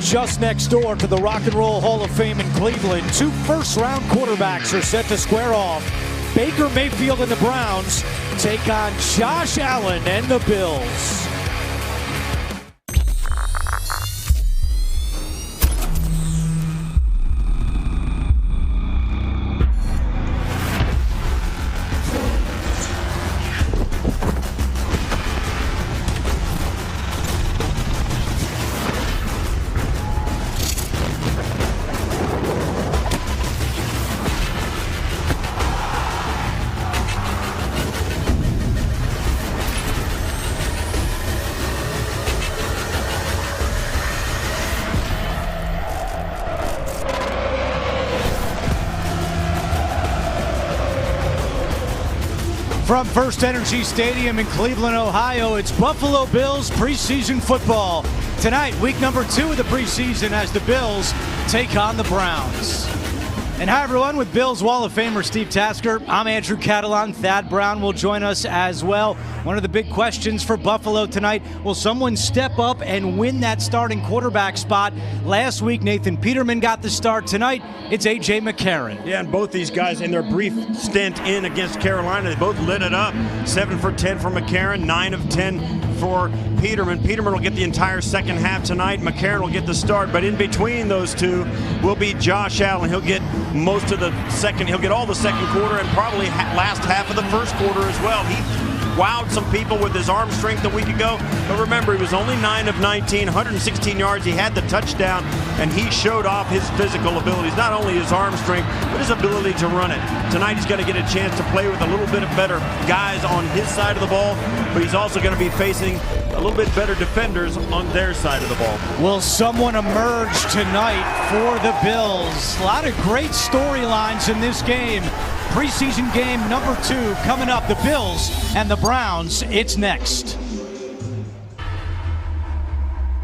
just next door to the Rock and Roll Hall of Fame in Cleveland, two first-round quarterbacks are set to square off. Baker Mayfield and the Browns take on Josh Allen and the Bills. From First Energy Stadium in Cleveland, Ohio, it's Buffalo Bills preseason football. Tonight, week number 2 of the preseason as the Bills take on the Browns. And hi, everyone, with Bills Wall of Famer Steve Tasker, I'm Andrew Catalon. Thad Brown will join us as well. One of the big questions for Buffalo tonight, will someone step up and win that starting quarterback spot? Last week, Nathan Peterman got the start. Tonight, it's A.J. McCarron. Yeah, and both these guys in their brief stint in against Carolina, they both lit it up. 7 for 10 for McCarron, 9 of 10 for Peterman. Peterman will get the entire second half tonight. McCarron will get the start, but in between those two will be Josh Allen. He'll get most of the second, he'll get all the second quarter and probably last half of the first quarter as well. He wowed some people with his arm strength a week ago, but remember, he was only 9 of 19, 116 yards. He had the touchdown, and he showed off his physical abilities, not only his arm strength, but his ability to run it. Tonight, he's going to get a chance to play with a little bit of better guys on his side of the ball, but he's also going to be facing a little bit better defenders on their side of the ball. Will someone emerge tonight for the Bills? A lot of great storylines in this game. Preseason game number 2 coming up. The Bills and the Browns. It's next.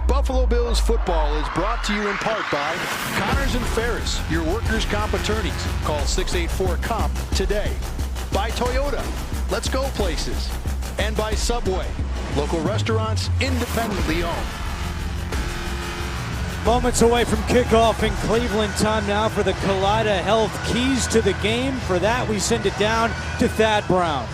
Buffalo Bills football is brought to you in part by Connors and Ferris, your workers' comp attorneys. Call 684-COMP today. By Toyota, let's go places. And by Subway, local restaurants independently owned. Moments away from kickoff in Cleveland. Time now for the Kaleida Health keys to the game. For that, we send it down to Thad Brown.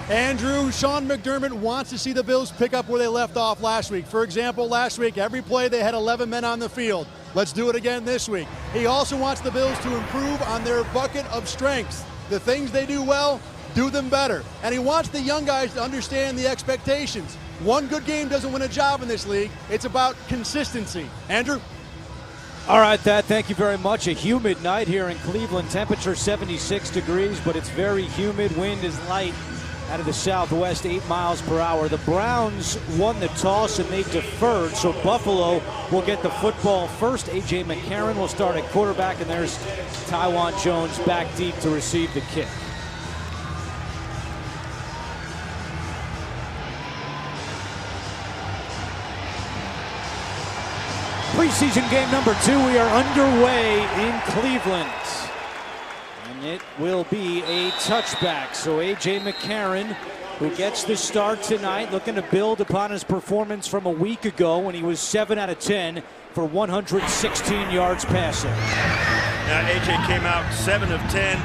Andrew, Sean McDermott wants to see the Bills pick up where they left off last week. For example, last week, every play they had 11 men on the field. Let's do it again this week. He also wants the Bills to improve on their bucket of strengths. The things they do well, do them better. And he wants the young guys to understand the expectations. One good game doesn't win a job in this league. It's about consistency. Andrew? All right, Thad, thank you very much. A humid night here in Cleveland. Temperature 76 degrees, but it's very humid. Wind is light out of the southwest, 8 miles per hour. The Browns won the toss and they deferred, so Buffalo will get the football first. A.J. McCarron will start at quarterback, and there's Tywan Jones back deep to receive the kick. Preseason game number 2, we are underway in Cleveland. And it will be a touchback. So A.J. McCarron, who gets the start tonight, looking to build upon his performance from a week ago when he was 7 out of 10 for 116 yards passing. Now, A.J. came out 7 of 10.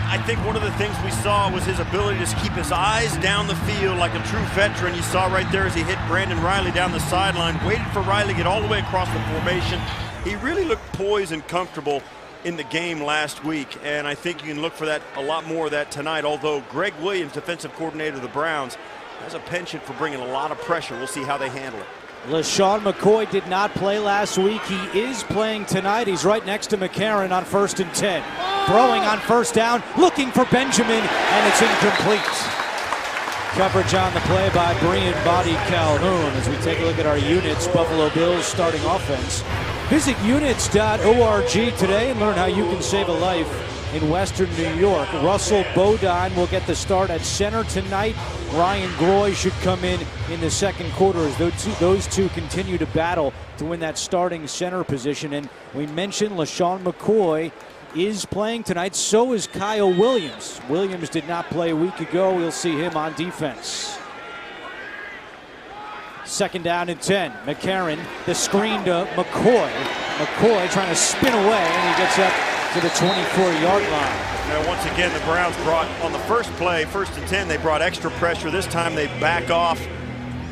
I think one of the things we saw was his ability to just keep his eyes down the field like a true veteran. You saw right there as he hit Brandon Riley down the sideline, waited for Riley to get all the way across the formation. He really looked poised and comfortable in the game last week, and I think you can look for that, a lot more of that tonight, although Greg Williams, defensive coordinator of the Browns, has a penchant for bringing a lot of pressure. We'll see how they handle it. LaShawn McCoy did not play last week. He is playing tonight. He's right next to McCarron on 1st and 10. Throwing on first down, looking for Benjamin, and it's incomplete. Coverage on the play by Brian Body Calhoun. As we take a look at our units, Buffalo Bills starting offense. Visit units.org today and learn how you can save a life in Western New York. Russell Bodine will get the start at center tonight. Ryan Groy should come in the second quarter as those two continue to battle to win that starting center position. And we mentioned LaShawn McCoy is playing tonight. So is Kyle Williams. Williams did not play a week ago. We'll see him on defense. Second down and 10. McCarron, the screen to McCoy. McCoy trying to spin away, and he gets up to the 24-yard line. Now, once again, the Browns brought, on the first play, 1st and 10, they brought extra pressure. This time they back off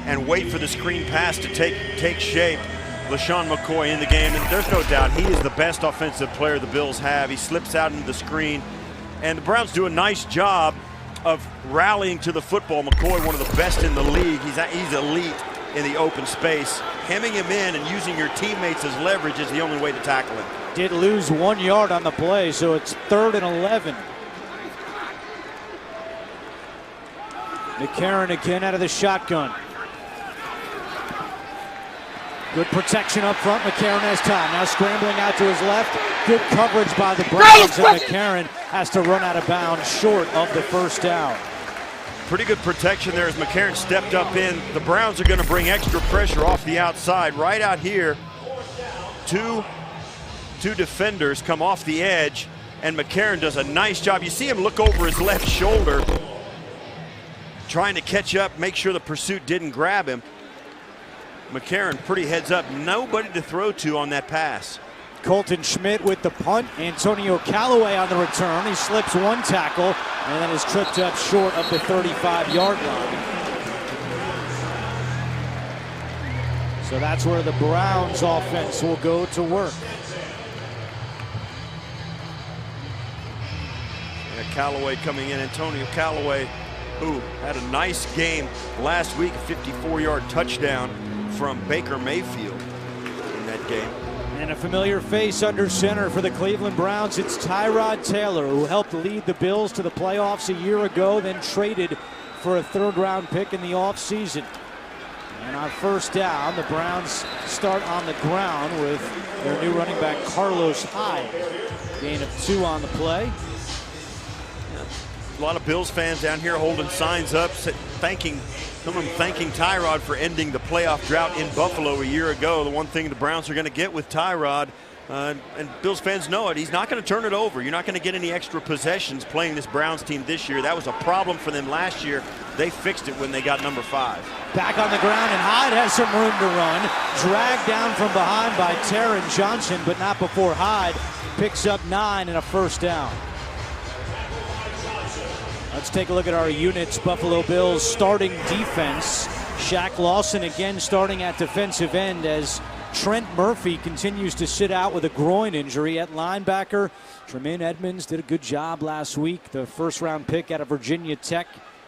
and wait for the screen pass to take shape. LaShawn McCoy in the game, and there's no doubt he is the best offensive player the Bills have. He slips out into the screen, and the Browns do a nice job of rallying to the football. McCoy, one of the best in the league. He's elite in the open space. Hemming him in and using your teammates as leverage is the only way to tackle him. Did lose 1 yard on the play, so it's 3rd and 11. McCarron again out of the shotgun. Good protection up front. McCarron has time. Now scrambling out to his left. Good coverage by the Browns, and McCarron has to run out of bounds short of the first down. Pretty good protection there as McCarron stepped up in. The Browns are going to bring extra pressure off the outside. Right out here, two defenders come off the edge, and McCarron does a nice job. You see him look over his left shoulder, trying to catch up, make sure the pursuit didn't grab him. McCarron pretty heads up, nobody to throw to on that pass. Colton Schmidt with the punt. Antonio Callaway on the return. He slips one tackle and then is tripped up short of the 35-yard line. So that's where the Browns offense will go to work. Yeah, Callaway coming in. Antonio Callaway, who had a nice game last week, a 54-yard touchdown from Baker Mayfield in that game. And a familiar face under center for the Cleveland Browns. It's Tyrod Taylor, who helped lead the Bills to the playoffs a year ago, then traded for a 3rd-round pick in the offseason. And on first down, the Browns start on the ground with their new running back, Carlos Hyde. Gain of 2 on the play. A lot of Bills fans down here holding signs up, thanking Tyrod for ending the playoff drought in Buffalo a year ago. The one thing the Browns are going to get with Tyrod, and Bills fans know it, he's not going to turn it over. You're not going to get any extra possessions playing this Browns team this year. That was a problem for them last year. They fixed it when they got number 5. Back on the ground, and Hyde has some room to run. Dragged down from behind by Taron Johnson, but not before Hyde picks up 9 and a first down. Let's take a look at our units. Buffalo Bills starting defense. Shaq Lawson again starting at defensive end as Trent Murphy continues to sit out with a groin injury. At linebacker, Tremaine Edmonds did a good job last week, the 1st-round pick out of Virginia Tech.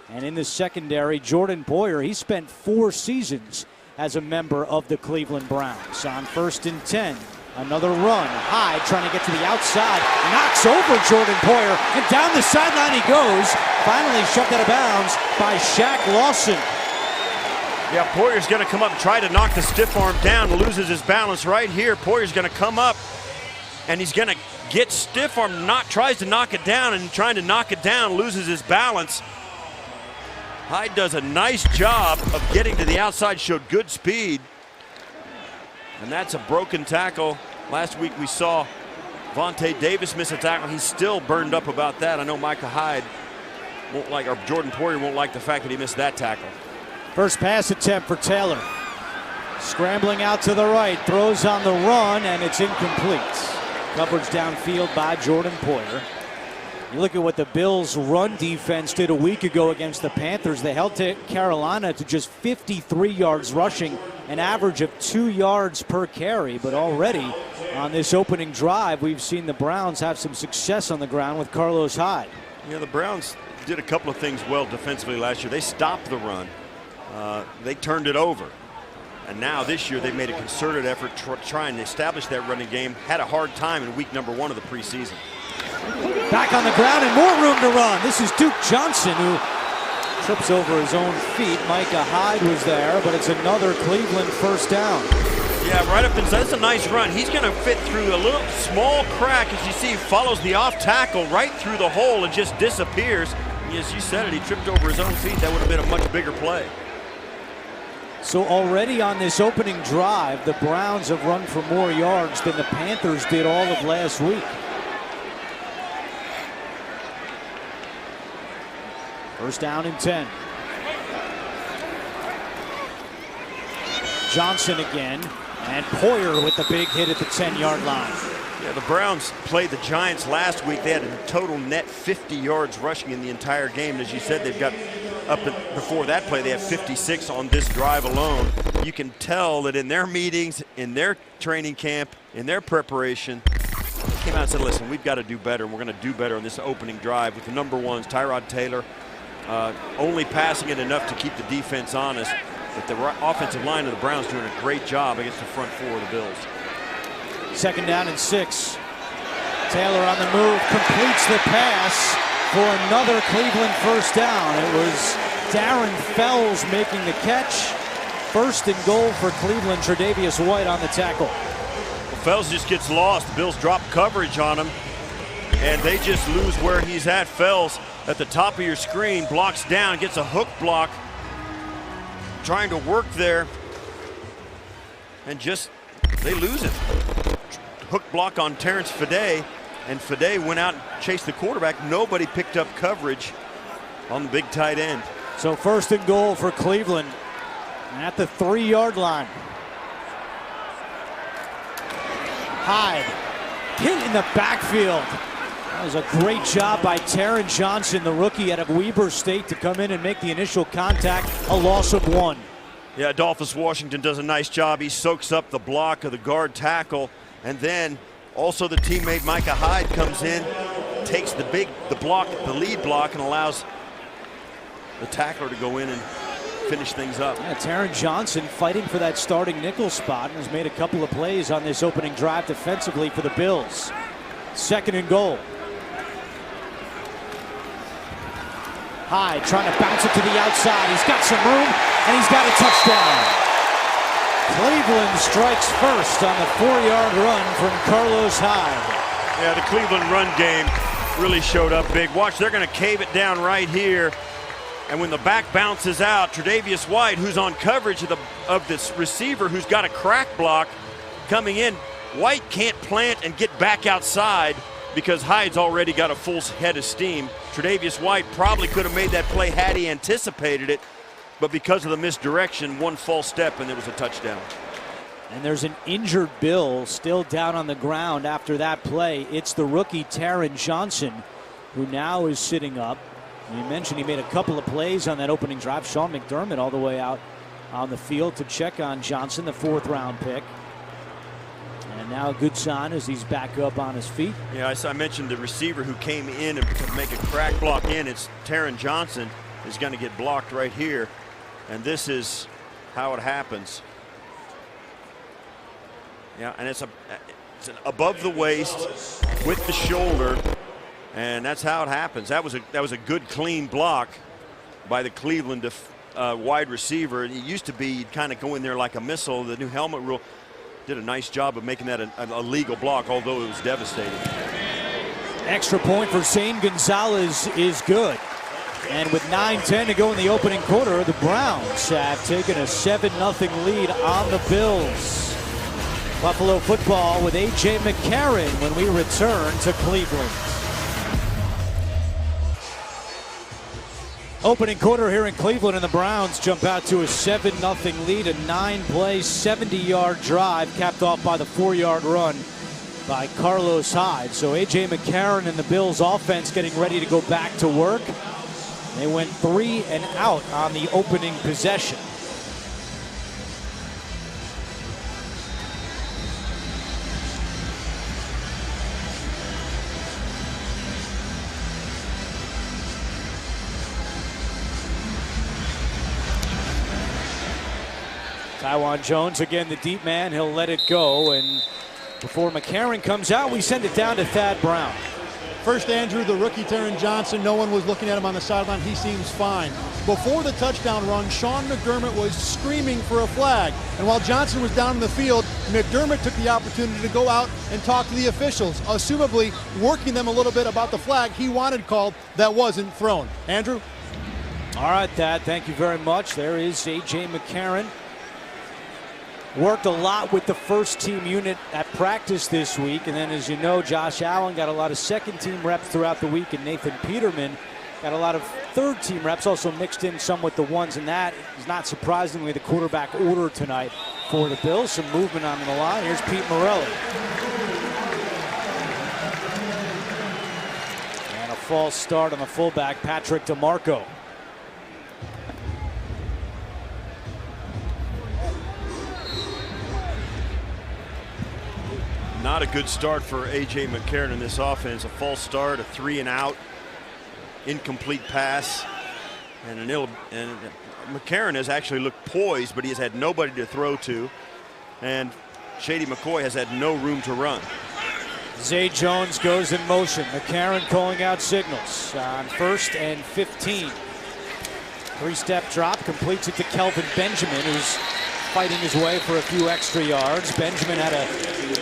And in the secondary, Jordan Poyer, he spent 4 seasons as a member of the Cleveland Browns. On 1st and 10. Another run. Hyde trying to get to the outside. Knocks over Jordan Poyer. And down the sideline he goes. Finally shoved out of bounds by Shaq Lawson. Yeah, Poyer's going to come up and try to knock the stiff arm down. Loses his balance right here. Poyer's going to come up, and he's going to get stiff arm. Tries to knock it down, and trying to knock it down, loses his balance. Hyde does a nice job of getting to the outside. Showed good speed. And that's a broken tackle. Last week we saw Vontae Davis miss a tackle. He's still burned up about that. I know Micah Hyde won't like, or Jordan Poyer won't like the fact that he missed that tackle. First pass attempt for Taylor. Scrambling out to the right, throws on the run, and it's incomplete. Coverage downfield by Jordan Poyer. You look at what the Bills' run defense did a week ago against the Panthers. They held Carolina to just 53 yards rushing, an average of 2 yards per carry. But already on this opening drive, we've seen the Browns have some success on the ground with Carlos Hyde. Yeah, the Browns did a couple of things well defensively last year. They stopped the run. They turned it over. And now this year they've made a concerted effort trying to establish that running game. Had a hard time in week number 1 of the preseason. Back on the ground and more room to run. This is Duke Johnson, who trips over his own feet. Micah Hyde was there, but it's another Cleveland first down. Yeah, right up inside. That's a nice run. He's going to fit through a little small crack. As you see, he follows the off tackle right through the hole and just disappears. As you said it, he tripped over his own feet. That would have been a much bigger play. So already on this opening drive, the Browns have run for more yards than the Panthers did all of last week. First down and 10. Johnson again, and Poyer with the big hit at the 10-yard line. Yeah, the Browns played the Giants last week. They had a total net 50 yards rushing in the entire game. As you said, they've got before that play, they had 56 on this drive alone. You can tell that in their meetings, in their training camp, in their preparation, they came out and said, listen, we've got to do better, and we're going to do better on this opening drive with the number ones, Tyrod Taylor, only passing it enough to keep the defense honest. But the offensive line of the Browns doing a great job against the front four of the Bills. 2nd down and 6. Taylor on the move, completes the pass for another Cleveland first down. It was Darren Fells making the catch. 1st and goal for Cleveland. Tre'Davious White on the tackle. Well, Fells just gets lost. The Bills drop coverage on him, and they just lose where he's at. Fells at the top of your screen, blocks down, gets a hook block, trying to work there, and just they lose it. Hook block on Terrence Fede, and Fede went out and chased the quarterback. Nobody picked up coverage on the big tight end. So 1st and goal for Cleveland at the 3-yard line. Hyde hit in the backfield. That was a great job by Taron Johnson, the rookie out of Weber State, to come in and make the initial contact. A loss of 1. Yeah, Adolphus Washington does a nice job. He soaks up the block of the guard tackle, and then also the teammate Micah Hyde comes in, takes the lead block, and allows the tackler to go in and finish things up. Yeah, Taron Johnson fighting for that starting nickel spot and has made a couple of plays on this opening drive defensively for the Bills. 2nd and goal. Hyde trying to bounce it to the outside. He's got some room, and he's got a touchdown. Cleveland strikes first on the 4-yard run from Carlos Hyde. Yeah, the Cleveland run game really showed up big. Watch, they're going to cave it down right here. And when the back bounces out, Tre'Davious White, who's on coverage of this receiver who's got a crack block coming in, White can't plant and get back outside because Hyde's already got a full head of steam. Tre'Davious White probably could have made that play had he anticipated it, but because of the misdirection, one false step and it was a touchdown. And there's an injured Bill still down on the ground after that play. It's the rookie Taron Johnson, who now is sitting up. You mentioned he made a couple of plays on that opening drive. Sean McDermott all the way out on the field to check on Johnson, the 4th-round pick. And now a good sign as he's back up on his feet. Yeah, I mentioned the receiver who came in to make a crack block in. It's Taron Johnson is going to get blocked right here. And this is how it happens. Yeah, and it's an above the waist with the shoulder, and that's how it happens. That was a good clean block by the Cleveland wide receiver. It used to be you'd kind of go in there like a missile. The new helmet rule did a nice job of making that a legal block, although it was devastating. Extra point for Zane Gonzalez is good. And with 9:10 to go in the opening quarter, the Browns have taken a 7-0 lead on the Bills. Buffalo football with A.J. McCarron when we return to Cleveland. Opening quarter here in Cleveland, and the Browns jump out to a 7-0 lead, a 9-play, 70-yard drive capped off by the 4-yard run by Carlos Hyde. So A.J. McCarron and the Bills offense getting ready to go back to work. They went 3 and out on the opening possession. Tywan Jones again, the deep man. He'll let it go, and before McCarron comes out, we send it down to Thad Brown. First, Andrew, the rookie Taron Johnson, no one was looking at him on the sideline. He seems fine. Before the touchdown run, Sean McDermott was screaming for a flag. And while Johnson was down in the field, McDermott took the opportunity to go out and talk to the officials, assumably working them a little bit about the flag he wanted called that wasn't thrown. Andrew? All right, Thad, thank you very much. There is A.J. McCarron. Worked a lot with the first team unit at practice this week, and then as you know, Josh Allen got a lot of second team reps throughout the week, and Nathan Peterman got a lot of third team reps, also mixed in some with the ones, and that is not surprisingly the quarterback order tonight. for the Bills. Some movement on the line. Here's Pete Morelli. And a false start on the fullback, Patrick DeMarco. Not a good start for A.J. McCarron in this offense. A false start, a 3-and-out, incomplete pass, and McCarron has actually looked poised, but he has had nobody to throw to, and Shady McCoy has had no room to run. Zay Jones goes in motion. McCarron calling out signals on 1st and 15. 3-step drop, completes it to Kelvin Benjamin, who's fighting his way for a few extra yards. Benjamin had a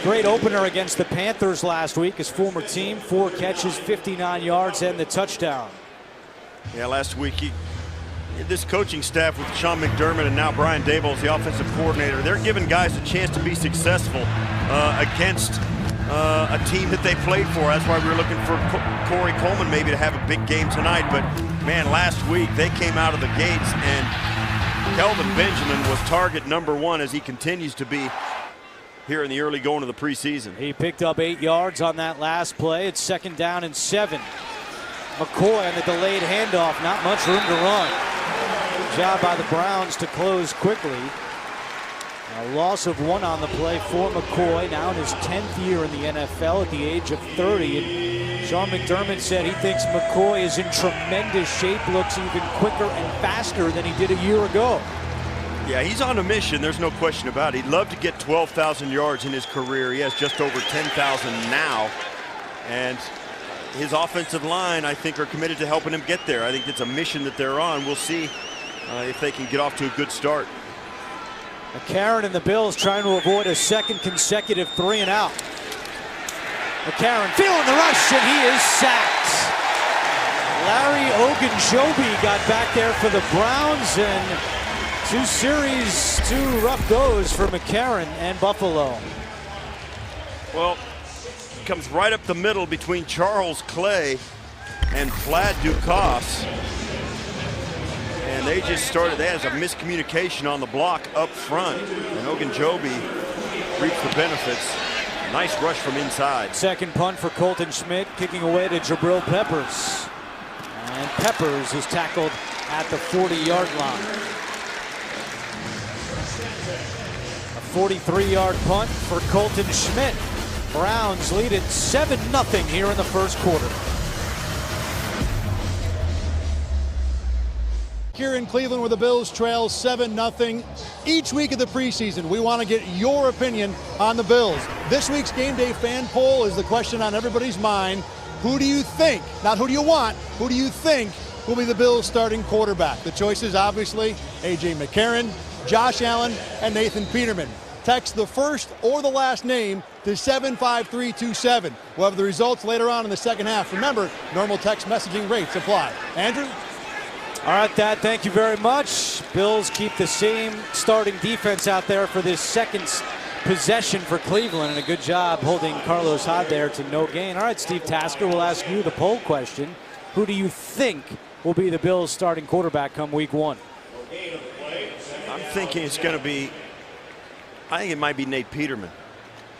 great opener against the Panthers last week, his former team. 4 catches, 59 yards, and the touchdown. Yeah, last week this coaching staff with Sean McDermott and now Brian Daboll as the offensive coordinator, they're giving guys a chance to be successful against a team that they played for. That's why we were looking for Corey Coleman maybe to have a big game tonight. But man, last week they came out of the gates, and Kelvin Benjamin was target #1 as he continues to be here in the early going of the preseason. He picked up 8 yards on that last play. It's 2nd down and 7. McCoy on the delayed handoff, not much room to run. Good job by the Browns to close quickly. A loss of 1 on the play for McCoy, now in his 10th year in the NFL at the age of 30. And Sean McDermott said he thinks McCoy is in tremendous shape, looks even quicker and faster than he did a year ago. Yeah, he's on a mission, there's no question about it. He'd love to get 12,000 yards in his career. He has just over 10,000 now. And his offensive line, I think, are committed to helping him get there. I think it's a mission that they're on. We'll see if they can get off to a good start. McCarron and the Bills trying to avoid a 2nd consecutive 3-and-out. McCarron feeling the rush, and he is sacked. Larry Ogunjobi got back there for the Browns, and 2 rough goes for McCarron and Buffalo. Well, it comes right up the middle between Charles Clay and Vlad Dukas. And they just started, there's a miscommunication on the block up front. And Ogunjobi reaps the benefits. Nice rush from inside. 2nd punt for Colton Schmidt, kicking away to Jabril Peppers. And Peppers is tackled at the 40-yard line. A 43-yard punt for Colton Schmidt. Browns lead it 7-0 here in the 1st quarter. Here in Cleveland, where the Bills trail 7-0. Each week of the preseason, we want to get your opinion on the Bills. This week's Game Day fan poll is the question on everybody's mind. Who do you think, not who do you want, who do you think will be the Bills' starting quarterback? The choices, obviously, A.J. McCarron, Josh Allen, and Nathan Peterman. Text the first or the last name to 75327. We'll have the results later on in the 2nd half. Remember, normal text messaging rates apply. Andrew? All right, Thad, thank you very much. Bills keep the same starting defense out there for this 2nd possession for Cleveland, and a good job holding Carlos Hyde there to no gain. All right, Steve Tasker, we'll ask you the poll question. Who do you think will be the Bills' starting quarterback come week 1? I'm thinking it's going to be, I think it might be Nate Peterman.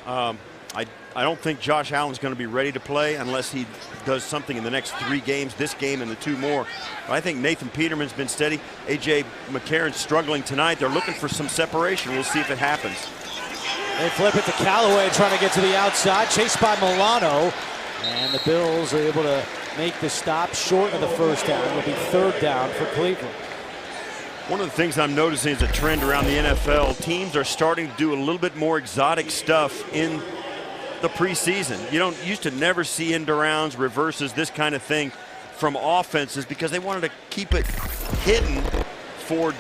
I don't think Josh Allen's going to be ready to play unless he does something in the next 3 games, this game and the 2 more. But I think Nathan Peterman's been steady. A.J. McCarron's struggling tonight. They're looking for some separation. We'll see if it happens. They flip it to Callaway, trying to get to the outside, chased by Milano. And the Bills are able to make the stop short of the 1st down. It'll be 3rd down for Cleveland. One of the things I'm noticing is a trend around the NFL. Teams are starting to do a little bit more exotic stuff in the preseason. You used to never see end arounds, reverses, this kind of thing from offenses because they wanted to keep it hidden for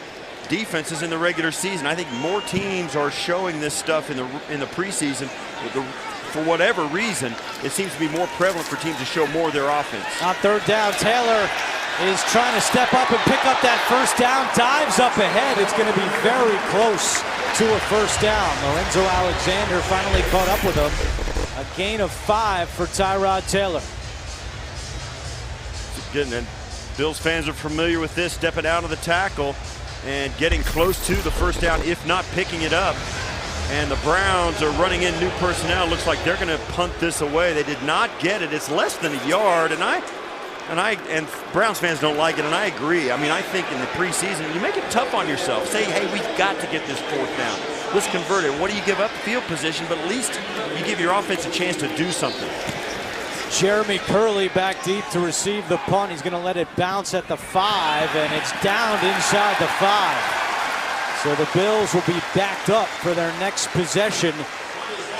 defenses in the regular season. I think more teams are showing this stuff in the preseason. For whatever reason, it seems to be more prevalent for teams to show more of their offense. On 3rd down, Taylor is trying to step up and pick up that 1st down, dives up ahead. It's going to be very close to a 1st down. Lorenzo Alexander finally caught up with him. A gain of 5 for Tyrod Taylor. And Bills fans are familiar with this, stepping out of the tackle. and getting close to the first down, if not picking it up. And the Browns are running in new personnel. Looks like they're going to punt this away. They did not get it. It's less than a yard, and Browns fans don't like it, and I agree. I mean, I think in the preseason, you make it tough on yourself. Say, hey, we've got to get this fourth down. Let's convert it. What do you give up? Field position, but at least you give your offense a chance to do something. Jeremy Curley back deep to receive the punt. He's going to let it bounce at the 5, and it's downed inside the 5. So the Bills will be backed up for their next possession,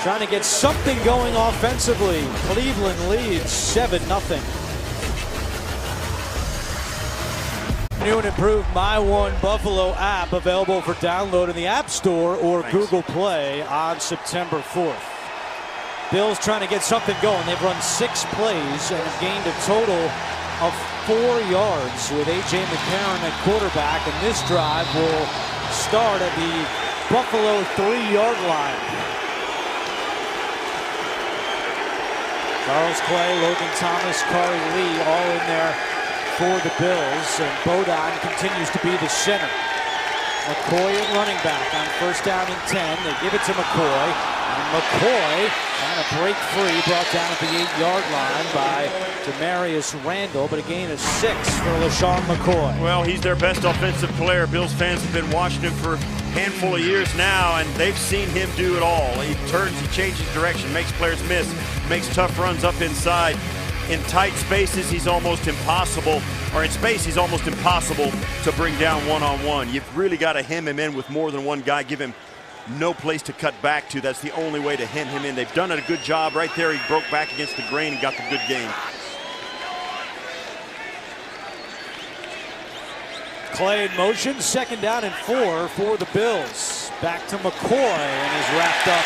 trying to get something going offensively. Cleveland leads 7-0. New and improved My One Buffalo app available for download in the App Store or Google Play on September 4th. Bills trying to get something going. They've run 6 plays and have gained a total of 4 yards with A.J. McCarron at quarterback, and this drive will start at the Buffalo 3-yard line. Charles Clay, Logan Thomas, Kari Lee all in there for the Bills, and Bodine continues to be the center. McCoy at running back on first down and 10. They give it to McCoy, and McCoy trying to break free, brought down at the 8-yard line by Demarius Randall, but a gain of 6 for LaShawn McCoy. Well, he's their best offensive player. Bills fans have been watching him for a handful of years now, and they've seen him do it all. He turns, he changes direction, makes players miss, makes tough runs up inside. In tight spaces, he's almost impossible, or in space, he's almost impossible to bring down one-on-one. You've really got to hem him in with more than one guy, give him no place to cut back to. That's the only way to hem him in. They've done a good job right there. He broke back against the grain and got the good gain. Clay in motion, second down and 4 for the Bills. Back to McCoy, and he's wrapped up.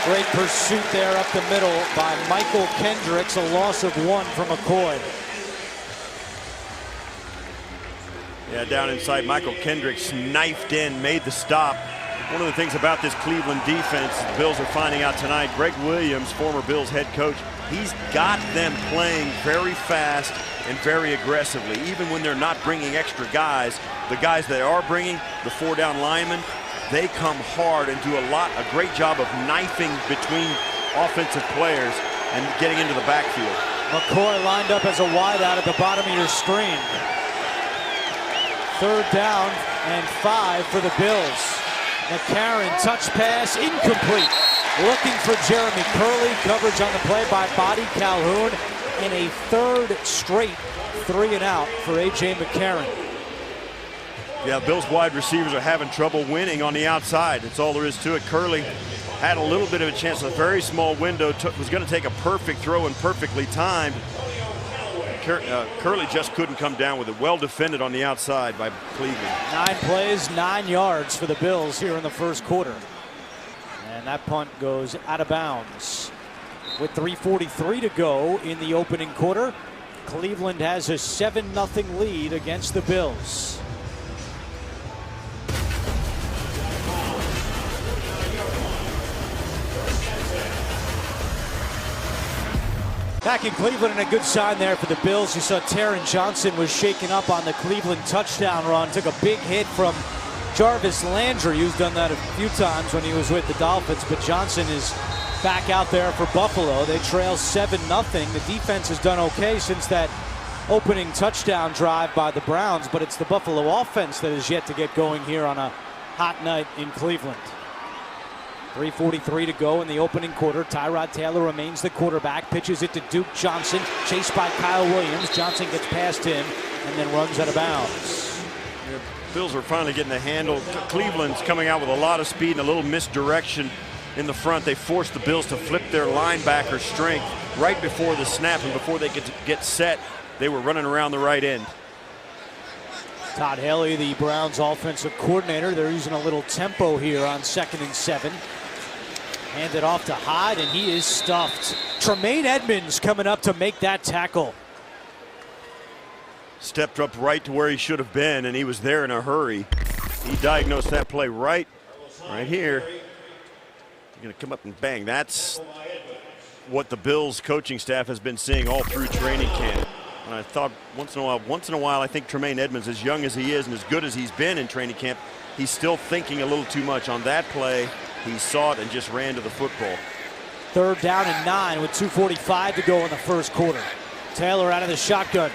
Great pursuit there up the middle by Michael Kendricks, a loss of 1 for McCoy. Yeah, down inside, Michael Kendricks knifed in, made the stop. One of the things about this Cleveland defense, the Bills are finding out tonight, Greg Williams, former Bills head coach, he's got them playing very fast and very aggressively. Even when they're not bringing extra guys, the guys they are bringing, the 4-down linemen, they come hard and do a great job of knifing between offensive players and getting into the backfield. McCoy lined up as a wideout at the bottom of your screen. 3rd down and 5 for the Bills. McCarron, touch pass, incomplete. Looking for Jeremy Curley. Coverage on the play by Body Calhoun. And a 3rd straight 3-and-out for A.J. McCarron. Yeah, Bills wide receivers are having trouble winning on the outside. That's all there is to it. Curley had a little bit of a chance, a very small window, was going to take a perfect throw and perfectly timed. Curley just couldn't come down with it. Well defended on the outside by Cleveland. 9 plays, 9 yards for the Bills here in the first quarter. And that punt goes out of bounds. With 3:43 to go in the opening quarter, Cleveland has a 7-0 lead against the Bills. Back in Cleveland, and a good sign there for the Bills. You saw Taron Johnson was shaken up on the Cleveland touchdown run. Took a big hit from Jarvis Landry, who's done that a few times when he was with the Dolphins. But Johnson is back out there for Buffalo. They trail 7-0. The defense has done okay since that opening touchdown drive by the Browns. But it's the Buffalo offense that is yet to get going here on a hot night in Cleveland. 3:43 to go in the opening quarter. Tyrod Taylor remains the quarterback. Pitches it to Duke Johnson. Chased by Kyle Williams. Johnson gets past him and then runs out of bounds. Yeah, Bills are finally getting the handle. Cleveland's coming out with a lot of speed and a little misdirection in the front. They forced the Bills to flip their linebacker strength right before the snap, and before they get set, they were running around the right end. Todd Haley, the Browns offensive coordinator. They're using a little tempo here on 2nd and 7. Hand it off to Hyde, and he is stuffed. Tremaine Edmonds coming up to make that tackle. Stepped up right to where he should have been, and he was there in a hurry. He diagnosed that play right here. He's going to come up and bang. That's what the Bills coaching staff has been seeing all through training camp. And I thought once in a while, I think Tremaine Edmonds, as young as he is and as good as he's been in training camp, he's still thinking a little too much. On that play, he saw it and just ran to the football. 3rd down and 9 with 2:45 to go in the first quarter. Taylor out of the shotgun.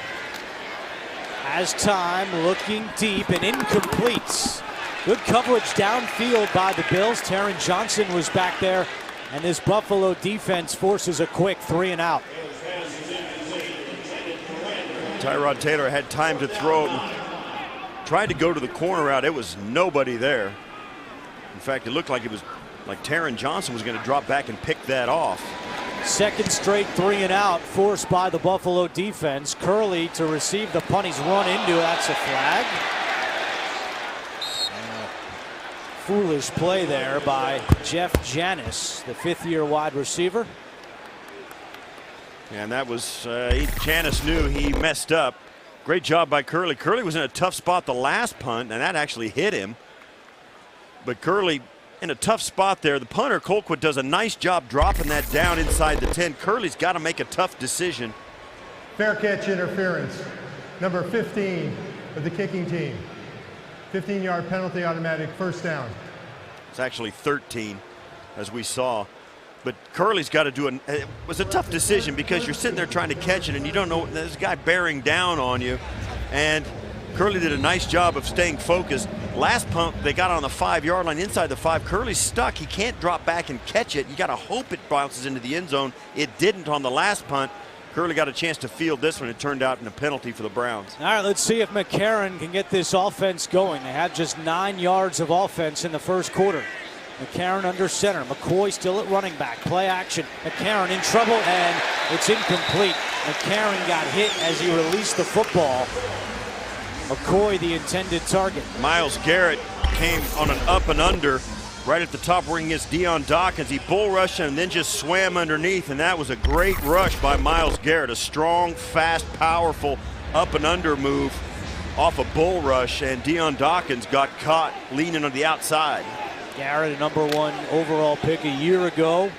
Has time, looking deep and incomplete. Good coverage downfield by the Bills. Taron Johnson was back there, and this Buffalo defense forces a quick 3 and out. Tyrod Taylor had time to throw and tried to go to the corner route. It was nobody there. In fact, it looked like Taron Johnson was going to drop back and pick that off. 2nd straight 3 and out forced by the Buffalo defense. Curley to receive the punt. He's run into it. That's a flag. Foolish play there by Jeff Janis, the 5th-year wide receiver. And that was, Janis knew he messed up. Great job by Curley. Curley was in a tough spot the last punt, and that actually hit him. But Curley in a tough spot there. The punter, Colquitt, does a nice job dropping that down inside the 10. Curley's got to make a tough decision. Fair catch interference. Number 15 of the kicking team. 15-yard penalty, automatic, 1st down. It's actually 13, as we saw. But Curley's got to do it was a tough decision because you're sitting there trying to catch it and you don't know, there's a guy bearing down on you. And Curley did a nice job of staying focused. Last punt, they got on the 5-yard line inside the 5. Curley's stuck. He can't drop back and catch it. You got to hope it bounces into the end zone. It didn't on the last punt. Curley got a chance to field this one. It turned out in a penalty for the Browns. All right, let's see if McCarron can get this offense going. They had just 9 yards of offense in the first quarter. McCarron under center. McCoy still at running back. Play action. McCarron in trouble, and it's incomplete. McCarron got hit as he released the football. McCoy the intended target. Myles Garrett came on an up and under right at the top ring against Deion Dawkins. He bull rushed and then just swam underneath, and that was a great rush by Myles Garrett. A strong, fast, powerful up and under move off a bull rush, and Deion Dawkins got caught leaning on the outside. Garrett, a #1 overall pick a year ago.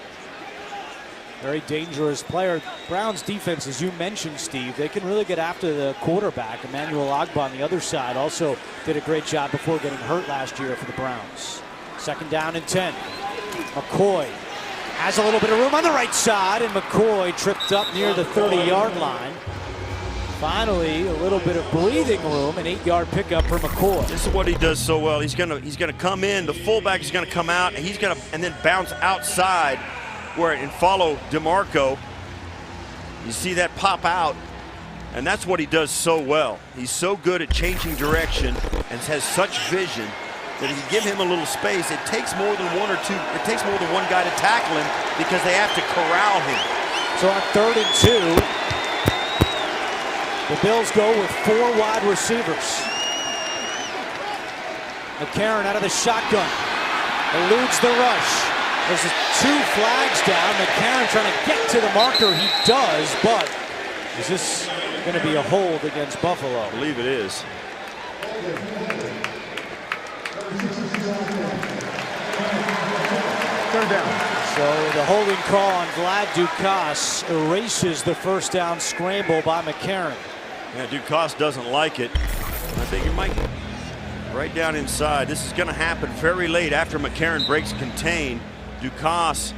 Very dangerous player. Browns defense, as you mentioned, Steve, they can really get after the quarterback. Emmanuel Ogbah on the other side also did a great job before getting hurt last year for the Browns. 2nd down and 10. McCoy has a little bit of room on the right side, and McCoy tripped up near the 30-yard line. Finally, a little bit of breathing room, an 8-yard pickup for McCoy. This is what he does so well. He's gonna come in. The fullback is gonna come out, and and then bounce outside, and follow DeMarco. You see that pop out, and that's what he does so well. He's so good at changing direction and has such vision that if you give him a little space, it takes more than one guy to tackle him because they have to corral him. So on 3rd and 2, the Bills go with 4 wide receivers. McCarron out of the shotgun. Eludes the rush. There's 2 flags down. McCarron trying to get to the marker. He does, but is this going to be a hold against Buffalo? I believe it is. 3rd down. So the holding call on Vlad Dukas erases the 1st down scramble by McCarron. Yeah, Dukas doesn't like it. I think it might right down inside. This is going to happen very late after McCarron breaks contain. Dukas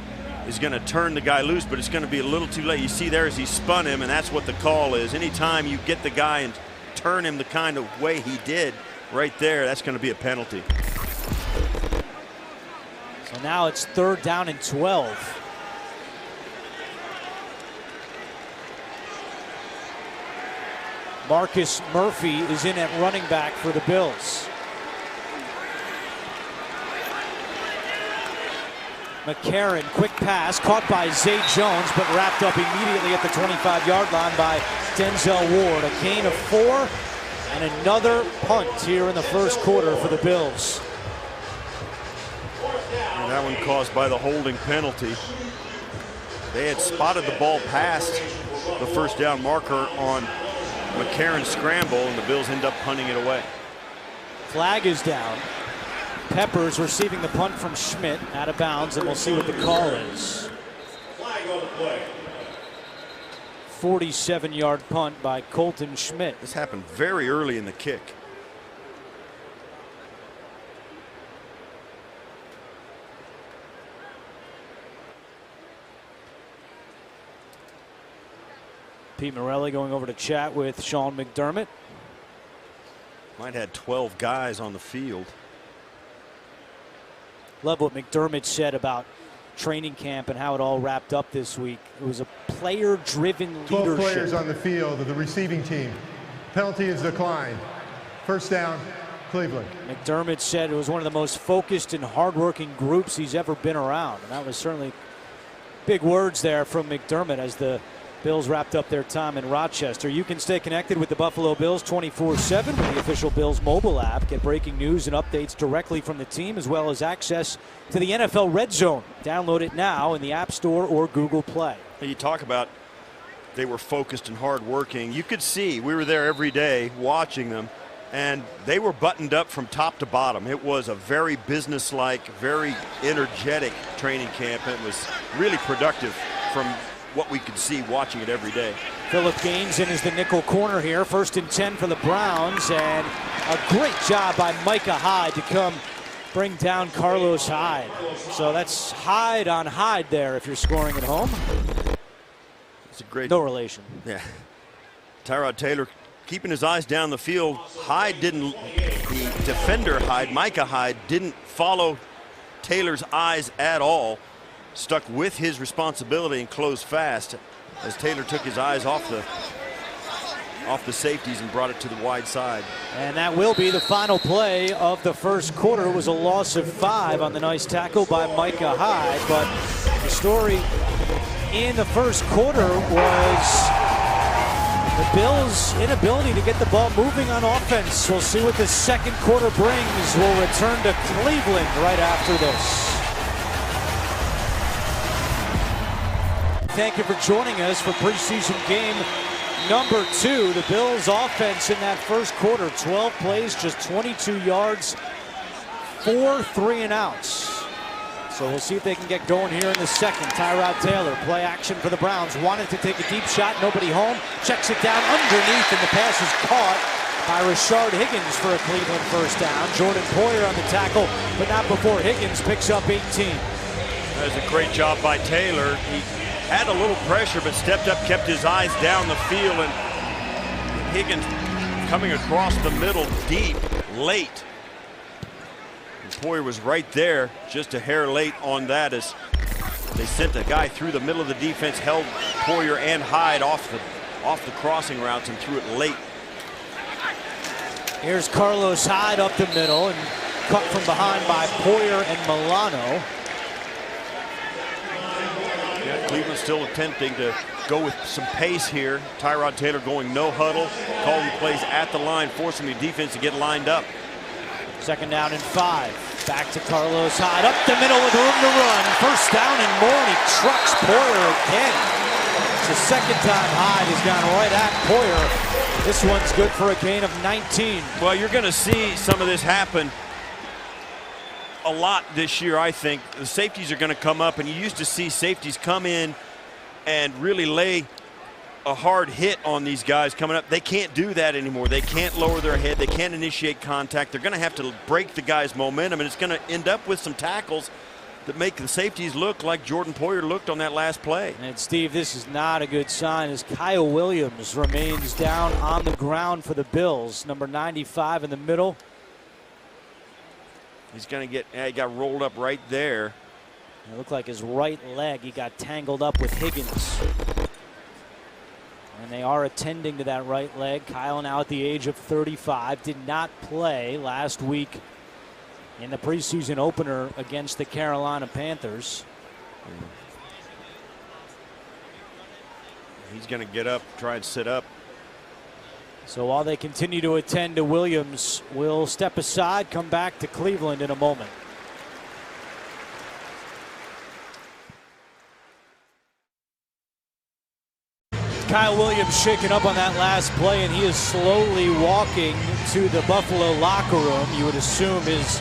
is going to turn the guy loose, but it's going to be a little too late. You see there as he spun him, and that's what the call is. Anytime you get the guy and turn him the kind of way he did right there, that's going to be a penalty. So now it's 3rd down and 12. Marcus Murphy is in at running back for the Bills. McCarron, quick pass, caught by Zay Jones, but wrapped up immediately at the 25-yard line by Denzel Ward. A gain of 4 and another punt here in the first quarter for the Bills. And that one caused by the holding penalty. They had spotted the ball past the 1st down marker on McCarron's scramble, and the Bills end up punting it away. Flag is down. Peppers receiving the punt from Schmidt out of bounds, and we'll see what the call is. 47-yard punt by Colton Schmidt. This happened very early in the kick. Pete Morelli going over to chat with Sean McDermott. Might have had 12 guys on the field. Love what McDermott said about training camp and how it all wrapped up this week. It was a player-driven leadership. 12 players on the field of the receiving team. Penalty is declined. First down, Cleveland. McDermott said it was one of the most focused and hardworking groups he's ever been around. And that was certainly big words there from McDermott as the Bills wrapped up their time in Rochester. You can stay connected with the Buffalo Bills 24/7 with the official Bills mobile app. Get breaking news and updates directly from the team, as well as access to the NFL Red Zone. Download it now in the App Store or Google Play. You talk about they were focused and hardworking. You could see we were there every day watching them, and they were buttoned up from top to bottom. It was a very businesslike, very energetic training camp. It was really productive from what we could see watching it every day. Philip Gaines in as the nickel corner here. 1st and 10 for the Browns, and a great job by Micah Hyde to come bring down Carlos Hyde. So that's Hyde on Hyde there if you're scoring at home. It's a great. No relation. Yeah. Tyrod Taylor keeping his eyes down the field. Hyde didn't, the defender Hyde, Micah Hyde, didn't follow Taylor's eyes at all. Stuck with his responsibility and closed fast as Taylor took his eyes off the safeties and brought it to the wide side. And that will be the final play of the first quarter. It was a loss of 5 on the nice tackle by Micah Hyde. But the story in the first quarter was the Bills' inability to get the ball moving on offense. We'll see what the second quarter brings. We'll return to Cleveland right after this. Thank you for joining us for preseason game number 2. The Bills offense in that first quarter, 12 plays, just 22 yards, 4 3-and-outs. So we'll see if they can get going here in the second. Tyrod Taylor, play action for the Browns. Wanted to take a deep shot, nobody home. Checks it down underneath, and the pass is caught by Rashard Higgins for a Cleveland first down. Jordan Poyer on the tackle, but not before Higgins picks up 18. That was a great job by Taylor. He had a little pressure, but stepped up, kept his eyes down the field, and Higgins coming across the middle deep, late. And Poyer was right there, just a hair late on that as they sent a guy through the middle of the defense, held Poyer and Hyde off the crossing routes and threw it late. Here's Carlos Hyde up the middle and cut from behind by Poyer and Milano. Cleveland still attempting to go with some pace here. Tyrod Taylor going no huddle, calling plays at the line, forcing the defense to get lined up. 2nd down and 5. Back to Carlos Hyde, up the middle with room to run. 1st down and more, and he trucks Poyer again. It's the 2nd time Hyde has gone right at Poyer. This one's good for a gain of 19. Well, you're going to see some of this happen a lot this year, I think. The safeties are going to come up, and you used to see safeties come in and really lay a hard hit on these guys coming up. They can't do that anymore. They can't lower their head. They can't initiate contact. They're going to have to break the guy's momentum, and it's going to end up with some tackles that make the safeties look like Jordan Poyer looked on that last play. And Steve, this is not a good sign as Kyle Williams remains down on the ground for the Bills. Number 95 in the middle. He's going to get, he got rolled up right there. It looked like his right leg, he got tangled up with Higgins. And they are attending to that right leg. Kyle, now at the age of 35, did not play last week in the preseason opener against the Carolina Panthers. He's going to get up, try and sit up. So while they continue to attend to Williams, we'll step aside, come back to Cleveland in a moment. Kyle Williams shaken up on that last play, and he is slowly walking to the Buffalo locker room. You would assume his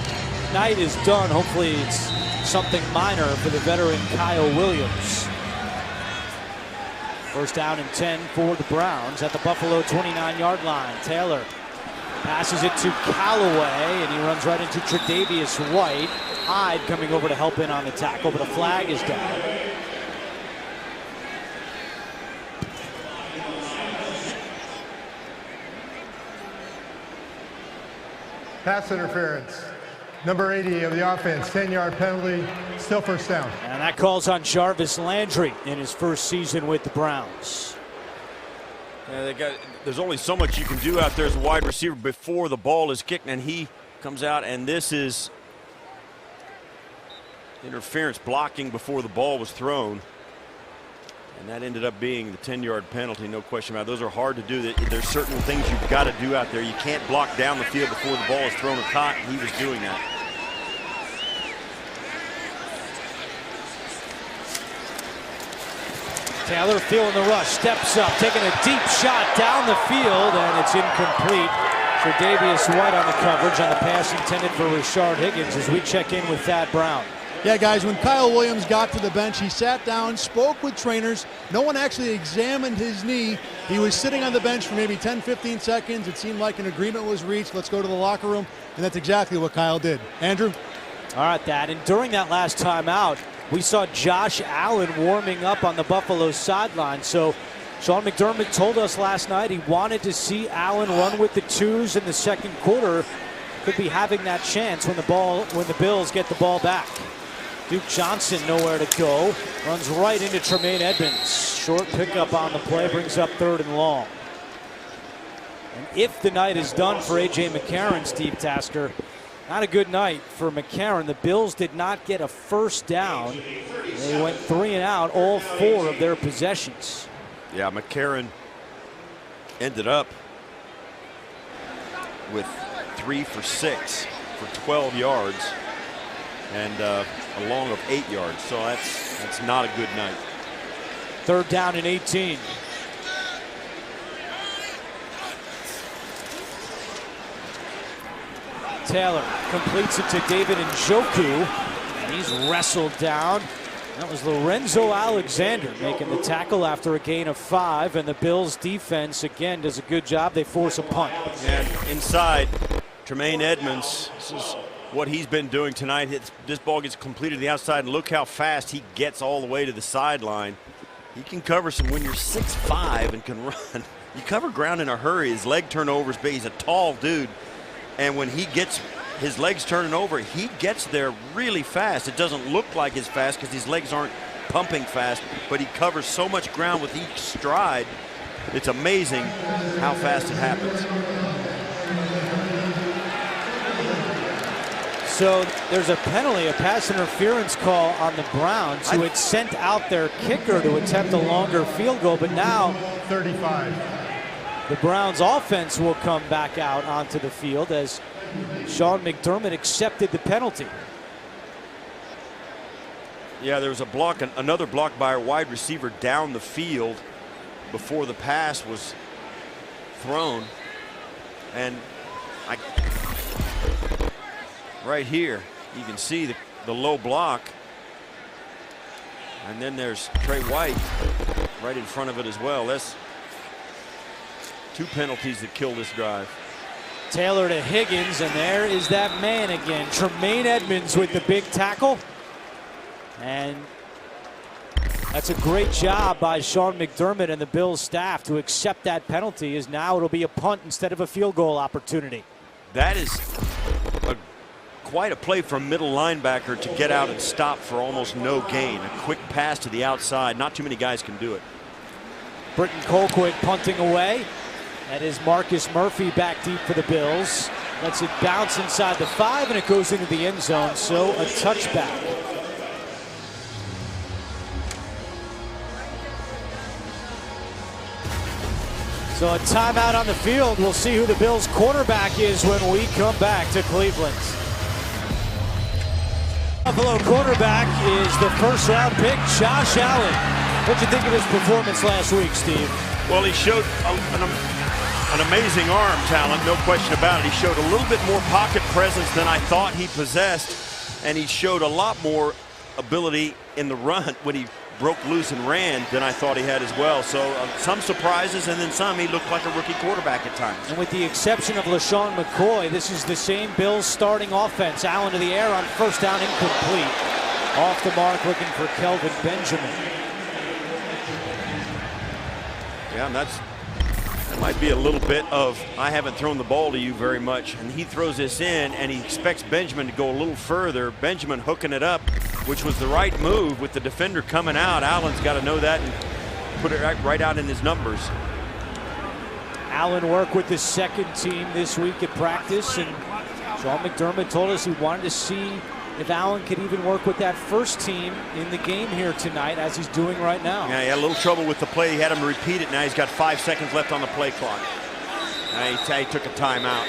night is done. Hopefully it's something minor for the veteran Kyle Williams. First down and 10 for the Browns at the Buffalo 29-yard line. Taylor passes it to Callaway, and he runs right into Tre'Davious White. Hyde coming over to help in on the tackle, but a flag is down. Pass interference. Number 80 of the offense, 10-yard penalty, still first down. And that calls on Jarvis Landry in his first season with the Browns. Yeah, there's only so much you can do out there as a wide receiver before the ball is kicked, and he comes out, and this is interference, blocking before the ball was thrown. And that ended up being the 10-yard penalty, no question about it. Those are hard to do. There's certain things you've got to do out there. You can't block down the field before the ball is thrown or caught, and he was doing that. Taylor feeling the rush, steps up, taking a deep shot down the field, and it's incomplete. Tre'Davious White on the coverage on the pass intended for Rashard Higgins as we check in with Thad Brown. Yeah, guys, when Kyle Williams got to the bench, he sat down, spoke with trainers. No one actually examined his knee. He was sitting on the bench for maybe 10, 15 seconds. It seemed like an agreement was reached. Let's go to the locker room. And that's exactly what Kyle did. Andrew? All right, Thad. And during that last timeout, we saw Josh Allen warming up on the Buffalo sideline. So Sean McDermott told us last night he wanted to see Allen run with the twos in the second quarter. Could be having that chance when the Bills get the ball back. Duke Johnson nowhere to go. Runs right into Tremaine Edmonds. Short pickup on the play, brings up 3rd and long. And if the night is done for A.J. McCarron, Steve Tasker, not a good night for McCarron. The Bills did not get a first down. They went 3 and out all 4 of their possessions. Yeah, McCarron ended up with 3 for 6 for 12 yards. And a long of 8 yards, so that's not a good night. 3rd down and 18. Taylor completes it to David Njoku, and he's wrestled down. That was Lorenzo Alexander making the tackle after a gain of 5, and the Bills defense again does a good job. They force a punt. And inside, Tremaine Edmonds, this is what he's been doing tonight. This ball gets completed to the outside, and look how fast he gets all the way to the sideline. He can cover some when you're 6'5" and can run. You cover ground in a hurry. His leg turnovers, but he's a tall dude. And when he gets his legs turning over, he gets there really fast. It doesn't look like it's fast because his legs aren't pumping fast, but he covers so much ground with each stride. It's amazing how fast it happens. So there's a penalty, a pass interference call on the Browns, who had sent out their kicker to attempt a longer field goal, but now 35. The Browns offense will come back out onto the field as Sean McDermott accepted the penalty. Yeah, there was a block, another block by a wide receiver down the field before the pass was thrown. And right here, you can see the low block. And then there's Trey White right in front of it as well. That's 2 penalties that kill this drive. Taylor to Higgins, and there is that man again. Tremaine Edmonds with the big tackle. And that's a great job by Sean McDermott and the Bills staff to accept that penalty, as now it'll be a punt instead of a field goal opportunity. That is quite a play from middle linebacker to get out and stop for almost no gain. A quick pass to the outside. Not too many guys can do it. Britton Colquitt punting away. That is Marcus Murphy back deep for the Bills. Lets it bounce inside the 5, and it goes into the end zone, so a touchback. So a timeout on the field. We'll see who the Bills quarterback is when we come back to Cleveland. Buffalo quarterback is the first-round pick, Josh Allen. What'd you think of his performance last week, Steve? Well, he showed an amazing arm talent, no question about it. He showed a little bit more pocket presence than I thought he possessed, and he showed a lot more ability in the run when he broke loose and ran than I thought he had as well. So some surprises, and then some he looked like a rookie quarterback at times. And with the exception of LaShawn McCoy, this is the same Bills starting offense. Allen to the air on first down, incomplete. Off the mark, looking for Kelvin Benjamin. Yeah, and that might be a little bit of, I haven't thrown the ball to you very much, and he throws this in, and he expects Benjamin to go a little further. Benjamin hooking it up, which was the right move with the defender coming out. Allen's got to know that and put it right out in his numbers. Allen worked with the second team this week at practice, and Sean McDermott told us he wanted to see if Allen could even work with that first team in the game here tonight, as he's doing right now. Yeah, he had a little trouble with the play. He had him repeat it. Now he's got 5 seconds left on the play clock. Now he took a timeout.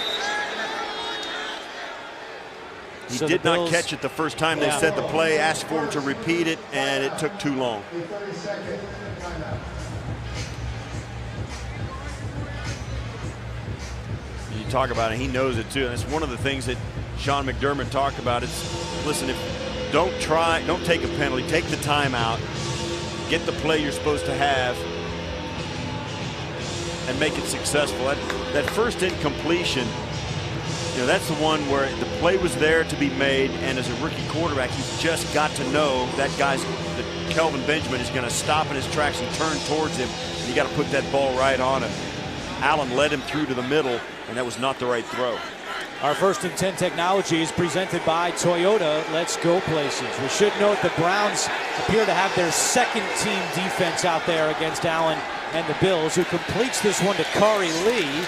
He did not catch it the first time they said the play, asked for him to repeat it, and it took too long. You talk about it, he knows it too, and it's one of the things that Sean McDermott talked about. It's, listen, don't take a penalty, take the timeout, get the play you're supposed to have, and make it successful. That first incompletion, you know, that's the one where the play was there to be made, and as a rookie quarterback, he's just got to know that Kelvin Benjamin is going to stop in his tracks and turn towards him, and you got to put that ball right on him. Allen led him through to the middle, and that was not the right throw. Our First and 10 technology is presented by Toyota. Let's go places. We should note the Browns appear to have their second team defense out there against Allen and the Bills, who completes this one to Kari Lee.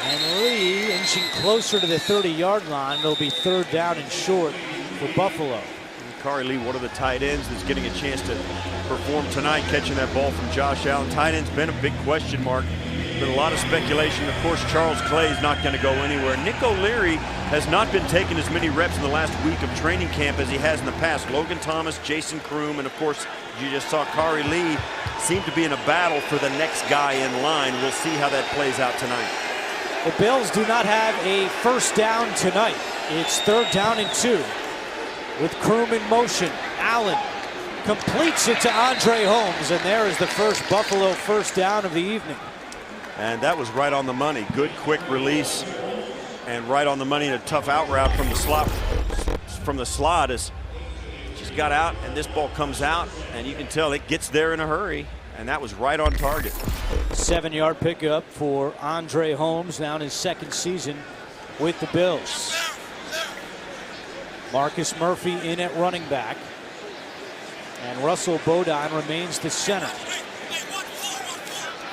And Lee inching closer to the 30-yard line. It'll be third down and short for Buffalo. And Kari Lee, one of the tight ends that's getting a chance to perform tonight, catching that ball from Josh Allen. Tight end's been a big question mark. Been a lot of speculation. Of course, Charles Clay is not going to go anywhere. Nick O'Leary has not been taking as many reps in the last week of training camp as he has in the past. Logan Thomas, Jason Kroom, and of course, you just saw Kari Lee seem to be in a battle for the next guy in line. We'll see how that plays out tonight. The Bills do not have a first down tonight. It's third down and 2. With Kroom in motion, Allen completes it to Andre Holmes, and there is the first Buffalo first down of the evening. And that was right on the money. Good quick release and right on the money, and a tough out route from the slot as just got out, and this ball comes out, and you can tell it gets there in a hurry, and that was right on target. 7-yard pickup for Andre Holmes, now in his second season with the Bills. Marcus Murphy in at running back, and Russell Bodine remains the center.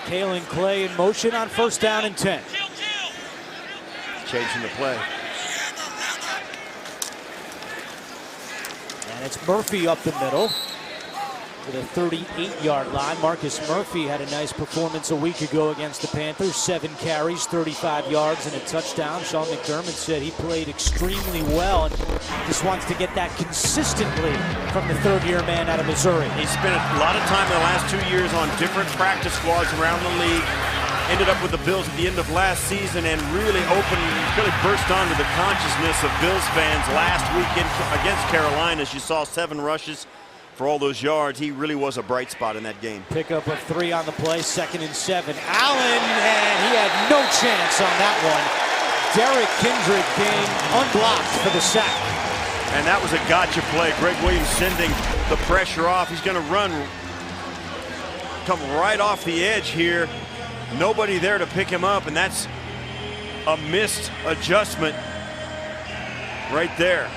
Kalen Clay in motion on first down and 10. Changing the play. And it's Murphy up the middle with a 38-yard line. Marcus Murphy had a nice performance a week ago against the Panthers. 7 carries, 35 yards, and a touchdown. Sean McDermott said he played extremely well and just wants to get that consistently from the third-year man out of Missouri. He spent a lot of time in the last 2 years on different practice squads around the league. Ended up with the Bills at the end of last season and really burst onto the consciousness of Bills fans last weekend against Carolina. As you saw, 7 rushes for all those yards. He really was a bright spot in that game. Pickup of 3 on the play, 2nd and 7. Allen, and he had no chance on that one. Derek Kindred came unblocked for the sack. And that was a gotcha play. Greg Williams sending the pressure off. He's going to come right off the edge here. Nobody there to pick him up, and that's a missed adjustment right there.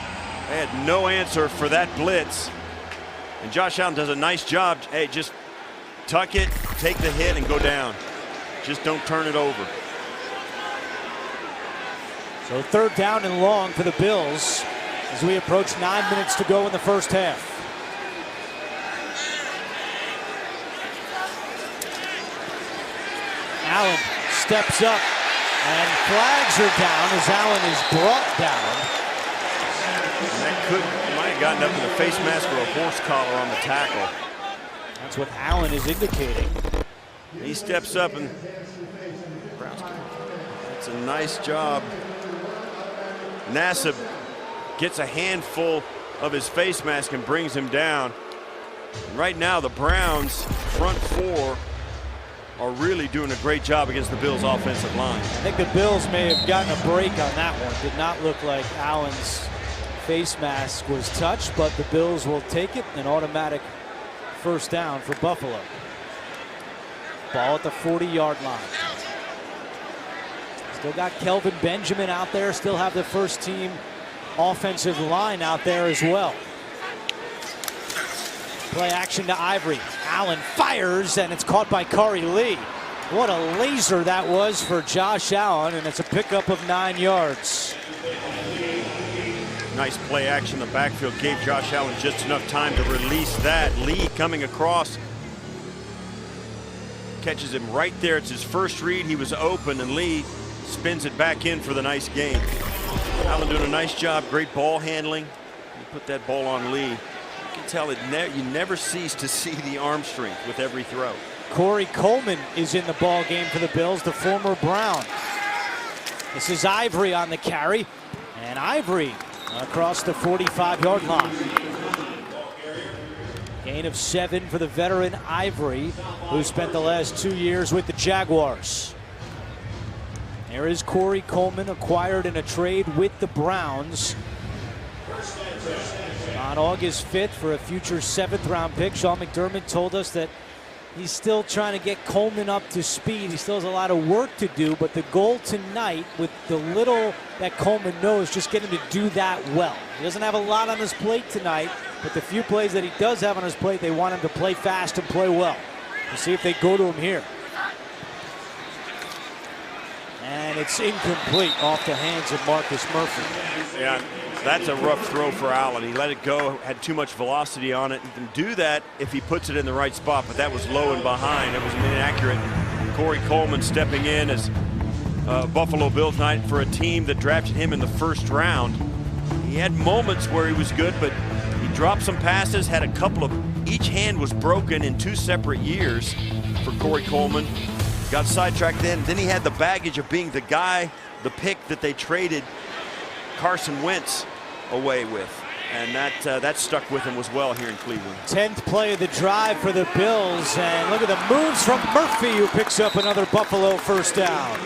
They had no answer for that blitz. And Josh Allen does a nice job. Hey, just tuck it, take the hit, and go down. Just don't turn it over. So third down and long for the Bills as we approach 9 minutes to go in the first half. Allen steps up, and flags are down as Allen is brought down. And that might have gotten up to the face mask or a horse collar on the tackle. That's what Allen is indicating. He steps up, and that's a nice job. Nassib gets a handful of his face mask and brings him down. Right now, the Browns' front four are really doing a great job against the Bills' offensive line. I think the Bills may have gotten a break on that one. Did not look like Allen's face mask was touched, but the Bills will take it. An automatic first down for Buffalo. Ball at the 40-yard line. Still got Kelvin Benjamin out there. Still have the first team offensive line out there as well. Play action to Ivory. Allen fires, and it's caught by Corey Lee. What a laser that was for Josh Allen, and it's a pickup of 9 yards. Nice play action. The backfield gave Josh Allen just enough time to release that. Lee coming across. Catches him right there. It's his first read. He was open, and Lee spins it back in for the nice gain. Allen doing a nice job. Great ball handling. He put that ball on Lee. You can tell you never cease to see the arm strength with every throw. Corey Coleman is in the ball game for the Bills, the former Brown. This is Ivory on the carry, and Ivory across the 45-yard line. Gain of 7 for the veteran Ivory, who spent the last 2 years with the Jaguars. There is Corey Coleman, acquired in a trade with the Browns on August 5th for a future 7th-round pick. Sean McDermott told us that he's still trying to get Coleman up to speed. He still has a lot of work to do, but the goal tonight, with the little that Coleman knows, just get him to do that well. He doesn't have a lot on his plate tonight, but the few plays that he does have on his plate, they want him to play fast and play well. We'll see if they go to him here. And it's incomplete off the hands of Marcus Murphy. Yeah, that's a rough throw for Allen. He let it go, had too much velocity on it. He can do that if he puts it in the right spot, but that was low and behind. It was inaccurate. Corey Coleman stepping in as Buffalo Bills night for a team that drafted him in the first round. He had moments where he was good, but he dropped some passes, had a couple of, each hand was broken in 2 separate years for Corey Coleman. Got sidetracked then he had the baggage of being the guy, the pick that they traded Carson Wentz away with. And that stuck with him as well here in Cleveland. 10th play of the drive for the Bills, and look at the moves from Murphy, who picks up another Buffalo first down.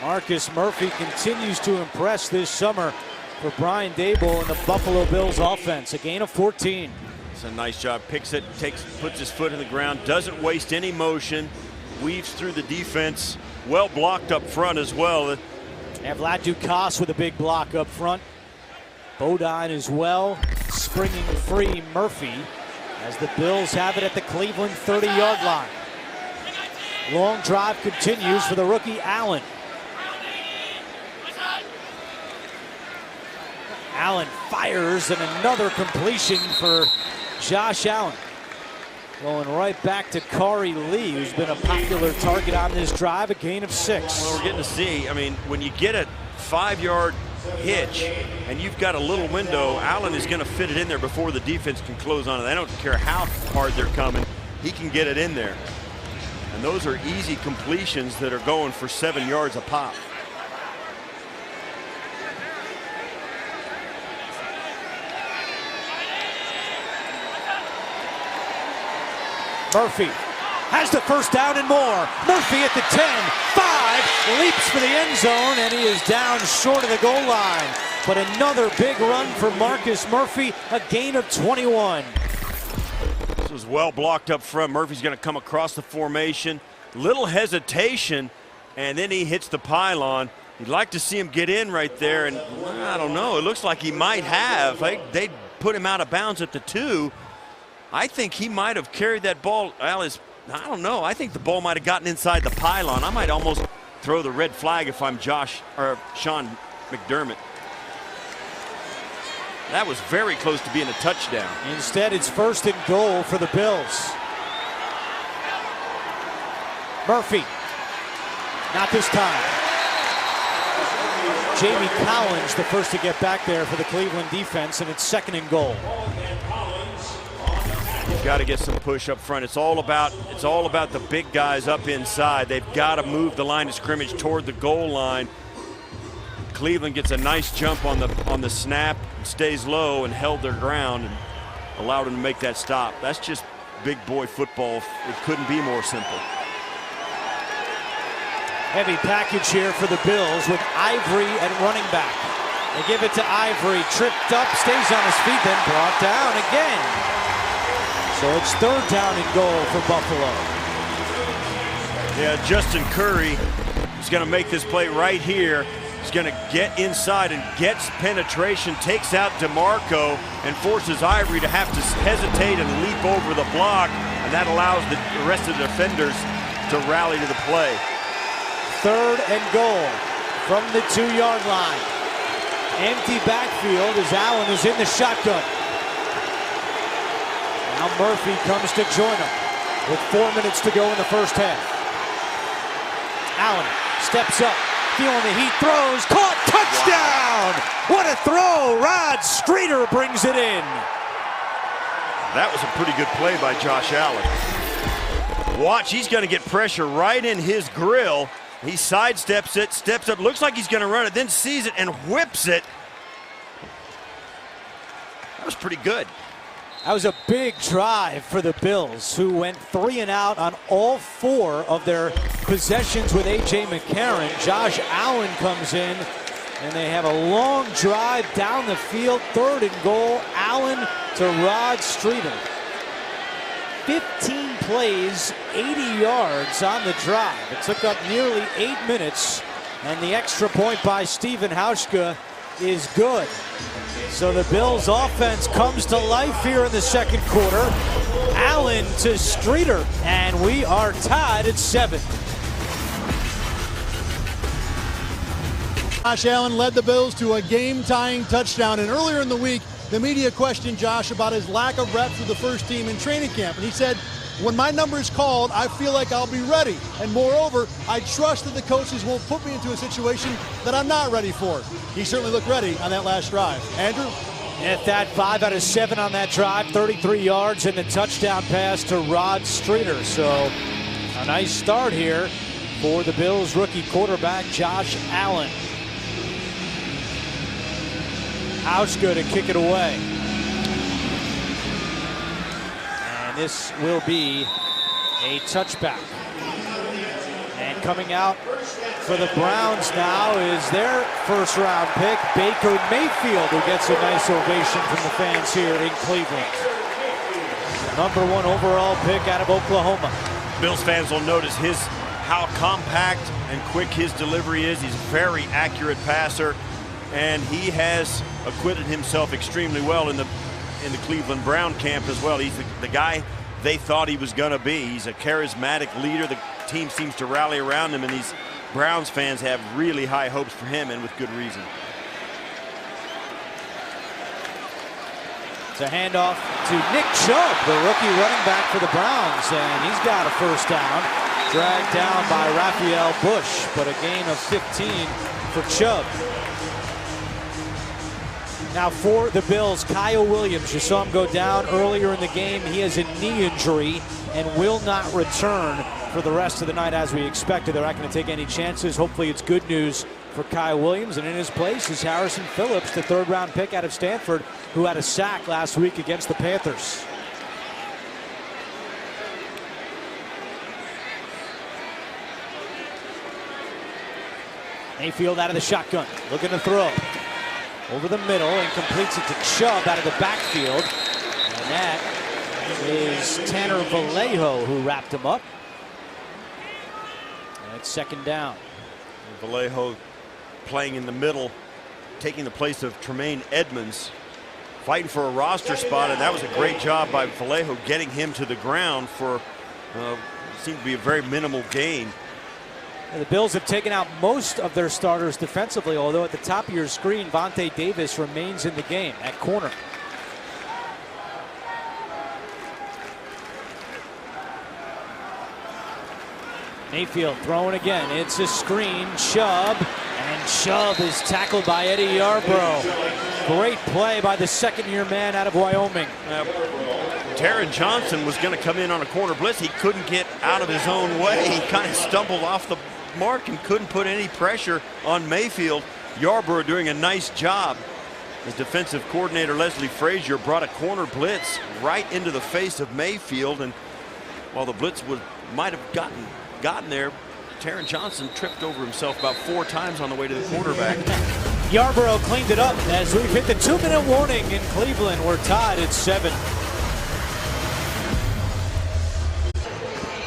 Marcus Murphy continues to impress this summer for Brian Daboll and the Buffalo Bills offense. A gain of 14. It's a nice job. Picks it, puts his foot in the ground, doesn't waste any motion, weaves through the defense. Well blocked up front as well. And Vlad Dukas with a big block up front. Bodine as well, springing free Murphy as the Bills have it at the Cleveland 30-yard line. Long drive continues for the rookie Allen. Allen fires, and another completion for Josh Allen. Going right back to Corey Lee, who's been a popular target on this drive. A gain of 6. Well, we're getting to see, I mean, when you get a 5-yard hitch and you've got a little window, Allen is going to fit it in there before the defense can close on it. I don't care how hard they're coming, he can get it in there. And those are easy completions that are going for 7 yards a pop. Murphy has the first down and more. Murphy at the 10, 5, leaps for the end zone, and he is down short of the goal line. But another big run for Marcus Murphy, a gain of 21. This was well blocked up front. Murphy's going to come across the formation. Little hesitation, and then he hits the pylon. You'd like to see him get in right there, and I don't know. It looks like he might have. They put him out of bounds at the 2. I think he might have carried that ball. I don't know. I think the ball might have gotten inside the pylon. I might almost throw the red flag if I'm Sean McDermott. That was very close to being a touchdown. Instead, it's 1st and goal for the Bills. Murphy, not this time. Jamie Collins, the first to get back there for the Cleveland defense, and it's 2nd and goal. You've got to get some push up front. It's all about the big guys up inside. They've got to move the line of scrimmage toward the goal line. Cleveland gets a nice jump on the snap, stays low and held their ground. And allowed him to make that stop. That's just big boy football. It couldn't be more simple. Heavy package here for the Bills with Ivory at running back. They give it to Ivory, tripped up, stays on his feet, then brought down again. So it's 3rd down and goal for Buffalo. Yeah, Justin Curry is going to make this play right here. He's going to get inside and gets penetration, takes out DeMarco, and forces Ivory to have to hesitate and leap over the block, and that allows the rest of the defenders to rally to the play. 3rd and goal from the 2-yard line. Empty backfield as Allen is in the shotgun. Now Murphy comes to join him with 4 minutes to go in the first half. Allen steps up, feeling the heat, throws, caught, touchdown! Wow. What a throw! Rod Streeter brings it in. That was a pretty good play by Josh Allen. Watch, he's going to get pressure right in his grill. He sidesteps it, steps up, looks like he's going to run it, then sees it and whips it. That was pretty good. That was a big drive for the Bills, who went 3 and out on all 4 of their possessions with A.J. McCarron. Josh Allen comes in, and they have a long drive down the field. 3rd and goal, Allen to Rod Streeter. 15 plays, 80 yards on the drive. It took up nearly 8 minutes, and the extra point by Stephen Hauschka is good. So the Bills offense comes to life here in the 2nd quarter. Allen to Streeter, and we are tied at 7. Josh Allen led the Bills to a game-tying touchdown, and earlier in the week, the media questioned Josh about his lack of reps with the first team in training camp, and he said, when my number is called, I feel like I'll be ready. And moreover, I trust that the coaches won't put me into a situation that I'm not ready for. He certainly looked ready on that last drive. Andrew? At that 5 out of 7 on that drive, 33 yards and the touchdown pass to Rod Streeter. So a nice start here for the Bills rookie quarterback, Josh Allen. Hauschka to kick it away. And this will be a touchback. And coming out for the Browns now is their 1st round pick, Baker Mayfield, who gets a nice ovation from the fans here in Cleveland. Number 1 overall pick out of Oklahoma. Bills fans will notice how compact and quick his delivery is. He's a very accurate passer, and he has acquitted himself extremely well in the Cleveland Brown camp as well. He's the guy they thought he was going to be. He's a charismatic leader. The team seems to rally around him, and these Browns fans have really high hopes for him, and with good reason. It's a handoff to Nick Chubb, the rookie running back for the Browns, and he's got a 1st down. Dragged down by Raphael Bush, but a gain of 15 for Chubb. Now for the Bills, Kyle Williams, you saw him go down earlier in the game. He has a knee injury and will not return for the rest of the night as we expected. They're not going to take any chances. Hopefully it's good news for Kyle Williams. And in his place is Harrison Phillips, the 3rd round pick out of Stanford, who had a sack last week against the Panthers. Mayfield out of the shotgun, looking to throw. Over the middle and completes it to Chubb out of the backfield. And that is Tanner Vallejo who wrapped him up. And it's 2nd down. And Vallejo playing in the middle, taking the place of Tremaine Edmonds, fighting for a roster spot, and that was a great job by Vallejo getting him to the ground for seemed to be a very minimal gain. The Bills have taken out most of their starters defensively, although at the top of your screen, Vontae Davis remains in the game at corner. Mayfield throwing again. It's a screen. Chubb. And Chubb is tackled by Eddie Yarbrough. Great play by the 2nd-year man out of Wyoming. Taron Johnson was going to come in on a corner blitz. He couldn't get out of his own way. He kind of stumbled off the mark and couldn't put any pressure on Mayfield. Yarbrough doing a nice job. as defensive coordinator Leslie Frazier brought a corner blitz right into the face of Mayfield, and while the blitz might have gotten there, Taron Johnson tripped over himself about 4 times on the way to the quarterback. Yarborough cleaned it up as we've hit the 2-minute warning in Cleveland. We're tied at 7.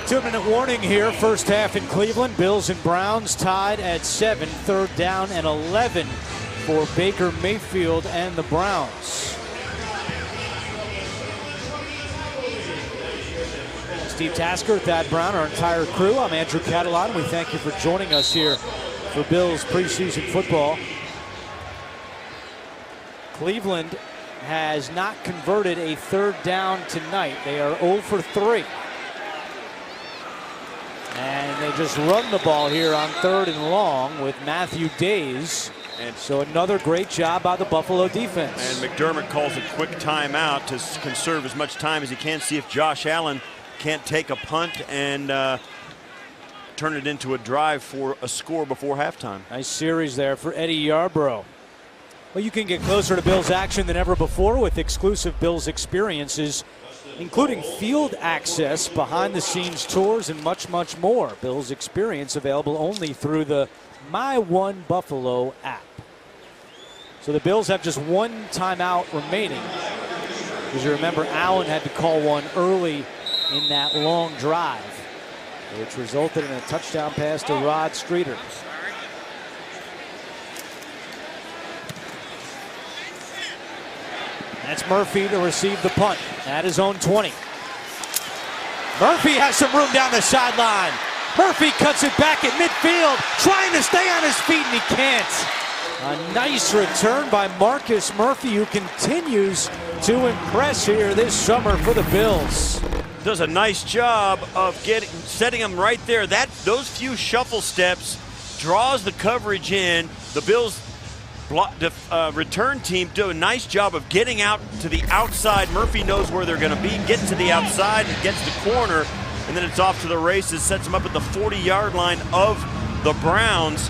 2-minute warning here, first half in Cleveland. Bills and Browns tied at 7. 3rd down and 11 for Baker Mayfield and the Browns. Steve Tasker, Thad Brown, our entire crew. I'm Andrew Catalan. We thank you for joining us here for Bills preseason football. Cleveland has not converted a 3rd down tonight. They are 0 for 3. And they just run the ball here on 3rd and long with Matthew Days. And so another great job by the Buffalo defense. And McDermott calls a quick timeout to conserve as much time as he can, see if Josh Allen can't take a punt and turn it into a drive for a score before halftime. Nice series there for Eddie Yarborough. Well, you can get closer to Bills action than ever before with exclusive Bills experiences, including field access, behind-the-scenes tours, and much, much more. Bills experience available only through the My One Buffalo app. So the Bills have just 1 timeout remaining. As you remember, Allen had to call one early in that long drive, which resulted in a touchdown pass to Rod Streeter. That's Murphy to receive the punt at his own 20. Murphy has some room down the sideline. Murphy cuts it back at midfield, trying to stay on his feet, and he can't. A nice return by Marcus Murphy, who continues to impress here this summer for the Bills. Does a nice job of setting him right there. Those few shuffle steps draws the coverage in. The Bills return team do a nice job of getting out to the outside. Murphy knows where they're going to be, gets to the outside and gets the corner, and then it's off to the races, sets him up at the 40-yard line of the Browns.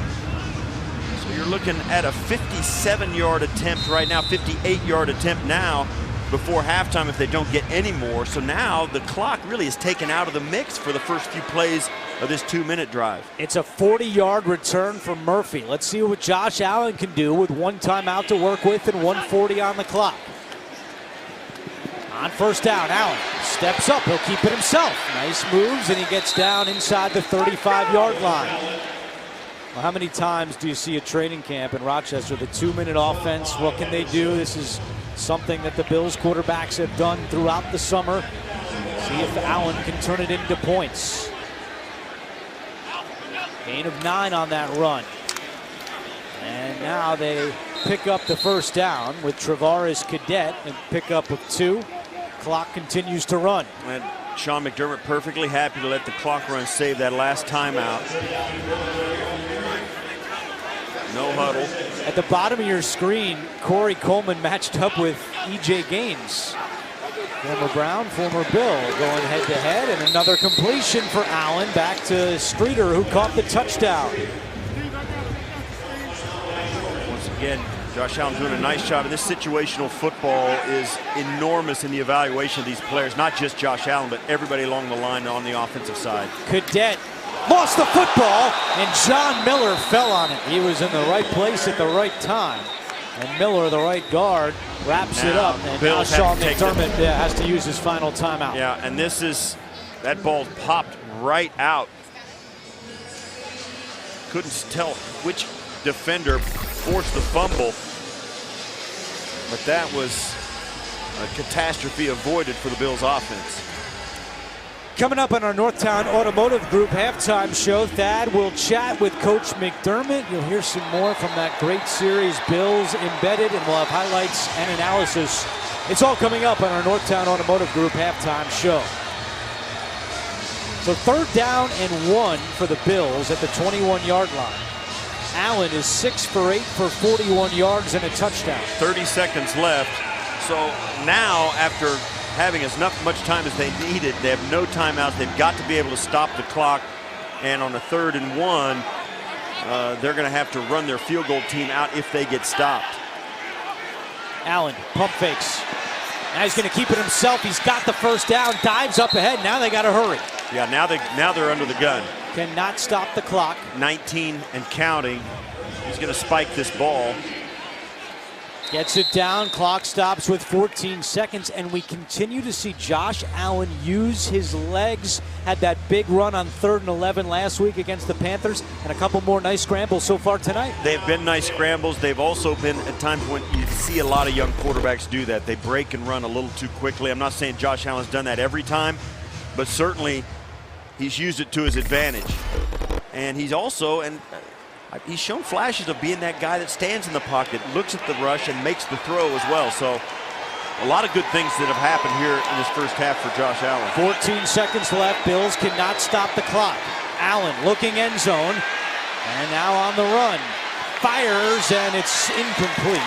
So you're looking at a 57-yard attempt right now, 58-yard attempt now before halftime if they don't get any more. So now the clock really is taken out of the mix for the first few plays of this 2-minute drive. It's a 40-yard return from Murphy. Let's see what Josh Allen can do with 1 timeout to work with and 1:40 on the clock. On 1st down, Allen steps up. He'll keep it himself. Nice moves, and he gets down inside the 35-yard line. Well, how many times do you see a training camp in Rochester, the 2-minute offense? What can they do? This is something that the Bills quarterbacks have done throughout the summer. See if Allen can turn it into points. Gain of 9 on that run. And now they pick up the 1st down with Travaris Cadet and pick up of 2. Clock continues to run. And Sean McDermott perfectly happy to let the clock run, save that last timeout. No huddle. At the bottom of your screen, Corey Coleman matched up with E.J. Gaines. Former Brown, former Bill, going head-to-head, and another completion for Allen back to Streeter, who caught the touchdown. Once again, Josh Allen doing a nice job. And this situational football is enormous in the evaluation of these players, not just Josh Allen, but everybody along the line on the offensive side. Cadet lost the football, and John Miller fell on it. He was in the right place at the right time. And Miller, the right guard, wraps it up. And now Sean McDermott has to use his final timeout. Yeah, and that ball popped right out. Couldn't tell which defender forced the fumble, but that was a catastrophe avoided for the Bills offense. Coming up on our Northtown Automotive Group halftime show, Thad will chat with Coach McDermott. You'll hear some more from that great series, Bills Embedded, and we'll have highlights and analysis. It's all coming up on our Northtown Automotive Group halftime show. So 3rd down and 1 for the Bills at the 21-yard line. Allen is 6 for 8 for 41 yards and a touchdown. 30 seconds left. So now, after having as much time as they needed, they have no timeouts. They've got to be able to stop the clock. And on a 3rd and 1, they're going to have to run their field goal team out if they get stopped. Allen, pump fakes. Now he's going to keep it himself. He's got the first down, dives up ahead. Now they got to hurry. Yeah, now they're under the gun. Cannot stop the clock. 19 and counting. He's going to spike this ball. Gets it down, clock stops with 14 seconds, and we continue to see Josh Allen use his legs. Had that big run on 3rd and 11 last week against the Panthers, and a couple more nice scrambles so far tonight. They've been nice scrambles. They've also been at times when you see a lot of young quarterbacks do that. They break and run a little too quickly. I'm not saying Josh Allen's done that every time, but certainly he's used it to his advantage. And he's also, he's shown flashes of being that guy that stands in the pocket, looks at the rush, and makes the throw as well. So a lot of good things that have happened here in this first half for Josh Allen. 14 seconds left. Bills cannot stop the clock. Allen looking end zone, and now on the run. Fires, and it's incomplete.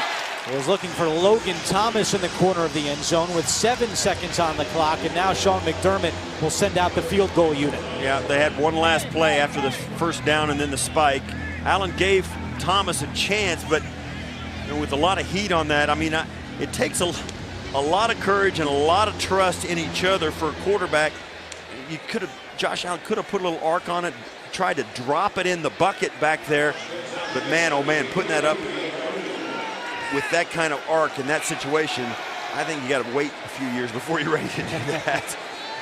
He was looking for Logan Thomas in the corner of the end zone with 7 seconds on the clock, and now Sean McDermott will send out the field goal unit. Yeah, they had one last play after the first down and then the spike. Allen gave Thomas a chance, but with a lot of heat on that, I mean, it takes a lot of courage and a lot of trust in each other for a quarterback. Josh Allen could have put a little arc on it, tried to drop it in the bucket back there, but man, oh man, putting that up with that kind of arc in that situation, I think you got to wait a few years before you're ready to do that.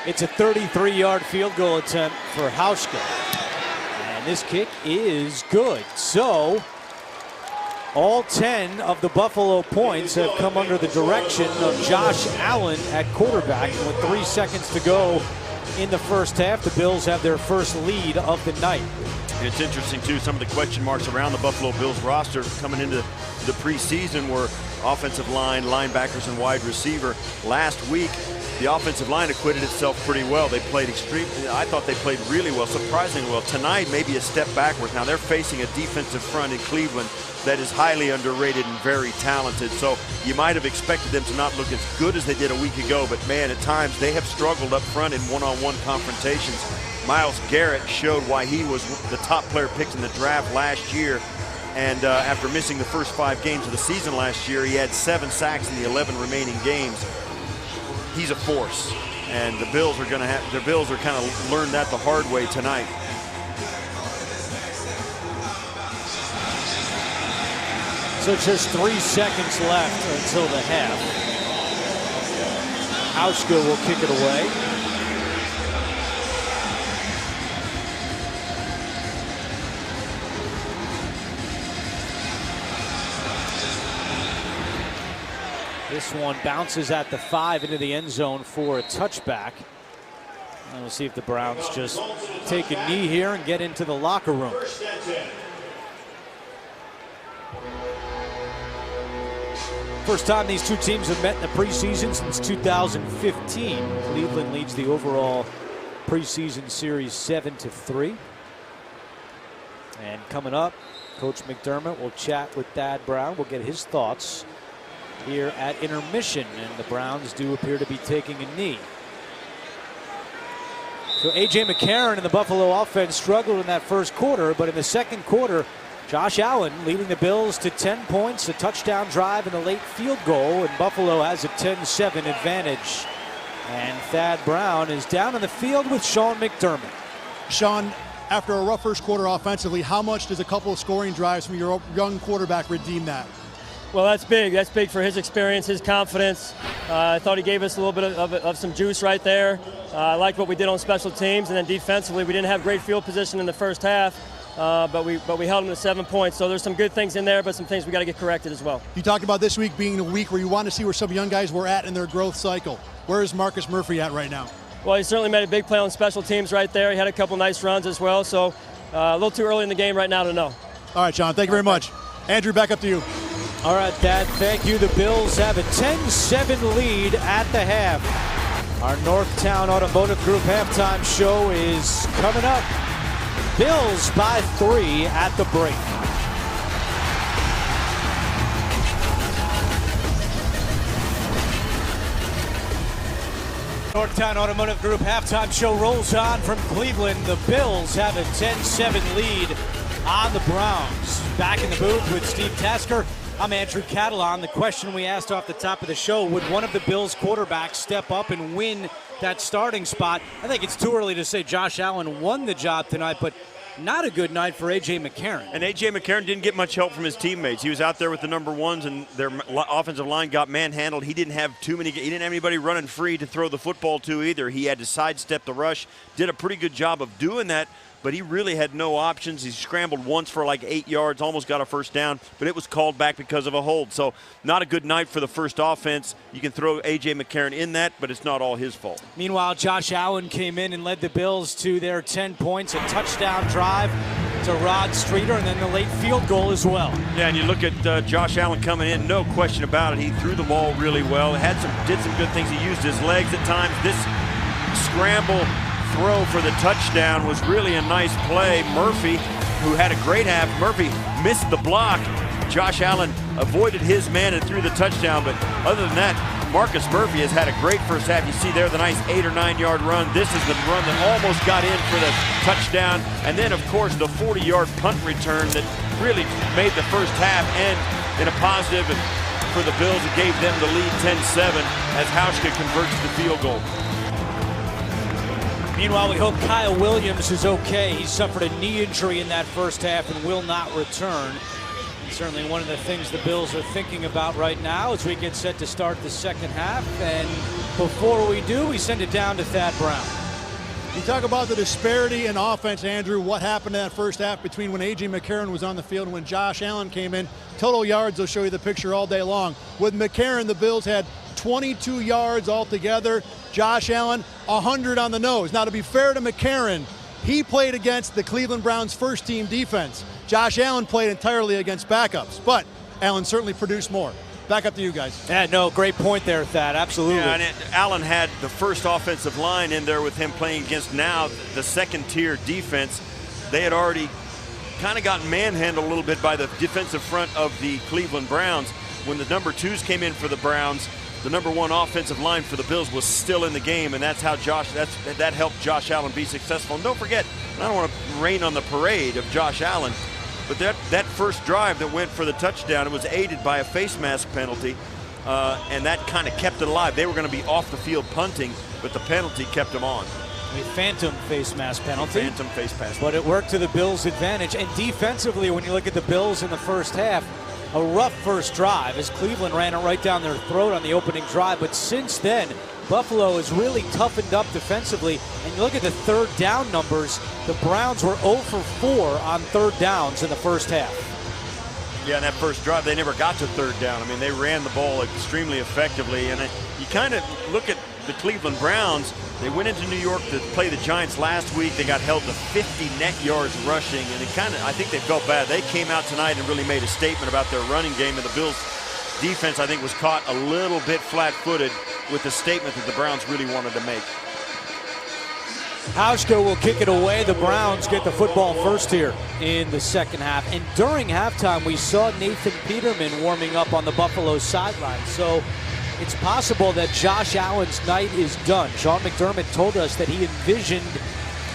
It's a 33-yard field goal attempt for Hauschka. And this kick is good. So all 10 of the Buffalo points have come under the direction of Josh Allen at quarterback. And with 3 seconds to go in the first half, the Bills have their first lead of the night. It's interesting, too, some of the question marks around the Buffalo Bills roster coming into the preseason were offensive line, linebackers, and wide receiver. Last week, the offensive line acquitted itself pretty well. They played I thought they played really well, surprisingly well. Tonight, maybe a step backwards. Now, they're facing a defensive front in Cleveland that is highly underrated and very talented. So you might have expected them to not look as good as they did a week ago, but man, at times they have struggled up front in one-on-one confrontations. Myles Garrett showed why he was the top player picked in the draft last year. And after missing the first 5 games of the season last year, he had 7 sacks in the 11 remaining games. He's a force, and the Bills are kind of learned that the hard way tonight. So just 3 seconds left until the half. Hauschka will kick it away. This one bounces at the 5 into the end zone for a touchback. And we'll see if the Browns just take a knee here and get into the locker room. First time these two teams have met in the preseason since 2015. Cleveland leads the overall preseason series 7-3. And coming up, Coach McDermott will chat with Thad Brown. We'll get his thoughts here at intermission, and the Browns do appear to be taking a knee. So A.J. McCarron and the Buffalo offense struggled in that first quarter, but in the second quarter, Josh Allen leading the Bills to 10 points, a touchdown drive, and a late field goal, and Buffalo has a 10-7 advantage. And Thad Brown is down in the field with Sean McDermott. Sean, after a rough first quarter offensively, how much does a couple of scoring drives from your young quarterback redeem that? Well, that's big. That's big for his experience, his confidence. I thought he gave us a little bit of some juice right there. I liked what we did on special teams, and then defensively, we didn't have great field position in the first half, but we held him to 7 points. So there's some good things in there, but some things we got to get corrected as well. You talked about this week being a week where you want to see where some young guys were at in their growth cycle. Where is Marcus Murphy at right now? Well, he certainly made a big play on special teams right there. He had a couple nice runs as well. So a little too early in the game right now to know. All right, Sean. Thank you very much. Andrew, back up to you. All right, Thad, thank you. The Bills have a 10-7 lead at the half. Our Northtown Automotive Group halftime show is coming up. Bills by 3 at the break. Northtown Automotive Group halftime show rolls on from Cleveland. The Bills have a 10-7 lead on the Browns. Back in the booth with Steve Tasker I'm Andrew Catalan. The question we asked off the top of the show, would one of the Bills quarterbacks step up and win that starting spot? I think it's too early to say Josh Allen won the job tonight, but not a good night for A.J. McCarron. And A.J. McCarron didn't get much help from his teammates. He was out there with the number ones, and their offensive line got manhandled. He didn't have anybody running free to throw the football to either. He had to sidestep the rush. Did a pretty good job of doing that, but he really had no options. He scrambled once for like 8 yards, almost got a first down, but it was called back because of a hold. So not a good night for the first offense. You can throw A.J. McCarron in that, but it's not all his fault. Meanwhile, Josh Allen came in and led the Bills to their 10 points, a touchdown drive to Rod Streeter, and then the late field goal as well. Yeah, and you look at Josh Allen coming in, no question about it. He threw the ball really well, did some good things. He used his legs at times. This scramble throw for the touchdown was really a nice play. Murphy, who had a great half, Murphy missed the block. Josh Allen avoided his man and threw the touchdown, but other than that, Marcus Murphy has had a great first half. You see there the nice 8 or 9 yard run. This is the run that almost got in for the touchdown. And then, of course, the 40-yard punt return that really made the first half end in a positive for the Bills. It gave them the lead 10-7 as Hauschka converts the field goal. Meanwhile, we hope Kyle Williams is okay. He suffered a knee injury in that first half and will not return. And certainly one of the things the Bills are thinking about right now as we get set to start the second half. And before we do, we send it down to Thad Brown. You talk about the disparity in offense, Andrew. What happened in that first half between when A.J. McCarron was on the field and when Josh Allen came in? Total yards, they'll show you the picture all day long. With McCarron, the Bills had 22 yards altogether. Josh Allen, 100 on the nose. Now, to be fair to McCarron, he played against the Cleveland Browns' first-team defense. Josh Allen played entirely against backups, but Allen certainly produced more. Back up to you guys. Yeah, no, great point there, Thad. Absolutely. Yeah, and Allen had the first offensive line in there with him playing against now the second-tier defense. They had already kind of gotten manhandled a little bit by the defensive front of the Cleveland Browns. When the number twos came in for the Browns, the number one offensive line for the Bills was still in the game, and that's how that helped Josh Allen be successful. And don't forget, I don't want to rain on the parade of Josh Allen, but that first drive that went for the touchdown, it was aided by a face mask penalty, and that kind of kept it alive. They were going to be off the field punting, but the penalty kept them on. A phantom face mask penalty. Phantom face mask. But it worked to the Bills' advantage. And defensively, when you look at the Bills in the first half, a rough first drive as Cleveland ran it right down their throat on the opening drive. But since then, Buffalo has really toughened up defensively. And you look at the third down numbers, the Browns were 0 for 4 on third downs in the first half. Yeah, in that first drive, they never got to third down. I mean, they ran the ball extremely effectively. And you kind of look at the Cleveland Browns. They went into New York to play the Giants last week. They got held to 50 net yards rushing, and I think they felt bad. They came out tonight and really made a statement about their running game, and the Bills' defense, I think, was caught a little bit flat-footed with the statement that the Browns really wanted to make. Hauschka will kick it away. The Browns get the football first here in the second half. And during halftime, we saw Nathan Peterman warming up on the Buffalo sideline. So it's possible that Josh Allen's night is done. Sean McDermott told us that he envisioned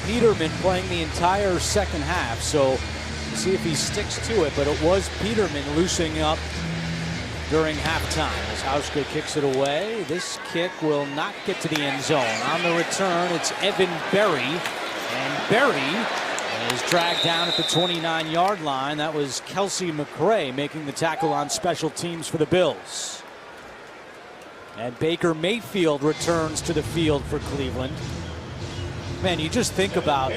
Peterman playing the entire second half. So we'll see if he sticks to it. But it was Peterman loosening up during halftime as Hauschka kicks it away. This kick will not get to the end zone. On the return, it's Evan Berry. And Berry is dragged down at the 29-yard line. That was Kelsey McRae making the tackle on special teams for the Bills. And Baker Mayfield returns to the field for Cleveland. Man, you just think about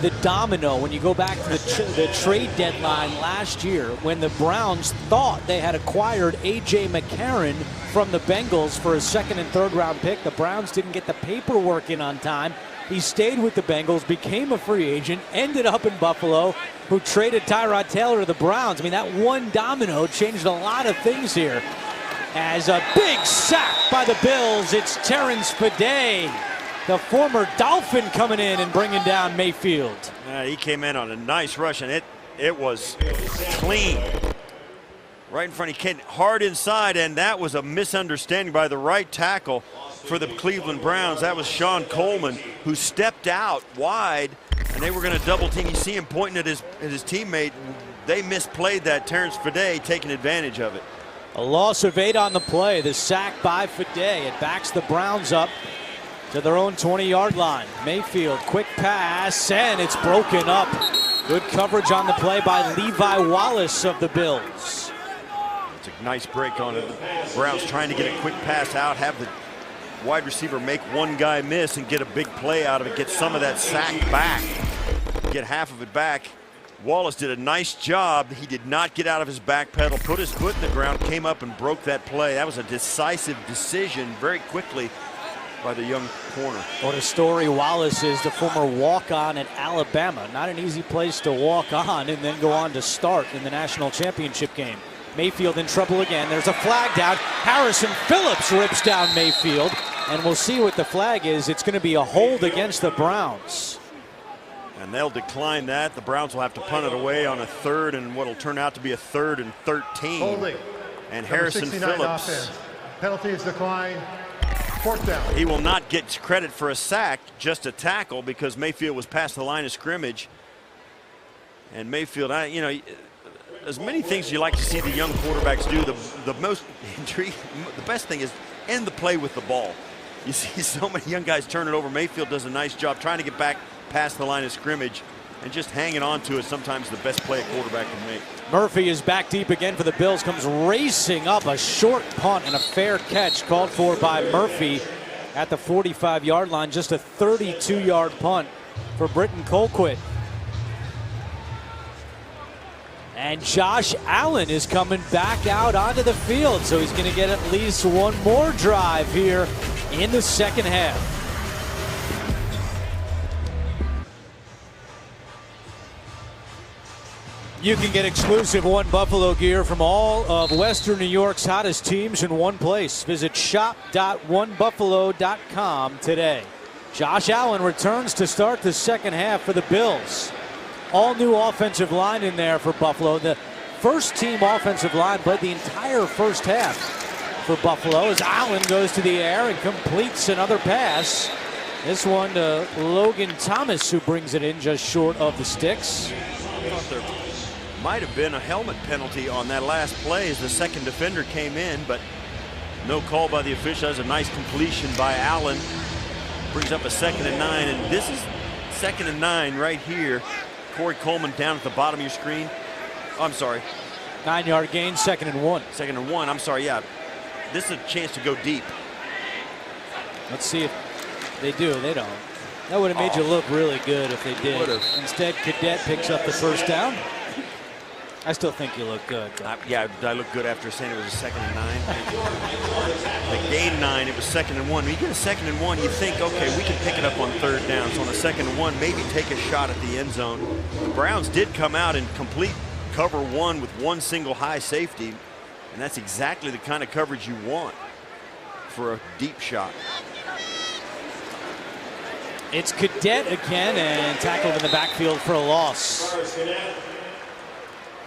the domino when you go back to the trade deadline last year when the Browns thought they had acquired A.J. McCarron from the Bengals for a second and third round pick. The Browns didn't get the paperwork in on time. He stayed with the Bengals, became a free agent, ended up in Buffalo, who traded Tyrod Taylor to the Browns. I mean, that one domino changed a lot of things here. As a big sack by the Bills, it's Terrence Fede, the former Dolphin, coming in and bringing down Mayfield. He came in on a nice rush, and it was clean. Right in front, he came hard inside, and that was a misunderstanding by the right tackle for the Cleveland Browns. That was Sean Coleman, who stepped out wide, and they were going to double team. You see him pointing at his teammate. they misplayed that. Terrence Fede taking advantage of it. A loss of 8 on the play. The sack by Fede. It backs the Browns up to their own 20-yard line. Mayfield, quick pass, and it's broken up. Good coverage on the play by Levi Wallace of the Bills. It's a nice break on it. The Browns trying to get a quick pass out, have the wide receiver make one guy miss and get a big play out of it, get some of that sack back, get half of it back. Wallace did a nice job. He did not get out of his back pedal, put his foot in the ground, came up and broke that play. That was a decisive decision very quickly by the young corner. What a story Wallace is, the former walk-on at Alabama. Not an easy place to walk on and then go on to start in the national championship game. Mayfield in trouble again. There's a flag down. Harrison Phillips rips down Mayfield, and we'll see what the flag is. It's going to be a hold against the Browns. And they'll decline that. The Browns will have to punt it away on a 3rd and what will turn out to be a 3rd and 13. Holding. And Harrison Phillips. Offense. Penalty is declined. 4th down. He will not get credit for a sack, just a tackle, because Mayfield was past the line of scrimmage. And Mayfield, you know, as many things you like to see the young quarterbacks do, the most intriguing, the best thing is end the play with the ball. You see so many young guys turn it over. Mayfield does a nice job trying to get back past the line of scrimmage and just hanging on to it. Sometimes the best play a quarterback can make. Murphy is back deep again for the Bills, comes racing up. A short punt and a fair catch called for by Murphy at the 45-yard line. Just a 32-yard punt for Britton Colquitt. And Josh Allen is coming back out onto the field, so he's going to get at least one more drive here in the second half. You can get exclusive One Buffalo gear from all of Western New York's hottest teams in one place. Visit shop.onebuffalo.com today. Josh Allen returns to start the second half for the Bills. All new offensive line in there for Buffalo. The first team offensive line played the entire first half for Buffalo as Allen goes to the air and completes another pass. This one to Logan Thomas, who brings it in just short of the sticks. There might have been a helmet penalty on that last play as the second defender came in, but no call by the official. That's a nice completion by Allen. Brings up a 2nd and 9, and this is 2nd and 9 right here. Corey Coleman down at the bottom of your screen. Oh, I'm sorry. 9-yard gain, 2nd and 1. 2nd and 1, I'm sorry, yeah. This is a chance to go deep. Let's see if they do. They don't. That would have made you look really good if they did. Would've. Instead, Cadet picks up the first down. I still think you look good. Yeah, I look good after saying it was a 2nd and 9. They gained 9, it was 2nd and 1. When you get a 2nd and 1, you think, okay, we can pick it up on 3rd down. So on a 2nd and 1, maybe take a shot at the end zone. The Browns did come out and complete cover 1 with one single high safety. And that's exactly the kind of coverage you want for a deep shot. It's Cadet again and tackled in the backfield for a loss.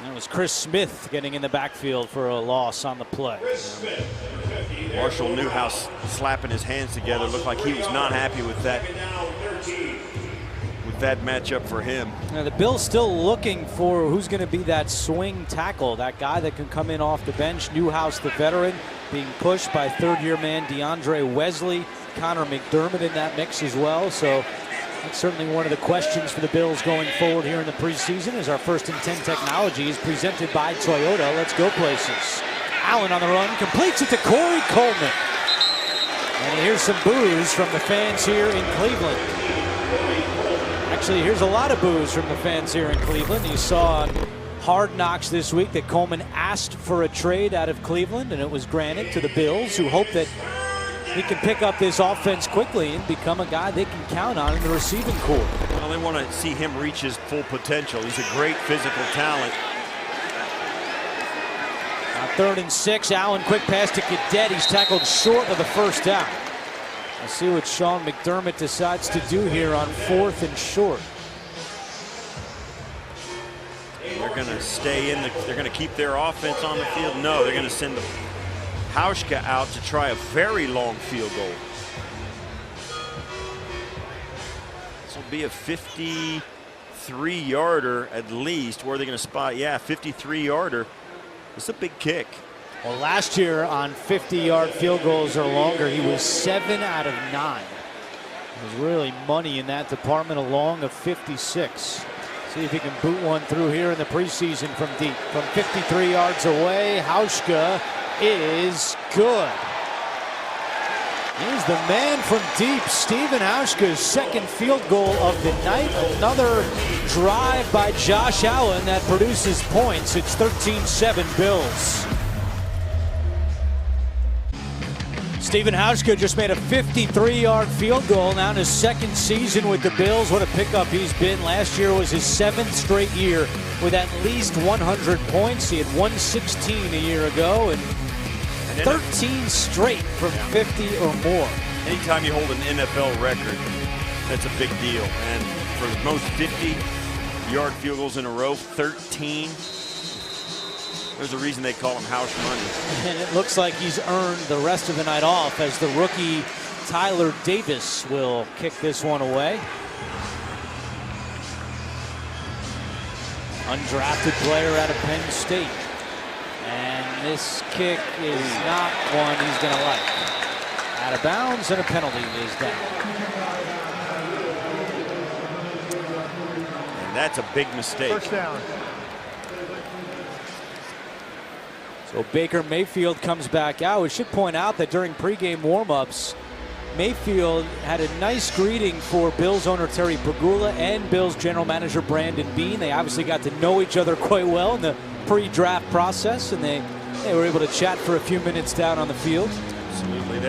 That was Chris Smith getting in the backfield for a loss on the play. Marshall Newhouse slapping his hands together. Looked like he was not happy with that matchup for him. Now the Bills still looking for who's going to be that swing tackle, that guy that can come in off the bench. Newhouse, the veteran, being pushed by 3rd-year man DeAndre Wesley. Connor McDermott in that mix as well. So that's certainly one of the questions for the Bills going forward here in the preseason as our 1st and 10 technology is presented by Toyota. Let's go places. Allen on the run, completes it to Corey Coleman. And here's some boos from the fans here in Cleveland. Actually, here's a lot of boos from the fans here in Cleveland. You saw on Hard Knocks this week that Coleman asked for a trade out of Cleveland, and it was granted to the Bills, who hope that he can pick up this offense quickly and become a guy they can count on in the receiving corps. Well, they want to see him reach his full potential. He's a great physical talent. Now 3rd and 6, Allen, quick pass to Cadet. He's tackled short of the first down. Let's see what Sean McDermott decides to do here on 4th and short. They're going to stay in. They're going to keep their offense on the field. No, they're going to send the Hauschka out to try a very long field goal. This will be a 53 53-yarder at least. Where are they going to spot? Yeah, 53-yarder. It's a big kick. Well, last year on 50-yard field goals or longer, he was 7 out of 9. It was really money in that department, along of 56. See if he can boot one through here in the preseason from deep. From 53 yards away, Hauschka is good. He's the man from deep. Stephen Hauschka's second field goal of the night. Another drive by Josh Allen that produces points. It's 13-7 Bills. Stephen Hauschka just made a 53-yard field goal now in his second season with the Bills. What a pickup he's been. Last year was his 7th straight year with at least 100 points. He had 116 a year ago and 13 straight from 50 or more. Anytime you hold an NFL record, that's a big deal. And for the most 50-yard field goals in a row, 13. There's a reason they call him house money. And it looks like he's earned the rest of the night off as the rookie Tyler Davis will kick this one away. Undrafted player out of Penn State. And this kick is not one he's going to like. Out of bounds, and a penalty is down. And that's a big mistake. First down. So Baker Mayfield comes back out. We should point out that during pregame warm-ups, Mayfield had a nice greeting for Bills owner Terry Pegula and Bills general manager Brandon Beane. They obviously got to know each other quite well in the pre-draft process, and they were able to chat for a few minutes down on the field. Absolutely.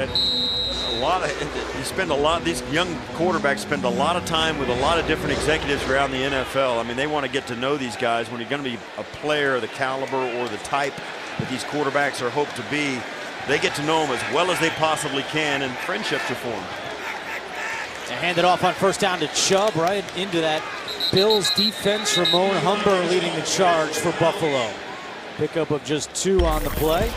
These young quarterbacks spend a lot of time with a lot of different executives around the NFL. I mean, they want to get to know these guys. When you're going to be a player of the caliber or the type that these quarterbacks are hoped to be, they get to know them as well as they possibly can, and friendships are formed. They hand it off on first down to Chubb, right into that Bills defense. Ramon Humber leading the charge for Buffalo. Pickup of just 2 on the play.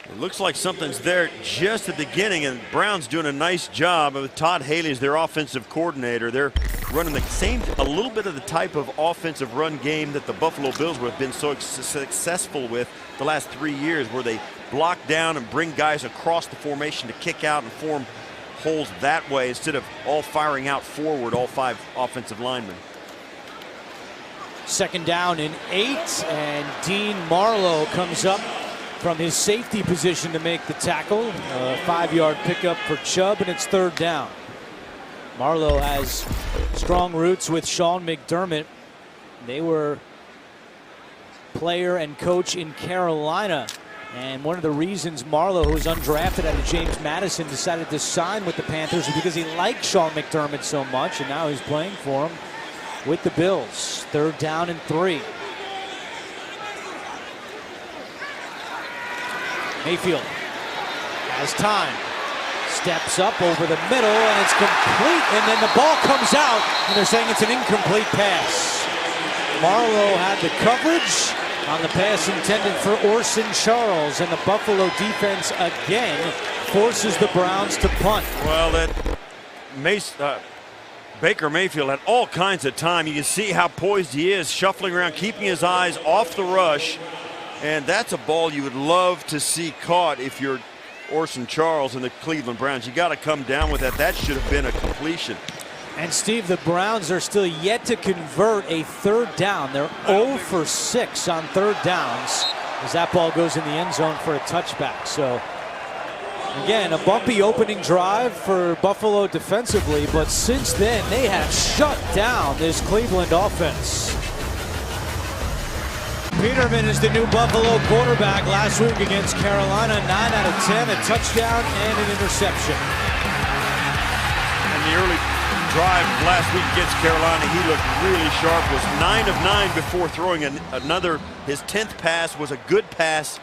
It looks like something's there just at the beginning, and Brown's doing a nice job with Todd Haley as their offensive coordinator. They're running the same, a little bit of the type of offensive run game that the Buffalo Bills have been so successful with the last 3 years, where they block down and bring guys across the formation to kick out and form holes that way instead of all firing out forward, all 5 offensive linemen. Second down and 8, and Dean Marlowe comes up from his safety position to make the tackle. A 5-yard pickup for Chubb, and it's third down. Marlowe has strong roots with Sean McDermott. They were player and coach in Carolina. And one of the reasons Marlowe, who was undrafted out of James Madison, decided to sign with the Panthers was because he liked Sean McDermott so much, and now he's playing for him with the Bills. Third down and 3. Mayfield has time, steps up over the middle, and it's complete, and then the ball comes out, and they're saying it's an incomplete pass. Marlowe had the coverage on the pass intended for Orson Charles, and the Buffalo defense again forces the Browns to punt. Well, Baker Mayfield had all kinds of time. You can see how poised he is, shuffling around, keeping his eyes off the rush. And that's a ball you would love to see caught if you're Orson Charles and the Cleveland Browns. You got to come down with that. That should have been a completion. And Steve, the Browns are still yet to convert a third down. They're 0 for 6 on third downs as that ball goes in the end zone for a touchback. So again, a bumpy opening drive for Buffalo defensively, but since then they have shut down this Cleveland offense. Peterman is the new Buffalo quarterback. Last week against Carolina, 9 out of 10, a touchdown and an interception. And the early drive last week against Carolina, he looked really sharp. Was 9 of 9 before throwing another. His 10th pass was a good pass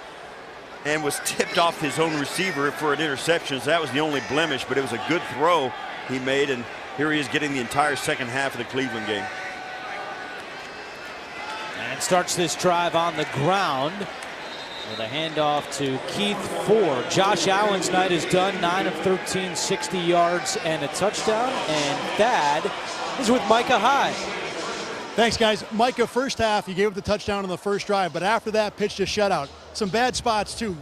and was tipped off his own receiver for an interception. So that was the only blemish, but it was a good throw he made, and here he is getting the entire second half of the Cleveland game. And starts this drive on the ground. With a handoff to Keith Ford. Josh Allen's night is done. 9 of 13, 60 yards and a touchdown. And Thad is with Micah Hyde. Thanks, guys. Micah, first half, you gave up the touchdown on the first drive, but after that, pitched a shutout. Some bad spots, too.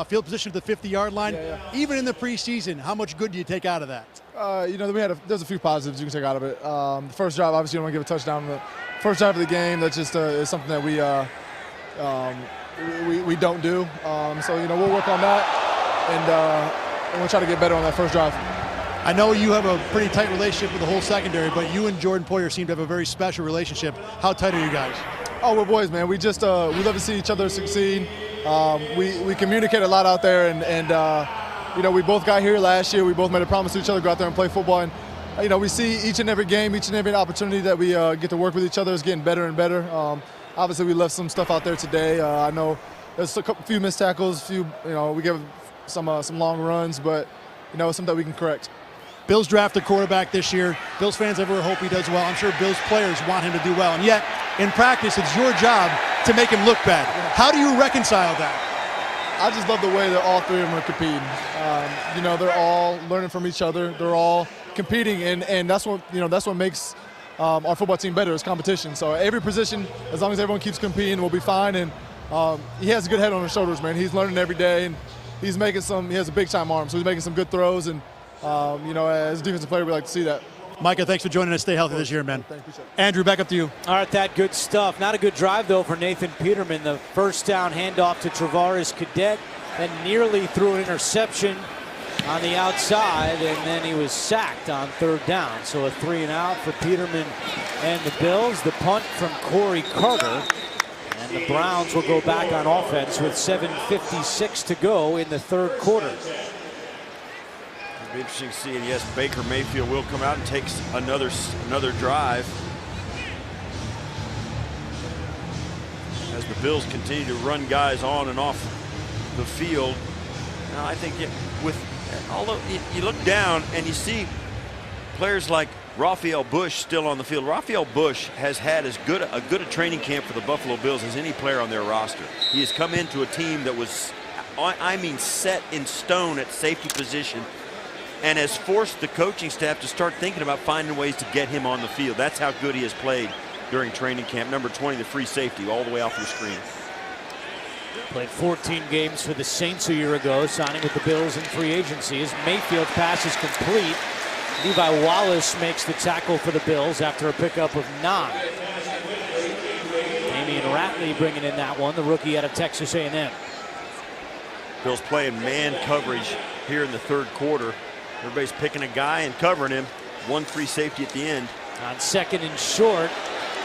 Field position at the 50-yard line. Yeah. Even in the preseason, how much good do you take out of that? There's a few positives you can take out of it. The first drive, obviously, you don't want to give a touchdown on the first drive of the game. That's just is something that we don't do. So we'll work on that, and we'll try to get better on that first drive. I know you have a pretty tight relationship with the whole secondary, but you and Jordan Poyer seem to have a very special relationship. How tight are you guys? Oh, we're boys, man. We just we love to see each other succeed. We communicate a lot out there, and we both got here last year. We both made a promise to each other, go out there and play football. And we see each and every game, each and every opportunity that we get to work with each other is getting better and better. Obviously, we left some stuff out there today. I know there's a few missed tackles, we give some long runs, but it's something that we can correct. Bills draft a quarterback this year. Bills fans everywhere hope he does well. I'm sure Bills players want him to do well. And yet, in practice, it's your job to make him look bad. How do you reconcile that? I just love the way that all three of them are competing. They're all learning from each other. They're all competing, and that's what makes our football team better is competition. So every position, as long as everyone keeps competing, we'll be fine. And he has a good head on his shoulders, man. He's learning every day, and he has a big-time arm, so he's making some good throws. And as a defensive player, we like to see that. Micah, thanks for joining us. Stay healthy this year, man. Thank you, sir. Andrew, back up to you. All right, that good stuff. Not a good drive, though, for Nathan Peterman. The first down handoff to Travaris Cadet, then nearly threw an interception on the outside, and then he was sacked on third down. So a 3-and-out for Peterman and the Bills. The punt from Corey Carter. And the Browns will go back on offense with 7:56 to go in the third quarter. It'll be interesting to see. And yes, Baker Mayfield will come out and take another drive as the Bills continue to run guys on and off the field. Now, I think although you look down and you see players like Raphael Bush still on the field. Raphael Bush has had as good a training camp for the Buffalo Bills as any player on their roster. He has come into a team that was, set in stone at safety position, and has forced the coaching staff to start thinking about finding ways to get him on the field. That's how good he has played during training camp. Number 20, the free safety, all the way off your screen. Played 14 games for the Saints a year ago, signing with the Bills in free agency. As Mayfield's pass is complete, Levi Wallace makes the tackle for the Bills after a pickup of 9. Damian Ratley bringing in that one, the rookie out of Texas A&M. Bills playing man coverage here in the third quarter. Everybody's picking a guy and covering him. One free safety at the end. On second and short,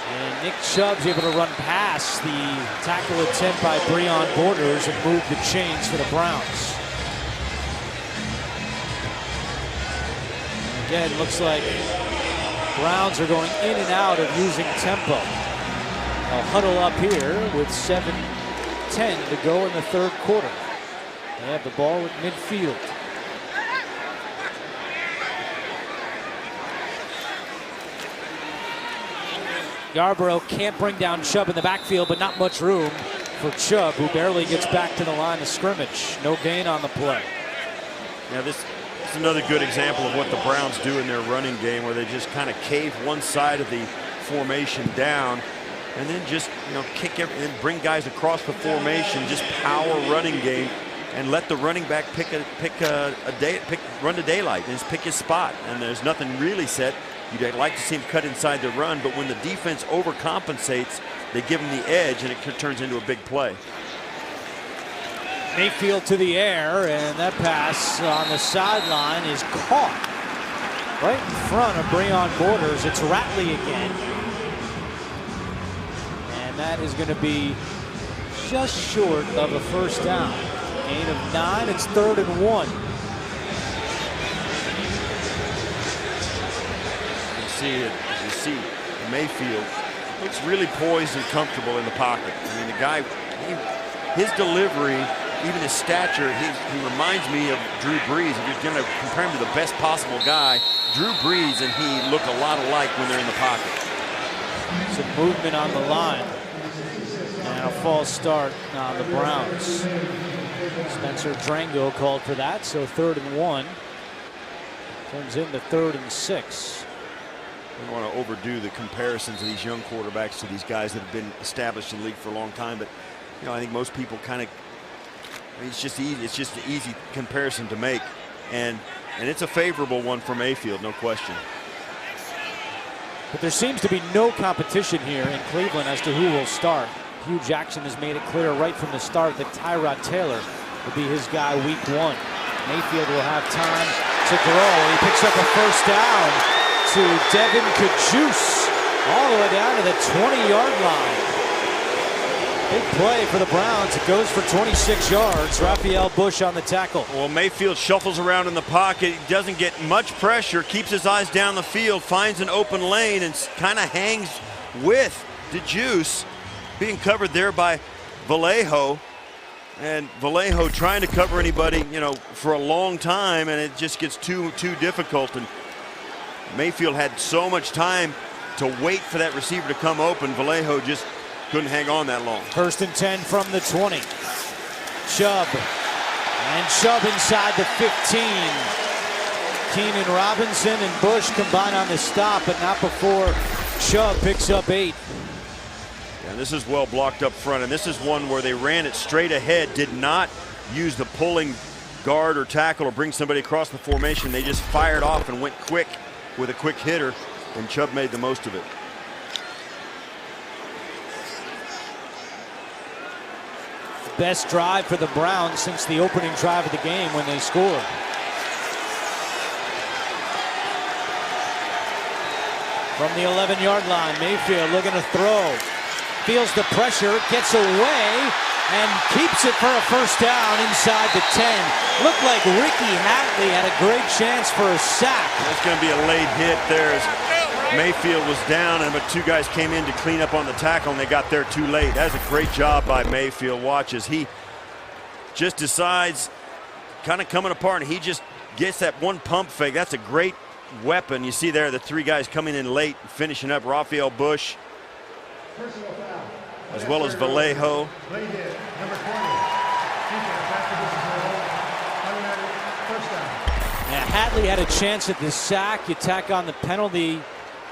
and Nick Chubb's able to run past the tackle attempt by Breon Borders and move the chains for the Browns. Again, looks like Browns are going in and out of using tempo. They'll huddle up here with 7:10 to go in the third quarter. They have the ball at midfield. Yarborough can't bring down Chubb in the backfield, but not much room for Chubb, who barely gets back to the line of scrimmage. No gain on the play. Now this is another good example of what the Browns do in their running game, where they just kind of cave one side of the formation down and then just kick and bring guys across the formation, just power running game, and let the running back run to daylight and just pick his spot. And there's nothing really set. You'd like to see him cut inside the run, but when the defense overcompensates, they give him the edge, and it turns into a big play. Mayfield to the air, and that pass on the sideline is caught right in front of Breon Borders. It's Ratley again. And that is going to be just short of a first down. Gain of 9, it's 3rd and 1. As you see, Mayfield looks really poised and comfortable in the pocket. I mean, the guy, his delivery, even his stature, he reminds me of Drew Brees. If you're going to compare him to the best possible guy, Drew Brees and he look a lot alike when they're in the pocket. Some movement on the line. And a false start on the Browns. Spencer Drango called for that, so 3rd and 1. Turns into 3rd and 6. We don't want to overdo the comparisons of these young quarterbacks to these guys that have been established in the league for a long time, but I think most people kind of, it's just easy. It's just an easy comparison to make, and it's a favorable one for Mayfield, no question. But there seems to be no competition here in Cleveland as to who will start. Hugh Jackson has made it clear right from the start that Tyrod Taylor will be his guy week 1. Mayfield will have time to throw. He picks up a first down to Devin Kajus all the way down to the 20-yard line. Big play for the Browns. It goes for 26 yards. Raphael Bush on the tackle. Well, Mayfield shuffles around in the pocket. He doesn't get much pressure, keeps his eyes down the field, finds an open lane, and kind of hangs with DeJuice, being covered there by Vallejo. And Vallejo trying to cover anybody, for a long time, and it just gets too difficult. And Mayfield had so much time to wait for that receiver to come open. Vallejo just couldn't hang on that long. 1st and 10 from the 20. Chubb. And Chubb inside the 15. Keenan Robinson and Bush combine on the stop, but not before Chubb picks up 8. And this is well blocked up front, and this is one where they ran it straight ahead, did not use the pulling guard or tackle or bring somebody across the formation. They just fired off and went quick with a quick hitter, and Chubb made the most of it. Best drive for the Browns since the opening drive of the game when they scored. From the 11-yard line, Mayfield looking to throw. Feels the pressure, gets away, and keeps it for a first down inside the 10. Looked like Ricky Hatley had a great chance for a sack. That's going to be a late hit there as Mayfield was down, but 2 guys came in to clean up on the tackle, and they got there too late. That's a great job by Mayfield. Watch as he just decides, kind of coming apart, and he just gets that one pump fake. That's a great weapon. You see there the 3 guys coming in late, finishing up. Raphael Bush, as well as Vallejo. Yeah, Hatley had a chance at the sack. You tack on the penalty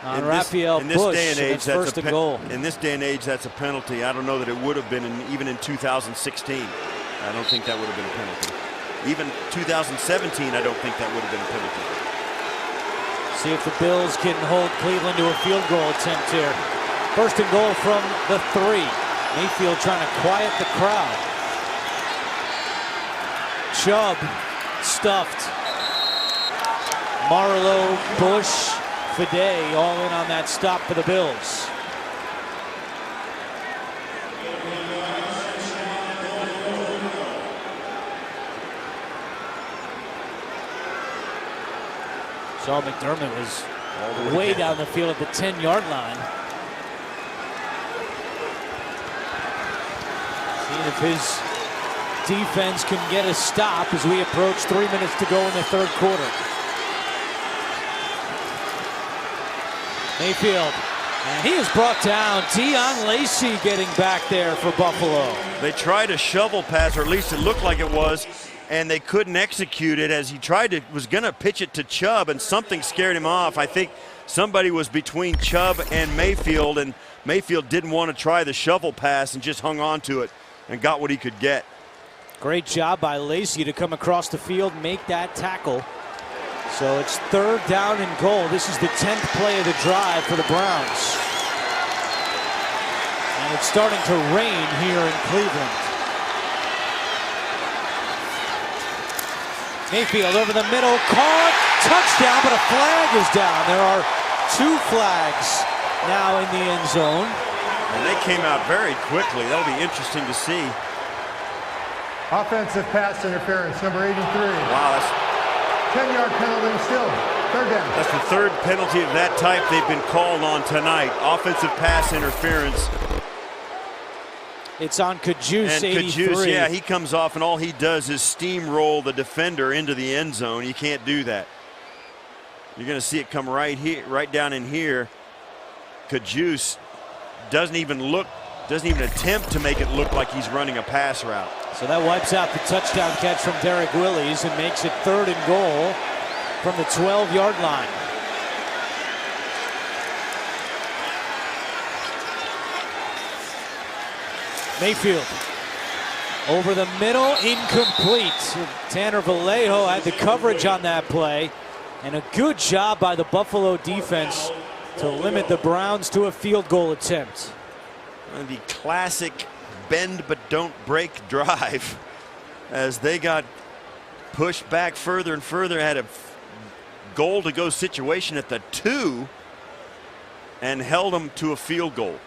on Raphael Bush. That's first and goal. In this day and age, that's a penalty. I don't know that it would have been even in 2016. I don't think that would have been a penalty. Even 2017, I don't think that would have been a penalty. See if the Bills can hold Cleveland to a field goal attempt here. 1st and goal from the 3. Mayfield trying to quiet the crowd. Chubb stuffed. Marlowe, Bush, Fide all in on that stop for the Bills. Sean McDermott was way down the field at the 10-yard line. Seeing if his defense can get a stop as we approach 3 minutes to go in the 3rd quarter. Mayfield, and he is brought down. Deion Lacey getting back there for Buffalo. They tried a shovel pass, or at least it looked like it was, and they couldn't execute it as he was going to pitch it to Chubb, and something scared him off. I think somebody was between Chubb and Mayfield didn't want to try the shovel pass and just hung on to it and got what he could get. Great job by Lacey to come across the field, make that tackle. So it's 3rd down and goal. This is the 10th play of the drive for the Browns. And it's starting to rain here in Cleveland. Mayfield over the middle, caught, touchdown, but a flag is down. There are 2 flags now in the end zone. And they came out very quickly. That'll be interesting to see. Offensive pass interference, number 83. Wow, that's 10-yard penalty still. 3rd down. That's the 3rd penalty of that type they've been called on tonight. Offensive pass interference. It's on Kajus, 83. Kajus, yeah, he comes off and all he does is steamroll the defender into the end zone. You can't do that. You're going to see it come right here, right down in here. Kajus doesn't even look doesn't even attempt to make it look like he's running a pass route. So that wipes out the touchdown catch from Derek Willis and makes it 3rd and goal from the 12-yard line. Mayfield over the middle, incomplete. Tanner Vallejo had the coverage on that play, and a good job by the Buffalo defense to limit the Browns to a field goal attempt. The classic bend but don't break drive, as they got pushed back further and further, had a goal to go situation at the 2 and held them to a field goal.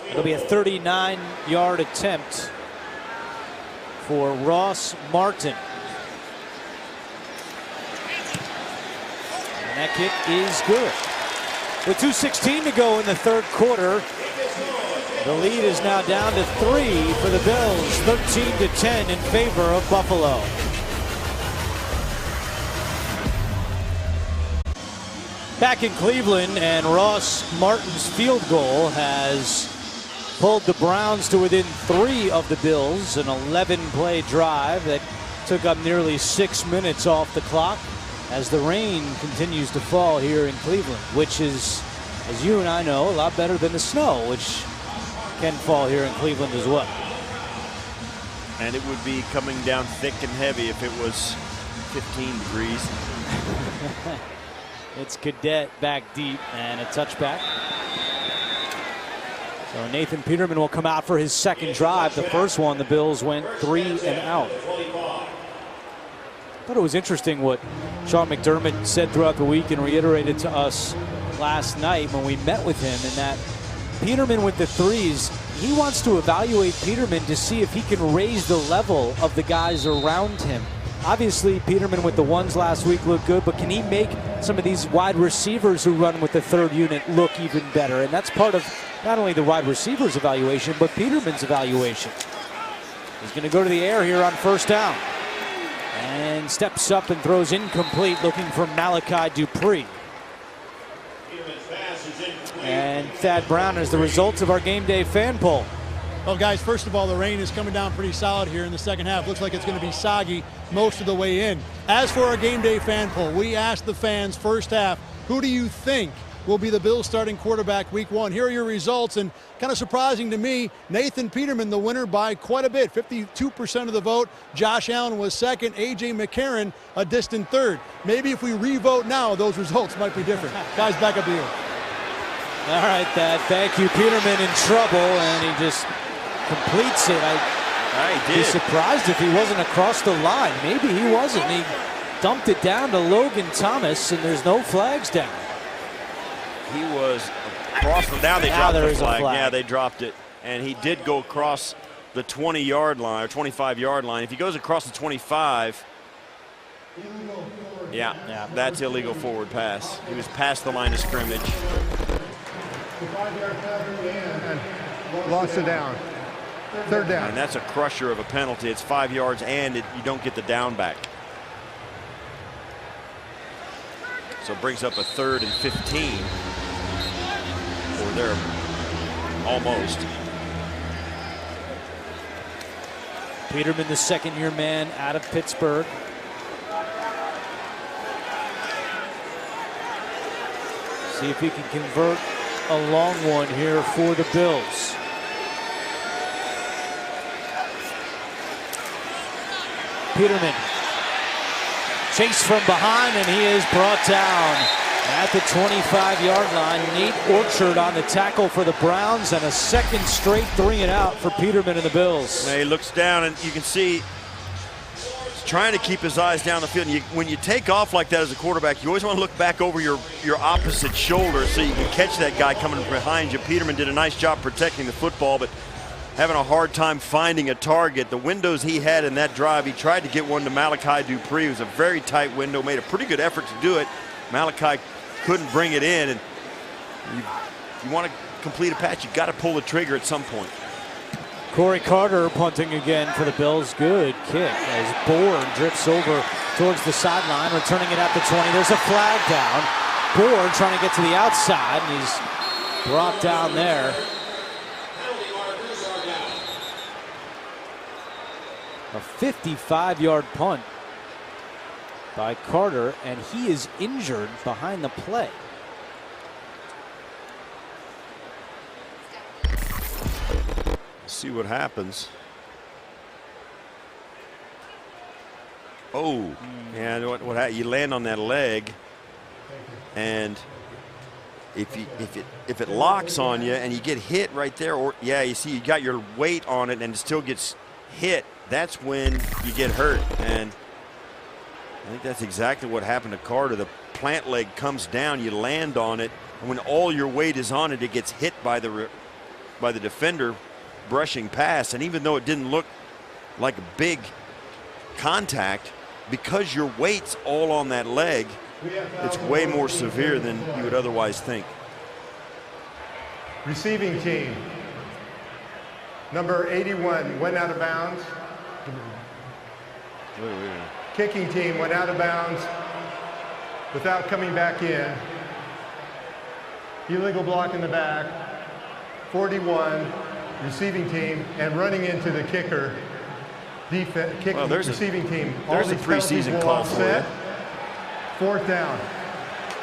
It'll be a 39-yard attempt for Ross Martin. And that kick is good. With 2:16 to go in the 3rd quarter, the lead is now down to 3 for the Bills, 13-10 in favor of Buffalo. Back in Cleveland, and Ross Martin's field goal has pulled the Browns to within 3 of the Bills, an 11-play drive that took up nearly 6 minutes off the clock as the rain continues to fall here in Cleveland, which is, as you and I know, a lot better than the snow, which can fall here in Cleveland as well. And it would be coming down thick and heavy if it was 15 degrees. It's Cadet back deep and a touchback. So Nathan Peterman will come out for his 2nd drive. The first one, the Bills went 3 and out. I thought it was interesting what Sean McDermott said throughout the week and reiterated to us last night when we met with him, in that Peterman with the 3s, he wants to evaluate Peterman to see if he can raise the level of the guys around him. Obviously, Peterman with the 1s last week looked good, but can he make some of these wide receivers who run with the 3rd unit look even better? And that's part of not only the wide receivers evaluation, but Peterman's evaluation. He's going to go to the air here on 1st down. And steps up and throws incomplete, looking for Malachi Dupree. And Thad Brown is the results of our game day fan poll. Well, guys, first of all, the rain is coming down pretty solid here in the 2nd half. Looks like it's going to be soggy most of the way in. As for our game day fan poll, we asked the fans 1st half, who do you think will be the Bills starting quarterback week 1? Here are your results, and kind of surprising to me, Nathan Peterman the winner by quite a bit, 52% of the vote. Josh Allen was 2nd, A.J. McCarron a distant 3rd. Maybe if we re-vote now, those results might be different. Guys, back up to you. All right, Thad, thank you. Peterman in trouble, and he just completes it. I'd be surprised if he wasn't across the line. Maybe he wasn't. He dumped it down to Logan Thomas, and there's no flags down. He was across the, now they dropped the flag. flag. Yeah, they dropped it. And he did go across the 20-yard line or 25-yard line. If he goes across the 25, yeah, that's illegal forward pass. He was past the line of scrimmage. Lost it down. 3rd down. And that's a crusher of a penalty. It's 5 yards and you don't get the down back. So it brings up a 3rd and 15. Or they're almost. Peterman, the 2nd-year man out of Pittsburgh. See if he can convert a long one here for the Bills. Peterman chased from behind, and he is brought down at the 25-yard line. Nate Orchard on the tackle for the Browns, and a 2nd straight 3 and out for Peterman and the Bills. Now he looks down, and you can see he's trying to keep his eyes down the field. And when you take off like that as a quarterback, you always want to look back over your opposite shoulder so you can catch that guy coming behind you. Peterman did a nice job protecting the football, but having a hard time finding a target. The windows he had in that drive, he tried to get one to Malachi Dupree. It was a very tight window, made a pretty good effort to do it. Malachi couldn't bring it in, and you want to complete a pass, you've got to pull the trigger at some point. Corey Carter punting again for the Bills. Good kick as Bourne drifts over towards the sideline, returning it at the 20. There's a flag down. Bourne trying to get to the outside, and he's brought down there. A 55-yard punt by Carter, and he is injured behind the play. See what happens. Oh, and what you land on that leg, and if it locks on you and you get hit right there, or yeah, you see you got your weight on it and it still gets hit, that's when you get hurt. And I think that's exactly what happened to Carter. The plant leg comes down, you land on it, and when all your weight is on it, it gets hit by the defender brushing past. And even though it didn't look like a big contact, because your weight's all on that leg, it's way more severe than you would otherwise think. Receiving team. Number 81 went out of bounds. Kicking team went out of bounds without coming back in. Illegal block in the back. 41, receiving team, and running into the kicker. Kicking receiving team. There's a preseason call for it. 4th down.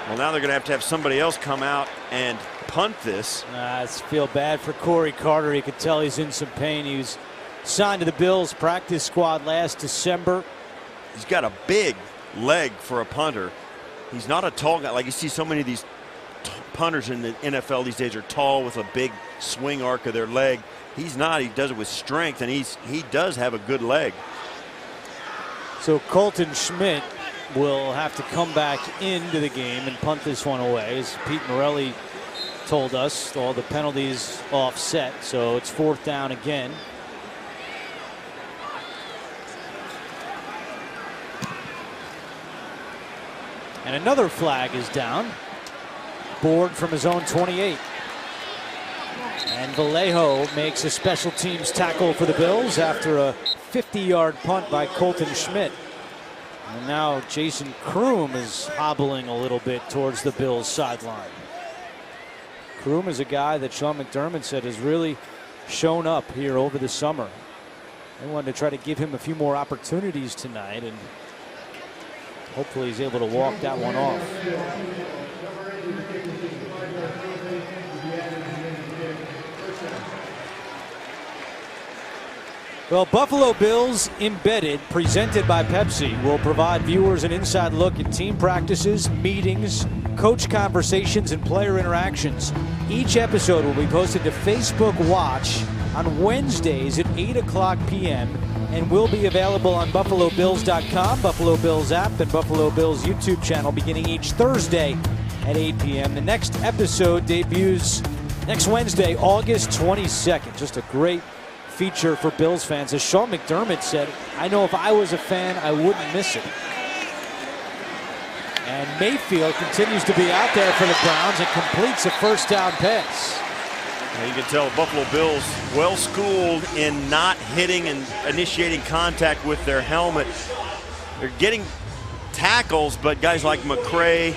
Well, now they're going to have somebody else come out and punt this. I feel bad for Corey Carter. You could tell he's in some pain. He was signed to the Bills practice squad last December. He's got a big leg for a punter. He's not a tall guy. Like you see so many of these punters in the NFL these days are tall with a big swing arc of their leg. He's not. He does it with strength, and he does have a good leg. So Colton Schmidt will have to come back into the game and punt this one away. As Pete Morelli told us, all the penalties offset, so it's 4th down again. And another flag is down. Board from his own 28. And Vallejo makes a special teams tackle for the Bills after a 50-yard punt by Colton Schmidt. And now Jason Kroom is hobbling a little bit towards the Bills sideline. Kroom is a guy that Sean McDermott said has really shown up here over the summer. They wanted to try to give him a few more opportunities tonight, and hopefully he's able to walk that one off. Well, Buffalo Bills Embedded, presented by Pepsi, will provide viewers an inside look at team practices, meetings, coach conversations, and player interactions. Each episode will be posted to Facebook Watch on Wednesdays at 8 p.m. and will be available on BuffaloBills.com, Buffalo Bills app, and Buffalo Bills YouTube channel beginning each Thursday at 8 p.m. The next episode debuts next Wednesday, August 22nd. Just a great feature for Bills fans. As Sean McDermott said, I know if I was a fan, I wouldn't miss it. And Mayfield continues to be out there for the Browns and completes a 1st down pass. You can tell Buffalo Bills well schooled in not hitting and initiating contact with their helmet. They're getting tackles, but guys like McCray,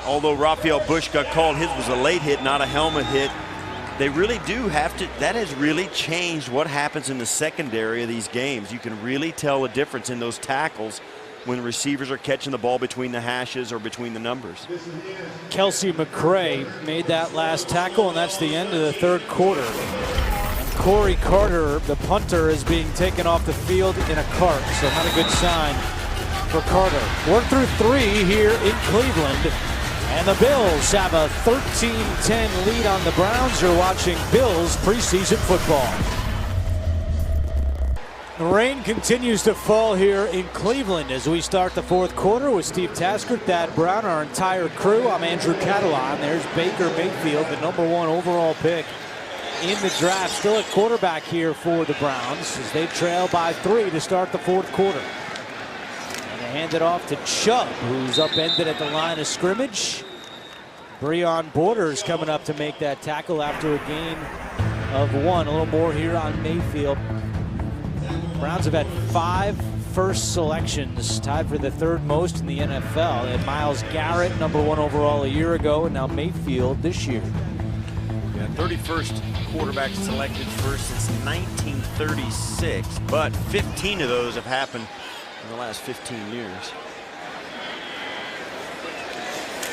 although Raphael Bush got called, his was a late hit, not a helmet hit. They really do have to. That has really changed what happens in the secondary of these games. You can really tell a difference in those tackles when receivers are catching the ball between the hashes or between the numbers. Kelsey McCray made that last tackle, and that's the end of the 3rd quarter. And Corey Carter, the punter, is being taken off the field in a cart, so not a good sign for Carter. We're through 3 here in Cleveland. And the Bills have a 13-10 lead on the Browns. You're watching Bills preseason football. The rain continues to fall here in Cleveland as we start the 4th quarter with Steve Tasker, Thad Brown, our entire crew. I'm Andrew Catalan. There's Baker Mayfield, the #1 overall pick in the draft. Still at quarterback here for the Browns as they trail by 3 to start the 4th quarter. Hand it off to Chubb, who's upended at the line of scrimmage. Breon Borders coming up to make that tackle after a gain of 1. A little more here on Mayfield. Browns have had 5 first selections, tied for the 3rd most in the NFL. They had Myles Garrett, #1 overall a year ago, and now Mayfield this year. 31st quarterback selected first since 1936, but 15 of those have happened in the last 15 years.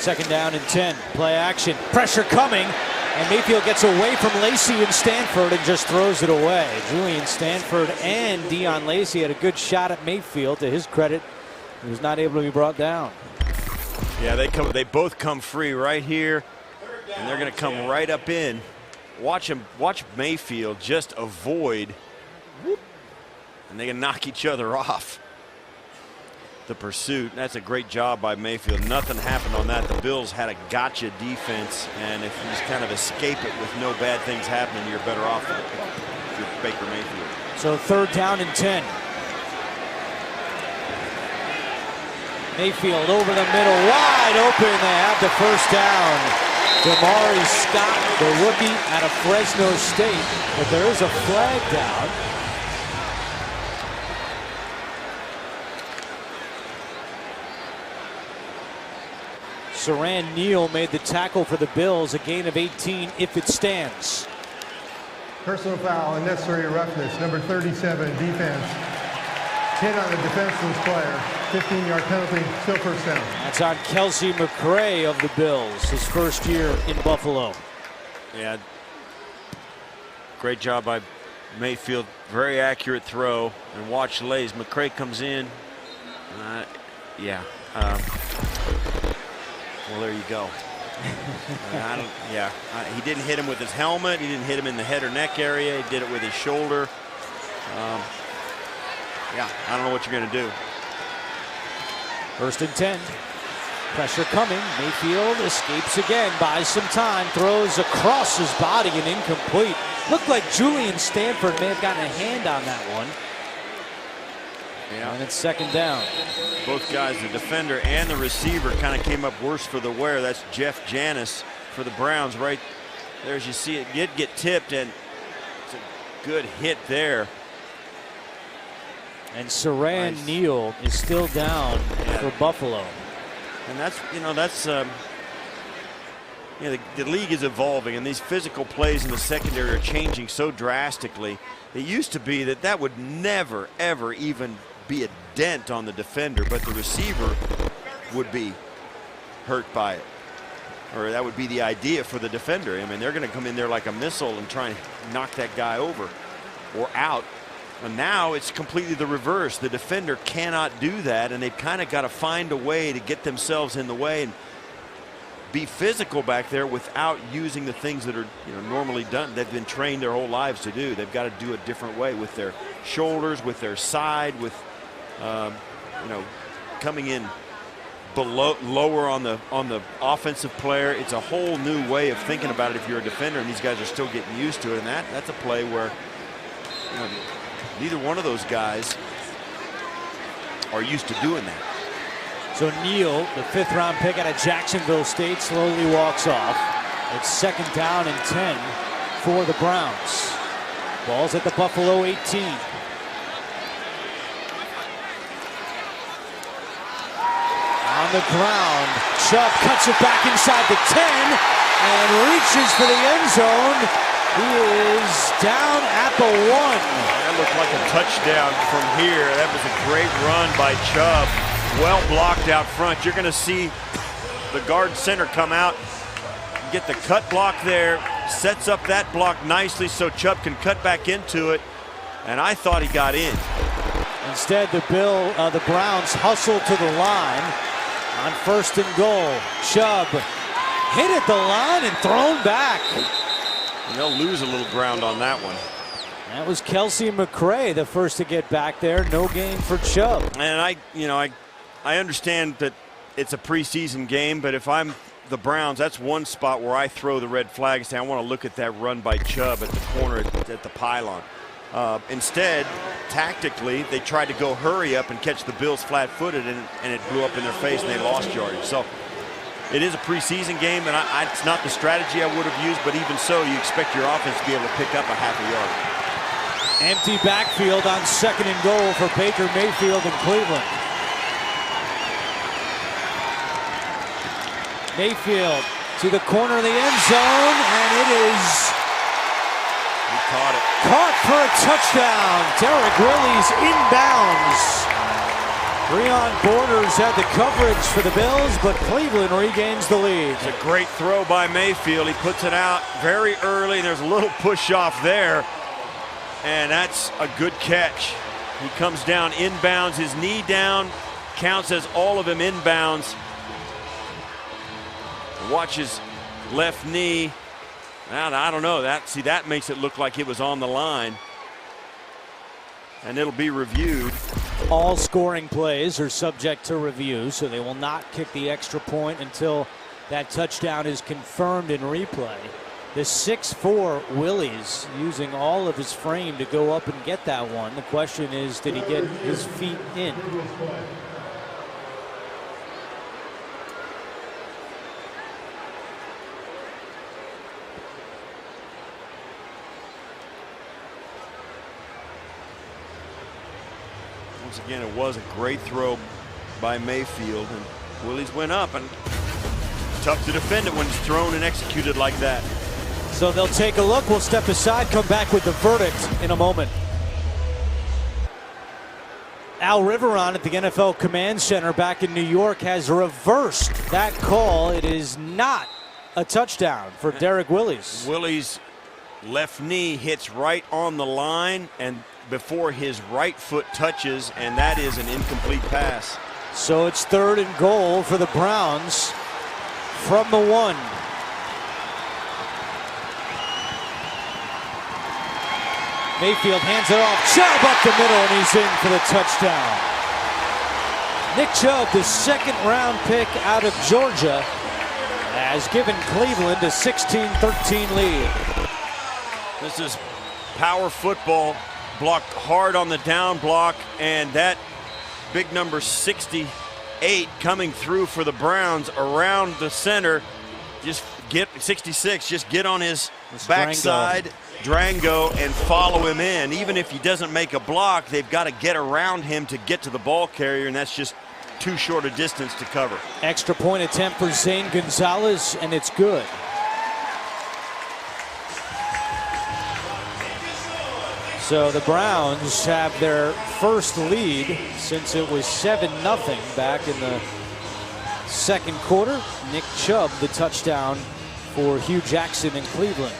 Second down and 10. Play action. Pressure coming. And Mayfield gets away from Lacey and Stanford and just throws it away. Julian Stanford and Dion Lacey had a good shot at Mayfield. To his credit, he was not able to be brought down. Yeah, they both come free right here, and they're going to come right up in. Watch Mayfield just avoid, and they can knock each other off. The pursuit, that's a great job by Mayfield. Nothing happened on that. The Bills had a gotcha defense, and if you just kind of escape it with no bad things happening, you're better off if you're Baker Mayfield. So third down and 10. Mayfield over the middle, wide open. They have the first down. Damari Scott, the rookie out of Fresno State, but there is a flag down. Saran Neal made the tackle for the Bills, a gain of 18 if it stands. Personal foul, unnecessary roughness, number 37, defense. 10 on the defenseless player, 15-yard penalty, still first down. That's on Kelsey McRae of the Bills, his first year in Buffalo. Yeah, great job by Mayfield, very accurate throw, and watch Lays. McRae comes in. Well, there you go. He didn't hit him with his helmet. He didn't hit him in the head or neck area. He did it with his shoulder. I don't know what you're going to do. First and 10. Pressure coming. Mayfield escapes again, buys some time, throws across his body and incomplete. Looked like Julian Stanford may have gotten a hand on that one. Yeah. And it's second down. Both guys, the defender and the receiver, kind of came up worse for the wear. That's Jeff Janis for the Browns right there. As you see, it did get tipped, and it's a good hit there. And Saran Neal is still down for Buffalo. And that's, the league is evolving, and these physical plays in the secondary are changing so drastically. It used to be that would never, ever even be a dent on the defender, but the receiver would be hurt by it. Or that would be the idea for the defender. I mean, they're going to come in there like a missile and try and knock that guy over or out. And now it's completely the reverse. The defender cannot do that, and they've kind of got to find a way to get themselves in the way and be physical back there without using the things that are normally done. They've been trained their whole lives to do. They've got to do a different way with their shoulders, with their side, with coming in lower on the offensive player. It's a whole new way of thinking about it if you're a defender, and these guys are still getting used to it. And that's a play where neither one of those guys are used to doing that. So Neal, the 5th round pick out of Jacksonville State, slowly walks off. It's second down and 10 for the Browns. Ball's at the Buffalo 18. On the ground, Chubb cuts it back inside the 10 and reaches for the end zone. He is down at the 1. That looked like a touchdown from here. That was a great run by Chubb. Well blocked out front. You're going to see the guard center come out, get the cut block there, sets up that block nicely so Chubb can cut back into it, and I thought he got in. Instead, the Browns hustle to the line on first and goal. Chubb hit at the line and thrown back. And they'll lose a little ground on that one. That was Kelsey McRae, the first to get back there. No gain for Chubb. And I understand that it's a preseason game, but if I'm the Browns, that's one spot where I throw the red flag and say, I want to look at that run by Chubb at the corner at the pylon. Instead, tactically, they tried to go hurry up and catch the Bills flat-footed, and it blew up in their face, and they lost yardage. So it is a preseason game, and it's not the strategy I would have used, but even so, you expect your offense to be able to pick up a half a yard. Empty backfield on second and goal for Baker Mayfield in Cleveland. Mayfield to the corner of the end zone, and it is He caught it. caught for a touchdown. Derek Willis inbounds. Breon Borders had the coverage for the Bills, but Cleveland regains the lead. It's a great throw by Mayfield. He puts it out very early. There's a little push off there, and that's a good catch. He comes down inbounds, his knee down, counts as all of him inbounds. Watch his left knee. I don't know. That makes it look like it was on the line. And it'll be reviewed. All scoring plays are subject to review, so they will not kick the extra point until that touchdown is confirmed in replay. The 6'4" Willis using all of his frame to go up and get that one. The question is, did he get his feet in? Once again, it was a great throw by Mayfield, and Willis went up, and tough to defend it when it's thrown and executed like that. So they'll take a look. We'll step aside, come back with the verdict in a moment. Al Riveron at the NFL Command Center back in New York has reversed that call. It is not a touchdown for Derek Willis. Willis' left knee hits right on the line and before his right foot touches, and that is an incomplete pass. So it's 3rd and goal for the Browns from the 1. Mayfield hands it off. Chubb up the middle, and he's in for the touchdown. Nick Chubb, the 2nd-round pick out of Georgia, has given Cleveland a 16-13 lead. This is power football, blocked hard on the down block, and that big number 68 coming through for the Browns around the center. Just get 66, just get on his backside, Drango, and follow him in. Even if he doesn't make a block, they've got to get around him to get to the ball carrier, and that's just too short a distance to cover. Extra point attempt for Zane Gonzalez, and it's good. So the Browns have their first lead since it was 7-0 back in the 2nd quarter. Nick Chubb, the touchdown for Hugh Jackson in Cleveland.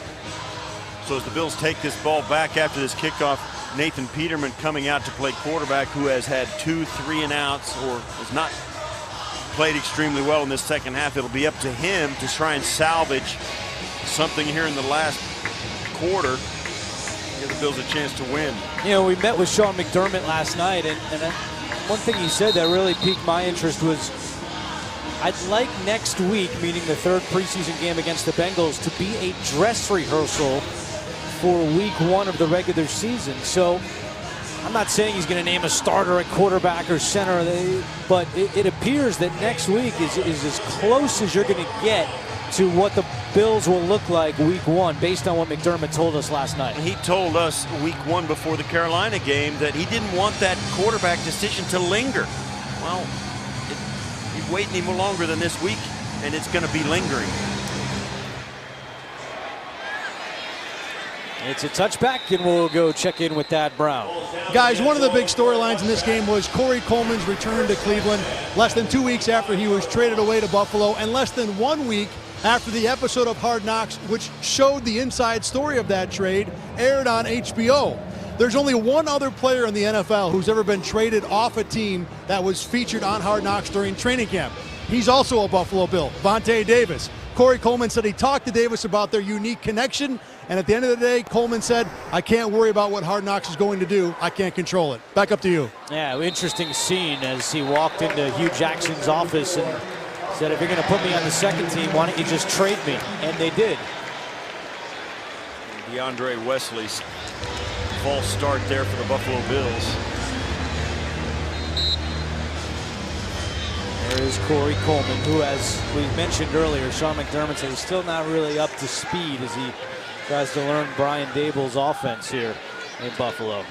So as the Bills take this ball back after this kickoff, Nathan Peterman coming out to play quarterback, who has had 2 3-and-outs or has not played extremely well in this second half. It'll be up to him to try and salvage something here in the last quarter. Give the Bills a chance to win. You know, we met with Sean McDermott last night, and one thing he said that really piqued my interest was, I'd like next week, meaning the 3rd preseason game against the Bengals, to be a dress rehearsal for week 1 of the regular season. So I'm not saying he's going to name a starter at quarterback or center, but it appears that next week is as close as you're going to get to what the Bills will look like week 1, based on what McDermott told us last night. He told us week 1 before the Carolina game that he didn't want that quarterback decision to linger. Well, he's waiting any longer than this week, and it's going to be lingering. It's a touchback, and we'll go check in with Thad Brown. Guys, one of the big storylines in this game was Corey Coleman's return to Cleveland less than 2 weeks after he was traded away to Buffalo, and less than 1 week after the episode of Hard Knocks, which showed the inside story of that trade, aired on HBO. There's only one other player in the NFL who's ever been traded off a team that was featured on Hard Knocks during training camp. He's also a Buffalo Bill, Vontae Davis. Corey Coleman said he talked to Davis about their unique connection, and at the end of the day, Coleman said, I can't worry about what Hard Knocks is going to do. I can't control it. Back up to you. Yeah, interesting scene as he walked into Hugh Jackson's office and said, if you're going to put me on the 2nd team, why don't you just trade me? And they did. DeAndre Wesley's false start there for the Buffalo Bills. There is Corey Coleman, who, as we mentioned earlier, Sean McDermott said he's still not really up to speed as he tries to learn Brian Daboll's offense here in Buffalo.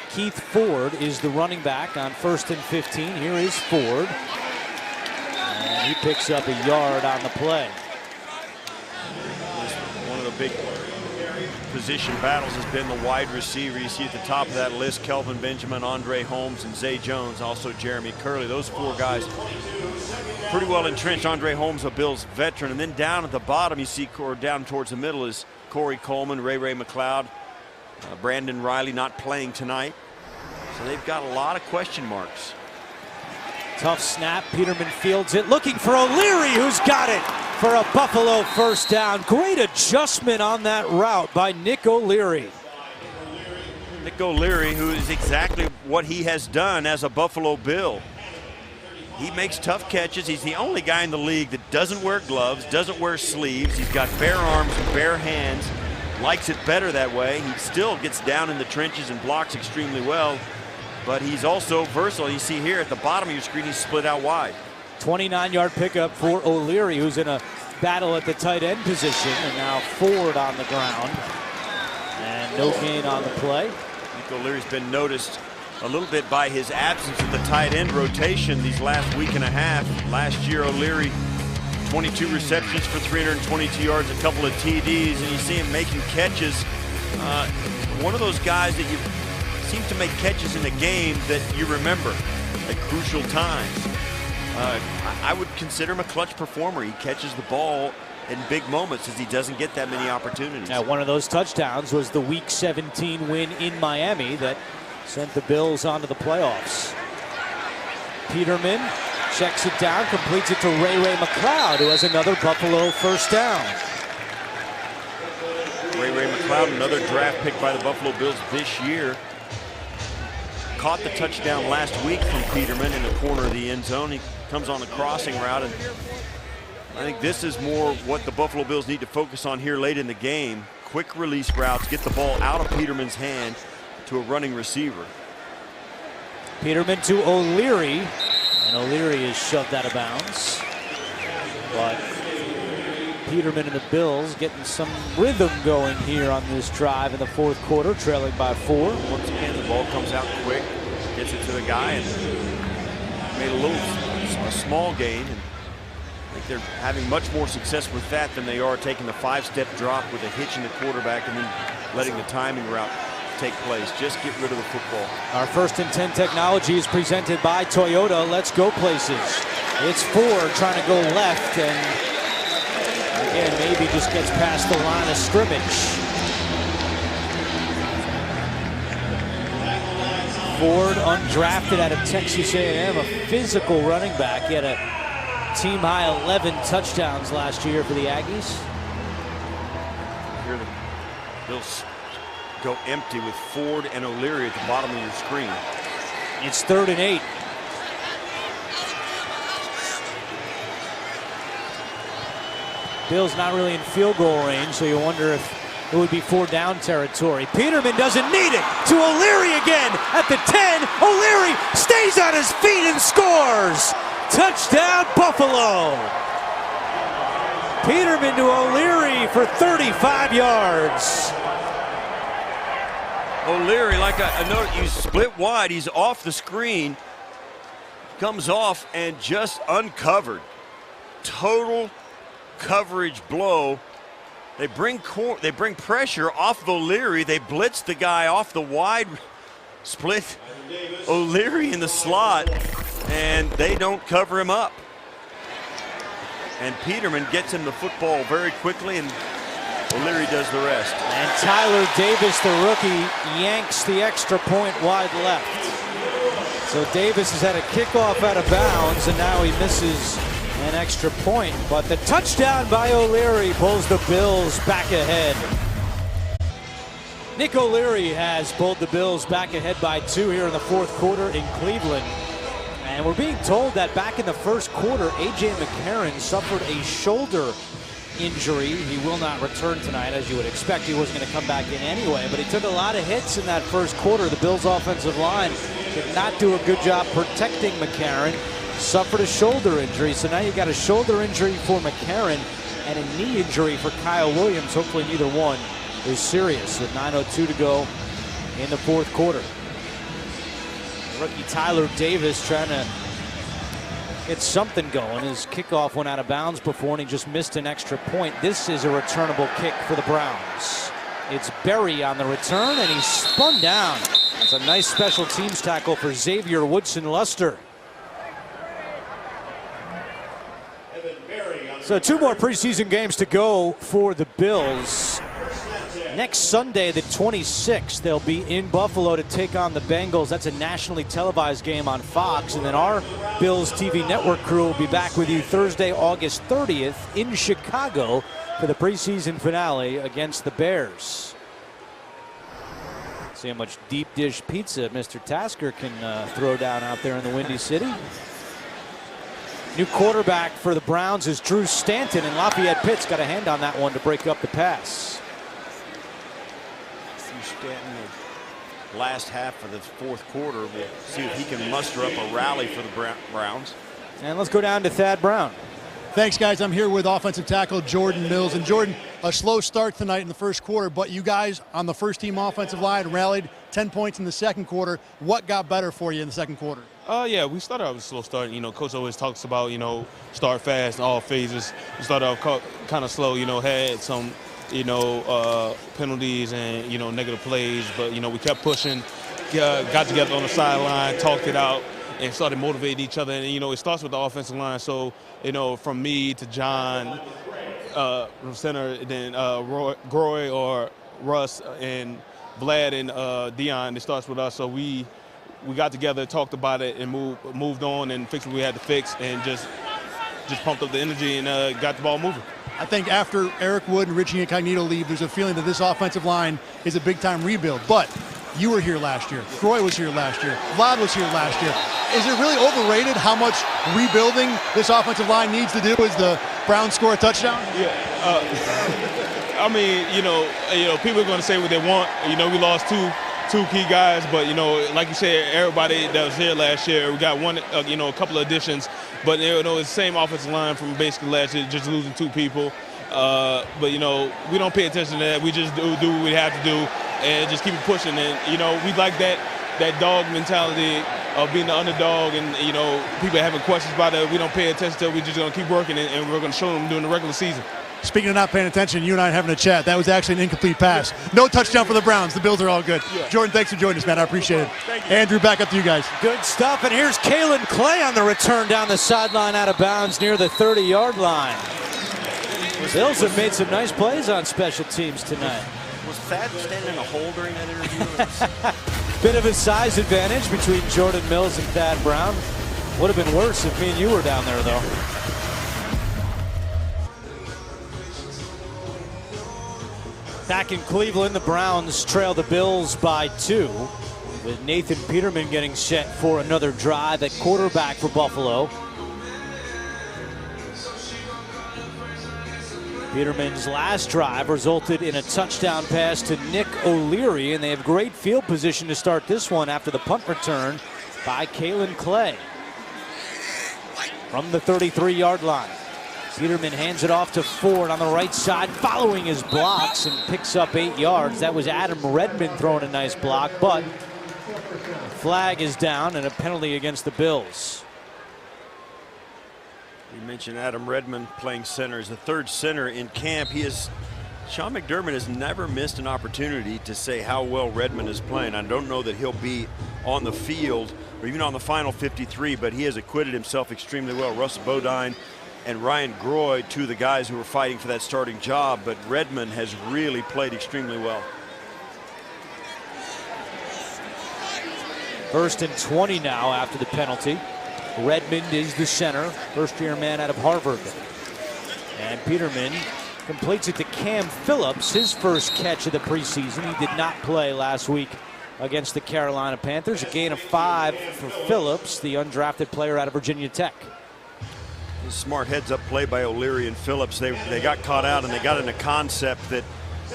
Keith Ford is the running back on 1st and 15. Here is Ford. And he picks up a yard on the play. big position battles has been the wide receiver. You see at the top of that list, Kelvin Benjamin, Andre Holmes, and Zay Jones, also Jeremy Curley. Those 4 guys pretty well entrenched. Andre Holmes, a Bills veteran. And then down at the bottom, you see, or down towards the middle, is Corey Coleman, Ray McLeod, Brandon Riley not playing tonight. So they've got a lot of question marks. Tough snap. Peterman fields it, looking for O'Leary, who's got it for a Buffalo first down. Great adjustment on that route by Nick O'Leary. Nick O'Leary, who is exactly what he has done as a Buffalo Bill. He makes tough catches. He's the only guy in the league that doesn't wear gloves, doesn't wear sleeves. He's got bare arms and bare hands. Likes it better that way. He still gets down in the trenches and blocks extremely well. But he's also versatile. You see here at the bottom of your screen, he's split out wide. 29-yard pickup for O'Leary, who's in a battle at the tight end position, and now Ford on the ground. And no gain on the play. Nick O'Leary's been noticed a little bit by his absence of the tight end rotation these last week and a half. Last year, O'Leary, 22 receptions for 322 yards, a couple of TDs, and you see him making catches. One of those guys that you seem to make catches in a game that you remember at crucial times. I would consider him a clutch performer. He catches the ball in big moments as he doesn't get that many opportunities. Now, one of those touchdowns was the Week 17 win in Miami that sent the Bills onto the playoffs. Peterman checks it down, completes it to Ray McLeod, who has another Buffalo first down. Ray McLeod, another draft pick by the Buffalo Bills this year. Caught the touchdown last week from Peterman in the corner of the end zone. He comes on the crossing route, and I think this is more what the Buffalo Bills need to focus on here late in the game. Quick release routes, get the ball out of Peterman's hand to a running receiver. Peterman to O'Leary, and O'Leary is shoved out of bounds. But Peterman and the Bills getting some rhythm going here on this drive in the 4th quarter, trailing by 4. Once again, the ball comes out quick, gets it to the guy, and made a small gain. And I think they're having much more success with that than they are taking the 5-step drop with a hitch in the quarterback and then letting the timing route take place. Just get rid of the football. Our 1st and 10 technology is presented by Toyota. Let's go places. It's Ford trying to go left, and again, maybe just gets past the line of scrimmage. Ford, undrafted out of Texas A&M, a physical running back. He had a team-high 11 touchdowns last year for the Aggies. Here the Bills go empty with Ford and O'Leary at the bottom of your screen. It's 3rd and 8. Bills not really in field goal range, so you wonder if it would be 4-down territory. Peterman doesn't need it. To O'Leary again at the 10. O'Leary stays on his feet and scores. Touchdown, Buffalo. Peterman to O'Leary for 35 yards. O'Leary, like I noted, you split wide. He's off the screen. Comes off and just uncovered. Total coverage blow. They bring pressure off of O'Leary. They blitz the guy off the wide, split O'Leary in the slot, and they don't cover him up. And Peterman gets him the football very quickly, and O'Leary does the rest. And Tyler Davis, the rookie, yanks the extra point wide left. So Davis has had a kickoff out of bounds, and now he misses an extra point. But the touchdown by O'Leary pulls the Bills back ahead. Nick O'Leary has pulled the Bills back ahead by 2 here in the 4th quarter in Cleveland. And we're being told that back in the 1st quarter, A.J. McCarron suffered a shoulder injury. He will not return tonight, as you would expect. He wasn't going to come back in anyway, but he took a lot of hits in that 1st quarter. The Bills' offensive line did not do a good job protecting McCarron. Suffered a shoulder injury, so now you've got a shoulder injury for McCarron and a knee injury for Kyle Williams. Hopefully neither one is serious with 9:02 to go in the 4th quarter. Rookie Tyler Davis trying to get something going. His kickoff went out of bounds before, and he just missed an extra point. This is a returnable kick for the Browns. It's Berry on the return, and he's spun down. That's a nice special teams tackle for Xavier Woodson-Luster. So 2 more preseason games to go for the Bills. Next Sunday, the 26th, they'll be in Buffalo to take on the Bengals. That's a nationally televised game on Fox. And then our Bills TV network crew will be back with you Thursday, August 30th in Chicago for the preseason finale against the Bears. See how much deep dish pizza Mr. Tasker can throw down out there in the Windy City. New quarterback for the Browns is Drew Stanton, and Lafayette Pitts got a hand on that one to break up the pass. Stanton, the last half of the fourth quarter. We'll see if he can muster up a rally for the Browns. And let's go down to Thad Brown. Thanks, guys. I'm here with offensive tackle Jordan Mills. And Jordan, a slow start tonight in the first quarter, but you guys on the first team offensive line rallied 10 points in the second quarter. What got better for you in the second quarter? Yeah, we started off with a slow start. You know, Coach always talks about, you know, start fast in all phases. We started off kind of slow, you know, had some, you know, penalties and, you know, negative plays. But, you know, we kept pushing, got together on the sideline, talked it out, and started motivating each other. And, you know, it starts with the offensive line. So, you know, from me to John, from center, then Groy or Russ and Vlad and Dion, it starts with us. So we got together, talked about it, and moved on and fixed what we had to fix, and just pumped up the energy and got the ball moving. I think after Eric Wood and Richie Incognito leave, there's a feeling that this offensive line is a big-time rebuild. But you were here last year. Groy was here last year. Vlad was here last year. Is it really overrated how much rebuilding this offensive line needs to do as the Browns score a touchdown? Yeah. I mean, you know, people are going to say what they want. You know, we lost two key guys, but, you know, like you said, everybody that was here last year, we got one, you know, a couple of additions, but, you know, it's the same offensive line from basically last year, just losing 2 people. But, you know, we don't pay attention to that. We just do what we have to do and just keep it pushing. And, you know, we like that dog mentality of being the underdog, and, you know, people having questions about it. We don't pay attention to it. We're just going to keep working, and we're going to show them during the regular season. Speaking of not paying attention, you and I having a chat. That was actually an incomplete pass. No touchdown for the Browns. The Bills are all good. Yeah. Jordan, thanks for joining us, man. I appreciate it. Thank you. Andrew, back up to you guys. Good stuff. And here's Kalen Clay on the return down the sideline out of bounds near the 30-yard line. The Bills have made some nice plays on special teams tonight. Was Thad standing in a hole during that interview? Bit of a size advantage between Jordan Mills and Thad Brown. Would have been worse if me and you were down there, though. Back in Cleveland, the Browns trail the Bills by 2, with Nathan Peterman getting set for another drive at quarterback for Buffalo. Peterman's last drive resulted in a touchdown pass to Nick O'Leary, and they have great field position to start this one after the punt return by Kalen Clay from the 33-yard line. Peterman hands it off to Ford on the right side, following his blocks, and picks up 8 yards. That was Adam Redmond throwing a nice block, but the flag is down and a penalty against the Bills. You mentioned Adam Redmond playing center as the third center in camp. Sean McDermott has never missed an opportunity to say how well Redmond is playing. I don't know that he'll be on the field or even on the final 53, but he has acquitted himself extremely well. Russ Bodine and Ryan Groy, 2 of the guys who were fighting for that starting job, but Redmond has really played extremely well. 1st and 20 now after the penalty. Redmond is the center, first-year man out of Harvard. And Peterman completes it to Cam Phillips, his first catch of the preseason. He did not play last week against the Carolina Panthers. A gain of 5 for Phillips, the undrafted player out of Virginia Tech. Smart heads-up play by O'Leary and Phillips. They got caught out, and they got in a concept that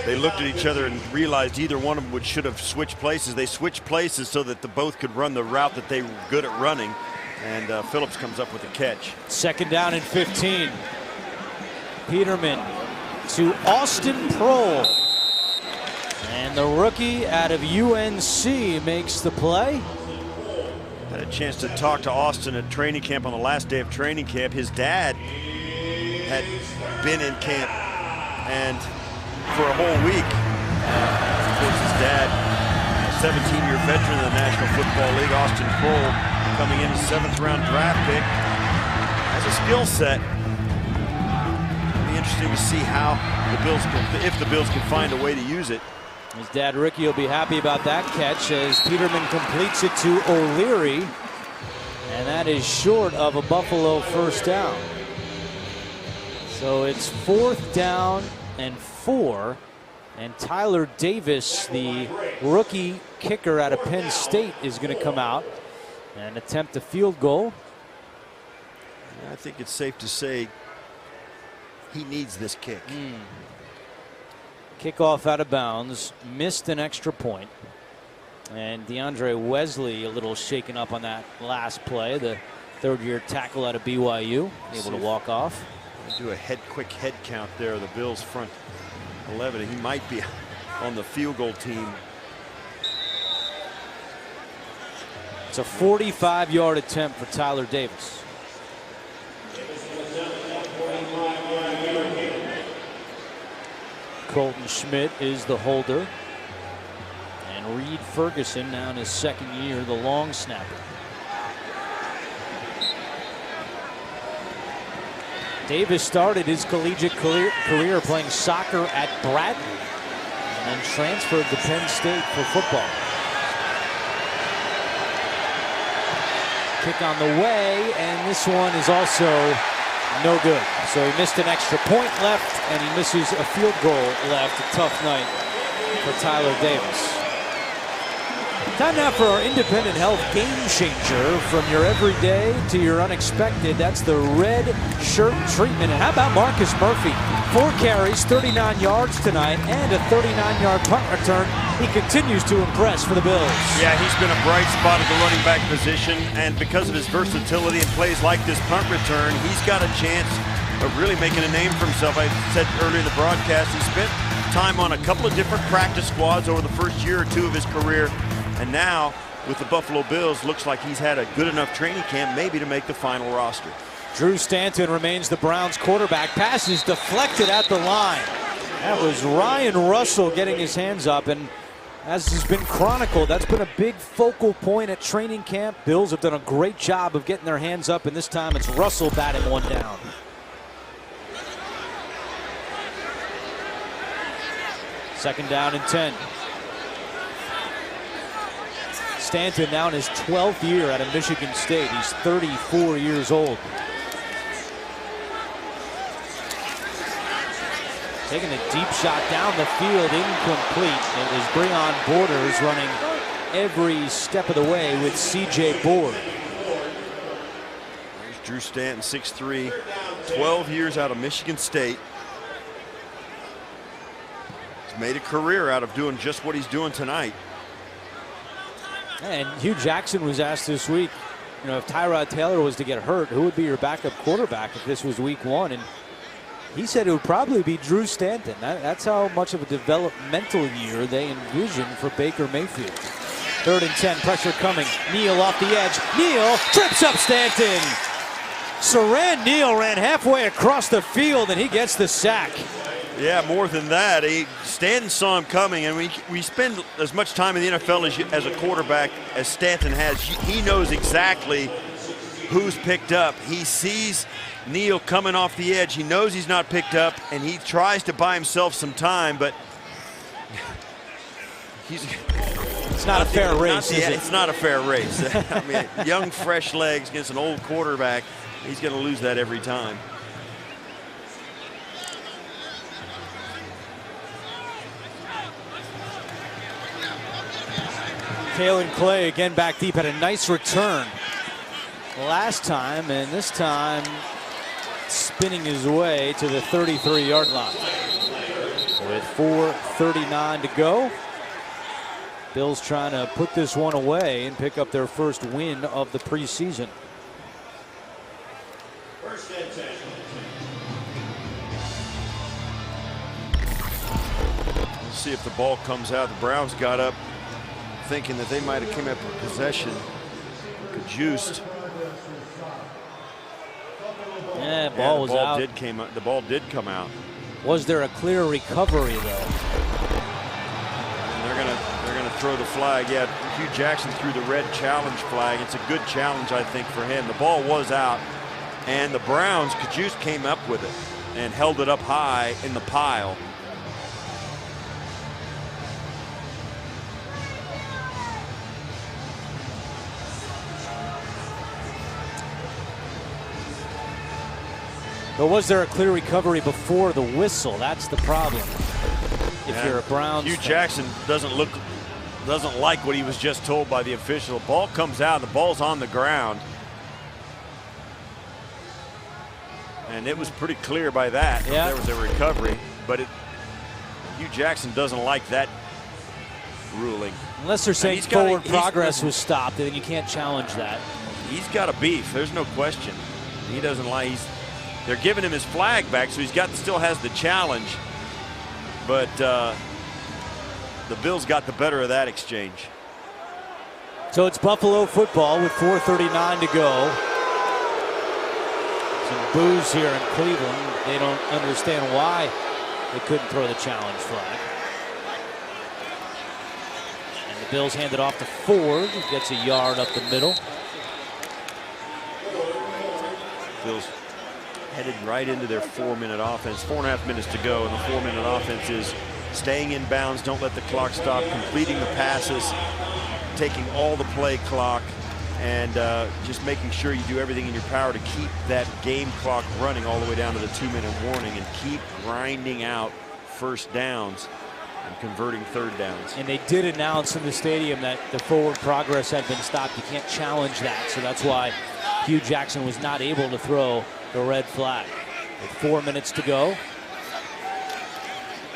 they looked at each other and realized either one of them should have switched places. They switched places so that both could run the route that they were good at running, and Phillips comes up with a catch. 2nd down and 15. Peterman to Austin Prohl. And the rookie out of UNC makes the play. Had a a chance to talk to Austin at training camp on the last day of training camp. His dad had been in camp and for a whole week. Of course, his dad, a 17-year veteran of the National Football League, Austin Kroll, coming in as 7th-round draft pick, has a skill set. It'll be interesting to see how the Bills can, if the Bills can find a way to use it. His dad Ricky will be happy about that catch as Peterman completes it to O'Leary, and that is short of a Buffalo first down. So it's 4th down and 4, and Tyler Davis, the rookie kicker out of Penn State, is going to come out and attempt a field goal. I think it's safe to say he needs this kick. Kickoff out of bounds, missed an extra point. And DeAndre Wesley a little shaken up on that last play, the 3rd-year tackle out of BYU, able to walk off. Do a quick head count there. The Bills front 11. He might be on the field goal team. It's a 45-yard attempt for Tyler Davis. Colton Schmidt is the holder. And Reed Ferguson, now in his 2nd year, the long snapper. Davis started his collegiate career playing soccer at Bradley and then transferred to Penn State for football. Kick on the way, and this one is also no good. So he missed an extra point left, and he misses a field goal left. A tough night for Tyler Davis. Time now for our independent health game changer. From your everyday to your unexpected, that's the red shirt treatment. And how about Marcus Murphy? 4 carries, 39 yards tonight, and a 39-yard punt return. He continues to impress for the Bills. Yeah, he's been a bright spot at the running back position, and because of his versatility and plays like this punt return, he's got a chance of really making a name for himself. I said earlier in the broadcast, he spent time on a couple of different practice squads over the first year or 2 of his career. And now, with the Buffalo Bills, looks like he's had a good enough training camp maybe to make the final roster. Drew Stanton remains the Browns quarterback. Pass is deflected at the line. That was Ryan Russell getting his hands up, and as has been chronicled, that's been a big focal point at training camp. Bills have done a great job of getting their hands up, and this time it's Russell batting one down. Second down and 10. Stanton now in his 12th year out of Michigan State. He's 34 years old. Taking a deep shot down the field, incomplete. It was Breon Borders running every step of the way with C.J. Board. There's Drew Stanton, 6'3", 12 years out of Michigan State. He's made a career out of doing just what he's doing tonight. And Hugh Jackson was asked this week, you know, if Tyrod Taylor was to get hurt, who would be your backup quarterback if this was week 1? And he said it would probably be Drew Stanton. That's how much of a developmental year they envision for Baker Mayfield. 3rd and 10, pressure coming. Neal off the edge. Neal trips up Stanton. Saran Neal ran halfway across the field, and he gets the sack. Yeah, more than that. Stanton saw him coming, and we spend as much time in the NFL as a quarterback as Stanton has. He knows exactly who's picked up. He sees Neal coming off the edge. He knows he's not picked up, and he tries to buy himself some time, but it's not a fair race, is it? It's not a fair race. I mean, young, fresh legs against an old quarterback, he's going to lose that every time. Kalen Clay again back deep, had a nice return last time, and this time spinning his way to the 33-yard line. With 4:39 to go, Bills trying to put this one away and pick up their first win of the preseason. We'll see if the ball comes out. The Browns got up thinking that they might have came up with possession. Could juiced. Yeah, ball was out. The ball did come out. Was there a clear recovery though? And they're gonna throw the flag. Yeah, Hugh Jackson threw the red challenge flag. It's a good challenge, I think, for him. The ball was out, and the Browns, Cajuste came up with it and held it up high in the pile. But was there a clear recovery before the whistle? That's the problem. If you're a Browns Hugh fan. Jackson doesn't like what he was just told by the official. The ball comes out, the ball's on the ground. And it was pretty clear by that. Yeah. There was a recovery, but Hugh Jackson doesn't like that ruling. Unless they're saying forward progress was stopped, then you can't challenge that. He's got a beef, there's no question. He doesn't like, they're giving him his flag back, so still has the challenge. But the Bills got the better of that exchange. So it's Buffalo football with 4:39 to go. Some boos here in Cleveland. They don't understand why they couldn't throw the challenge flag. And the Bills hand it off to Ford, who gets a yard up the middle. Bills headed right into their 4-minute offense. 4.5 minutes to go, and the 4-minute offense is staying in bounds, don't let the clock stop, completing the passes, taking all the play clock, and just making sure you do everything in your power to keep that game clock running all the way down to the 2-minute warning and keep grinding out first downs and converting third downs. And they did announce in the stadium that the forward progress had been stopped. You can't challenge that, so that's why Hugh Jackson was not able to throw the red flag. With 4 minutes to go,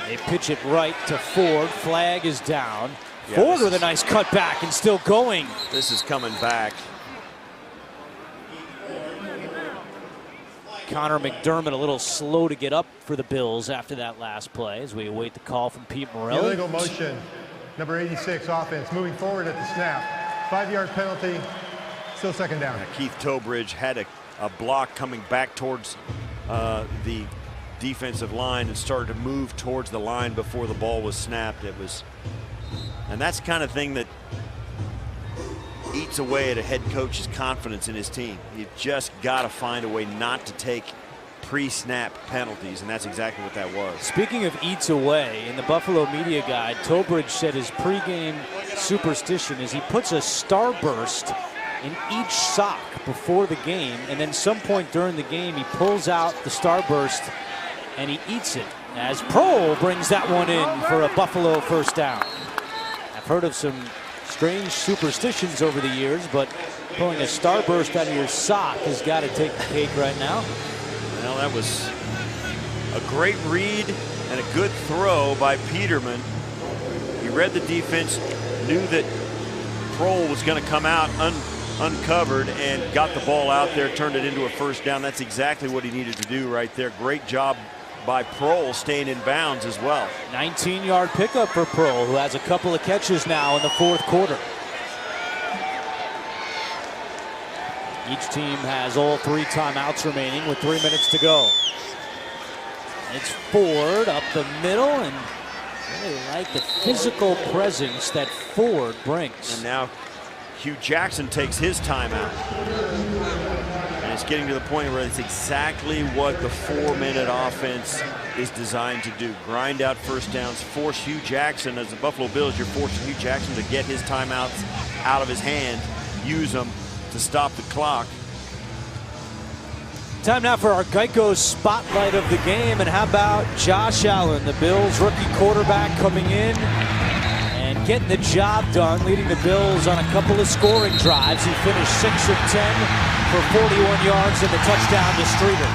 they pitch it right to Ford. Flag is down. Yeah, Ford with a nice cutback and still going. This is coming back. Connor McDermott a little slow to get up for the Bills after that last play as we await the call from Pete Morelli. Illegal motion, number 86 offense, moving forward at the snap. 5-yard penalty, still second down. Keith Tobridge had a block coming back towards the defensive line and started to move towards the line before the ball was snapped. And that's the kind of thing that eats away at a head coach's confidence in his team. You've just got to find a way not to take pre-snap penalties, and that's exactly what that was. Speaking of eats away, in the Buffalo media guide, Tobridge said his pregame superstition is he puts a starburst in each sock before the game, and then some point during the game he pulls out the starburst and he eats it as Prohl brings that one in for a Buffalo first down. I've heard of some strange superstitions over the years, but pulling a starburst out of your sock has got to take the cake right now. Well, that was a great read and a good throw by Peterman. He read the defense, knew that Prohl was going to come out uncovered, and got the ball out there, turned it into a first down. That's exactly what he needed to do right there. Great job by Prohl, staying in bounds as well. 19-yard pickup for Prohl, who has a couple of catches now in the fourth quarter. Each team has all 3 timeouts remaining with 3 minutes to go. It's Ford up the middle, and really like the physical presence that Ford brings. And now Hugh Jackson takes his timeout. And it's getting to the point where it's exactly what the 4-minute offense is designed to do. Grind out first downs, force Hugh Jackson. As the Buffalo Bills, you're forcing Hugh Jackson to get his timeouts out of his hand, use them to stop the clock. Time now for our Geico spotlight of the game. And how about Josh Allen, the Bills rookie quarterback, coming in and getting the job done, leading the Bills on a couple of scoring drives. He finished 6 of 10 for 41 yards and the touchdown to Streeter.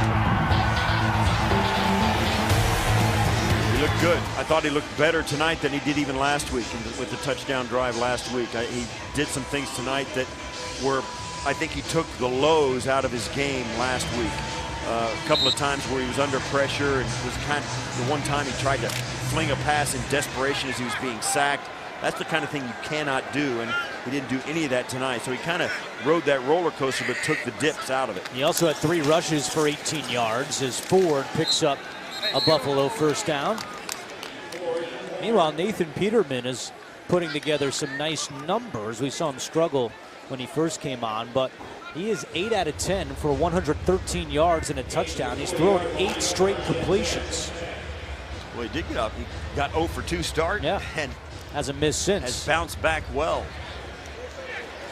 He looked good. I thought he looked better tonight than he did even last week with the touchdown drive last week. He did some things tonight that were, I think he took the lows out of his game last week. A couple of times where he was under pressure, and was kind of the one time he tried to fling a pass in desperation as he was being sacked. That's the kind of thing you cannot do, and he didn't do any of that tonight. So he kind of rode that roller coaster but took the dips out of it. He also had 3 rushes for 18 yards as Ford picks up a Buffalo first down. Meanwhile, Nathan Peterman is putting together some nice numbers. We saw him struggle when he first came on, but he is 8 out of 10 for 113 yards and a touchdown. He's thrown 8 straight completions. Well, he did get up. He got 0 for 2 start. Yeah. And hasn't missed since. Has bounced back well.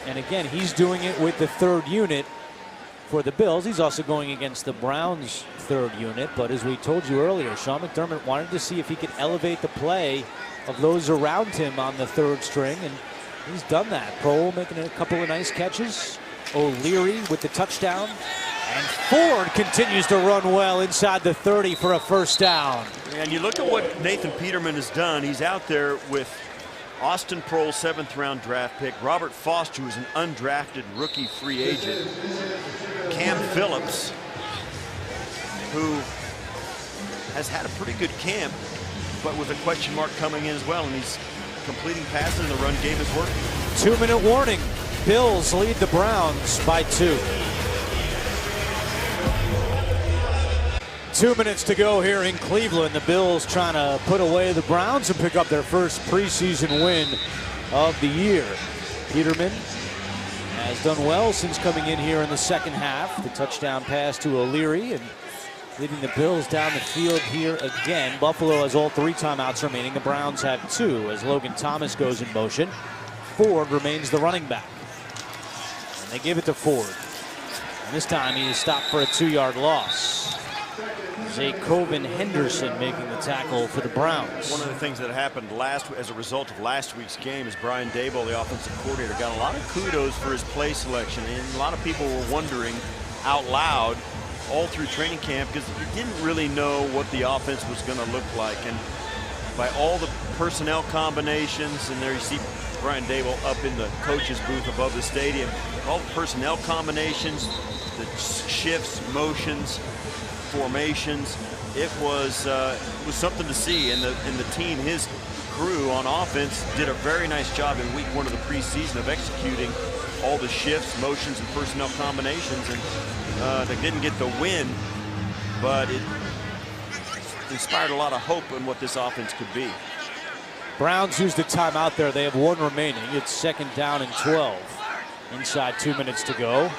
And again, he's doing it with the 3rd unit for the Bills. He's also going against the Browns' 3rd unit. But as we told you earlier, Sean McDermott wanted to see if he could elevate the play of those around him on the 3rd string, and he's done that. Cole making a couple of nice catches. O'Leary with the touchdown. And Ford continues to run well inside the 30 for a first down. And you look at what Nathan Peterman has done. He's out there with Austin Prohl, 7th-round draft pick. Robert Foster, who's an undrafted rookie free agent. Cam Phillips, who has had a pretty good camp, but with a question mark coming in as well. And he's completing passes, and the run game is working. 2-minute warning. Bills lead the Browns by 2. 2 minutes to go here in Cleveland. The Bills trying to put away the Browns and pick up their first preseason win of the year. Peterman has done well since coming in here in the second half. The touchdown pass to O'Leary and leading the Bills down the field here again. Buffalo has all 3 timeouts remaining. The Browns have 2 as Logan Thomas goes in motion. Ford remains the running back. And they give it to Ford. And this time he is stopped for a 2-yard loss. Zakoven Henderson making the tackle for the Browns. One of the things that happened as a result of last week's game is Brian Daboll, the offensive coordinator, got a lot of kudos for his play selection. And a lot of people were wondering out loud all through training camp because you didn't really know what the offense was going to look like. And by all the personnel combinations, and there you see Brian Daboll up in the coach's booth above the stadium, all the personnel combinations, the shifts, motions, formations, it was something to see. And the team, his crew on offense, did a very nice job in week 1 of the preseason of executing all the shifts, motions, and personnel combinations. And they didn't get the win, but it inspired a lot of hope in what this offense could be. Browns used the timeout there. They have 1 remaining. It's 2nd down and 12. Inside 2 minutes to go.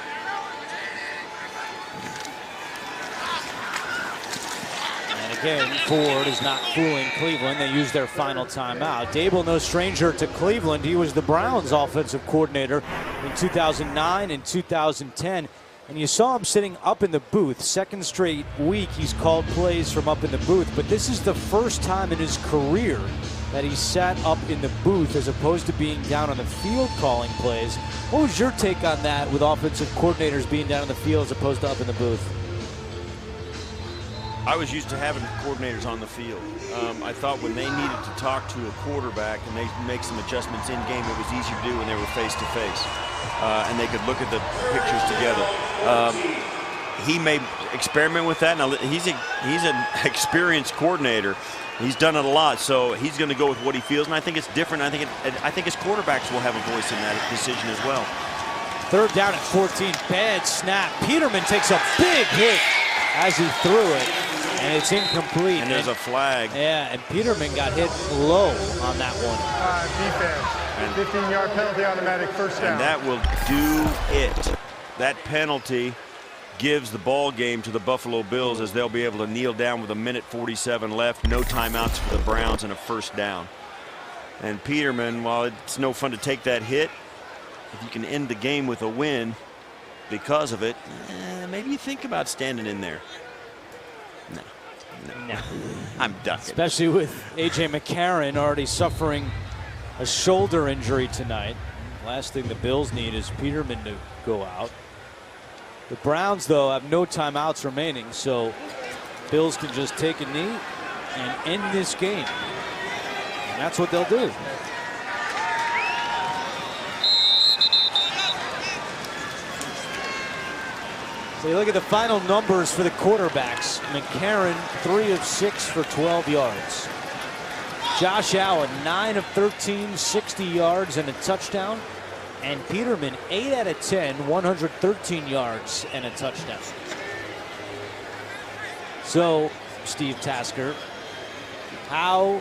And again, Ford is not fooling Cleveland. They use their final timeout. Daboll, no stranger to Cleveland. He was the Browns offensive coordinator in 2009 and 2010. And you saw him sitting up in the booth. 2nd straight week he's called plays from up in the booth. But this is the first time in his career that he sat up in the booth as opposed to being down on the field calling plays. What was your take on that with offensive coordinators being down on the field as opposed to up in the booth? I was used to having coordinators on the field. I thought when they needed to talk to a quarterback and they make some adjustments in game, it was easier to do when they were face to face. And they could look at the pictures together. He may experiment with that. Now he's an experienced coordinator. He's done it a lot, so he's going to go with what he feels, and I think it's different. I think his quarterbacks will have a voice in that decision as well. 3rd down and 14. Bad snap. Peterman takes a big hit as he threw it, and it's incomplete. And there's a flag. Yeah, and Peterman got hit low on that one. Defense. 15-yard penalty, automatic first down. And that will do it. That penalty gives the ball game to the Buffalo Bills as they'll be able to kneel down with 1:47 left. No timeouts for the Browns and a first down. And Peterman, while it's no fun to take that hit, if you can end the game with a win because of it, maybe you think about standing in there. No. I'm done. Especially with A.J. McCarron already suffering a shoulder injury tonight. Last thing the Bills need is Peterman to go out. The Browns, though, have no timeouts remaining, so Bills can just take a knee and end this game. And that's what they'll do. So you look at the final numbers for the quarterbacks. McCarron, 3 of 6 for 12 yards. Josh Allen, 9 of 13, 60 yards and a touchdown. And Peterman, 8 out of 10, 113 yards and a touchdown. So, Steve Tasker, how,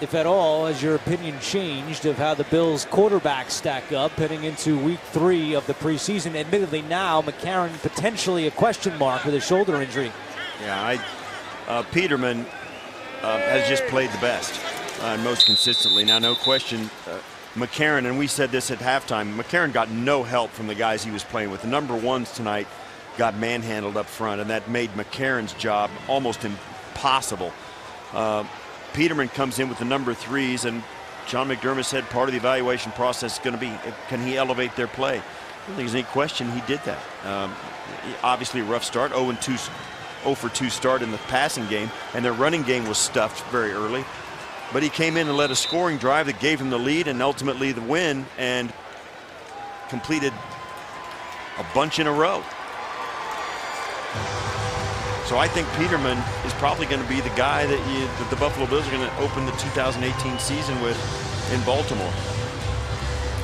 if at all, has your opinion changed of how the Bills quarterbacks stack up heading into week 3 of the preseason? Admittedly now, McCarron potentially a question mark with a shoulder injury. Yeah, Peterman has just played the best and most consistently. Now, no question, McCarron, and we said this at halftime, McCarron got no help from the guys he was playing with. The number ones tonight got manhandled up front, and that made McCarron's job almost impossible. Peterman comes in with the number 3s, and Sean McDermott said part of the evaluation process is going to be, can he elevate their play? I don't think there's any question he did that. Obviously a rough start, 0 for 2 start in the passing game, and their running game was stuffed very early. But he came in and led a scoring drive that gave him the lead and ultimately the win, and completed a bunch in a row. So I think Peterman is probably going to be the guy that the Buffalo Bills are going to open the 2018 season with in Baltimore.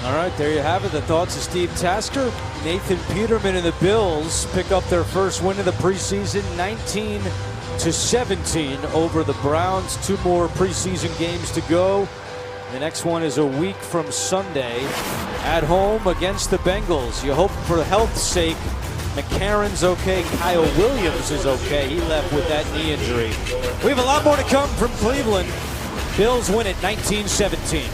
All right, there you have it. The thoughts of Steve Tasker. Nathan Peterman and the Bills pick up their first win of the preseason, 19-17 over the Browns. 2 more preseason games to go. The next one is a week from Sunday at home against the Bengals. You hope for health's sake McCarron's okay, Kyle Williams is okay. He left with that knee injury. We have a lot more to come from Cleveland. Bills win it 19-17.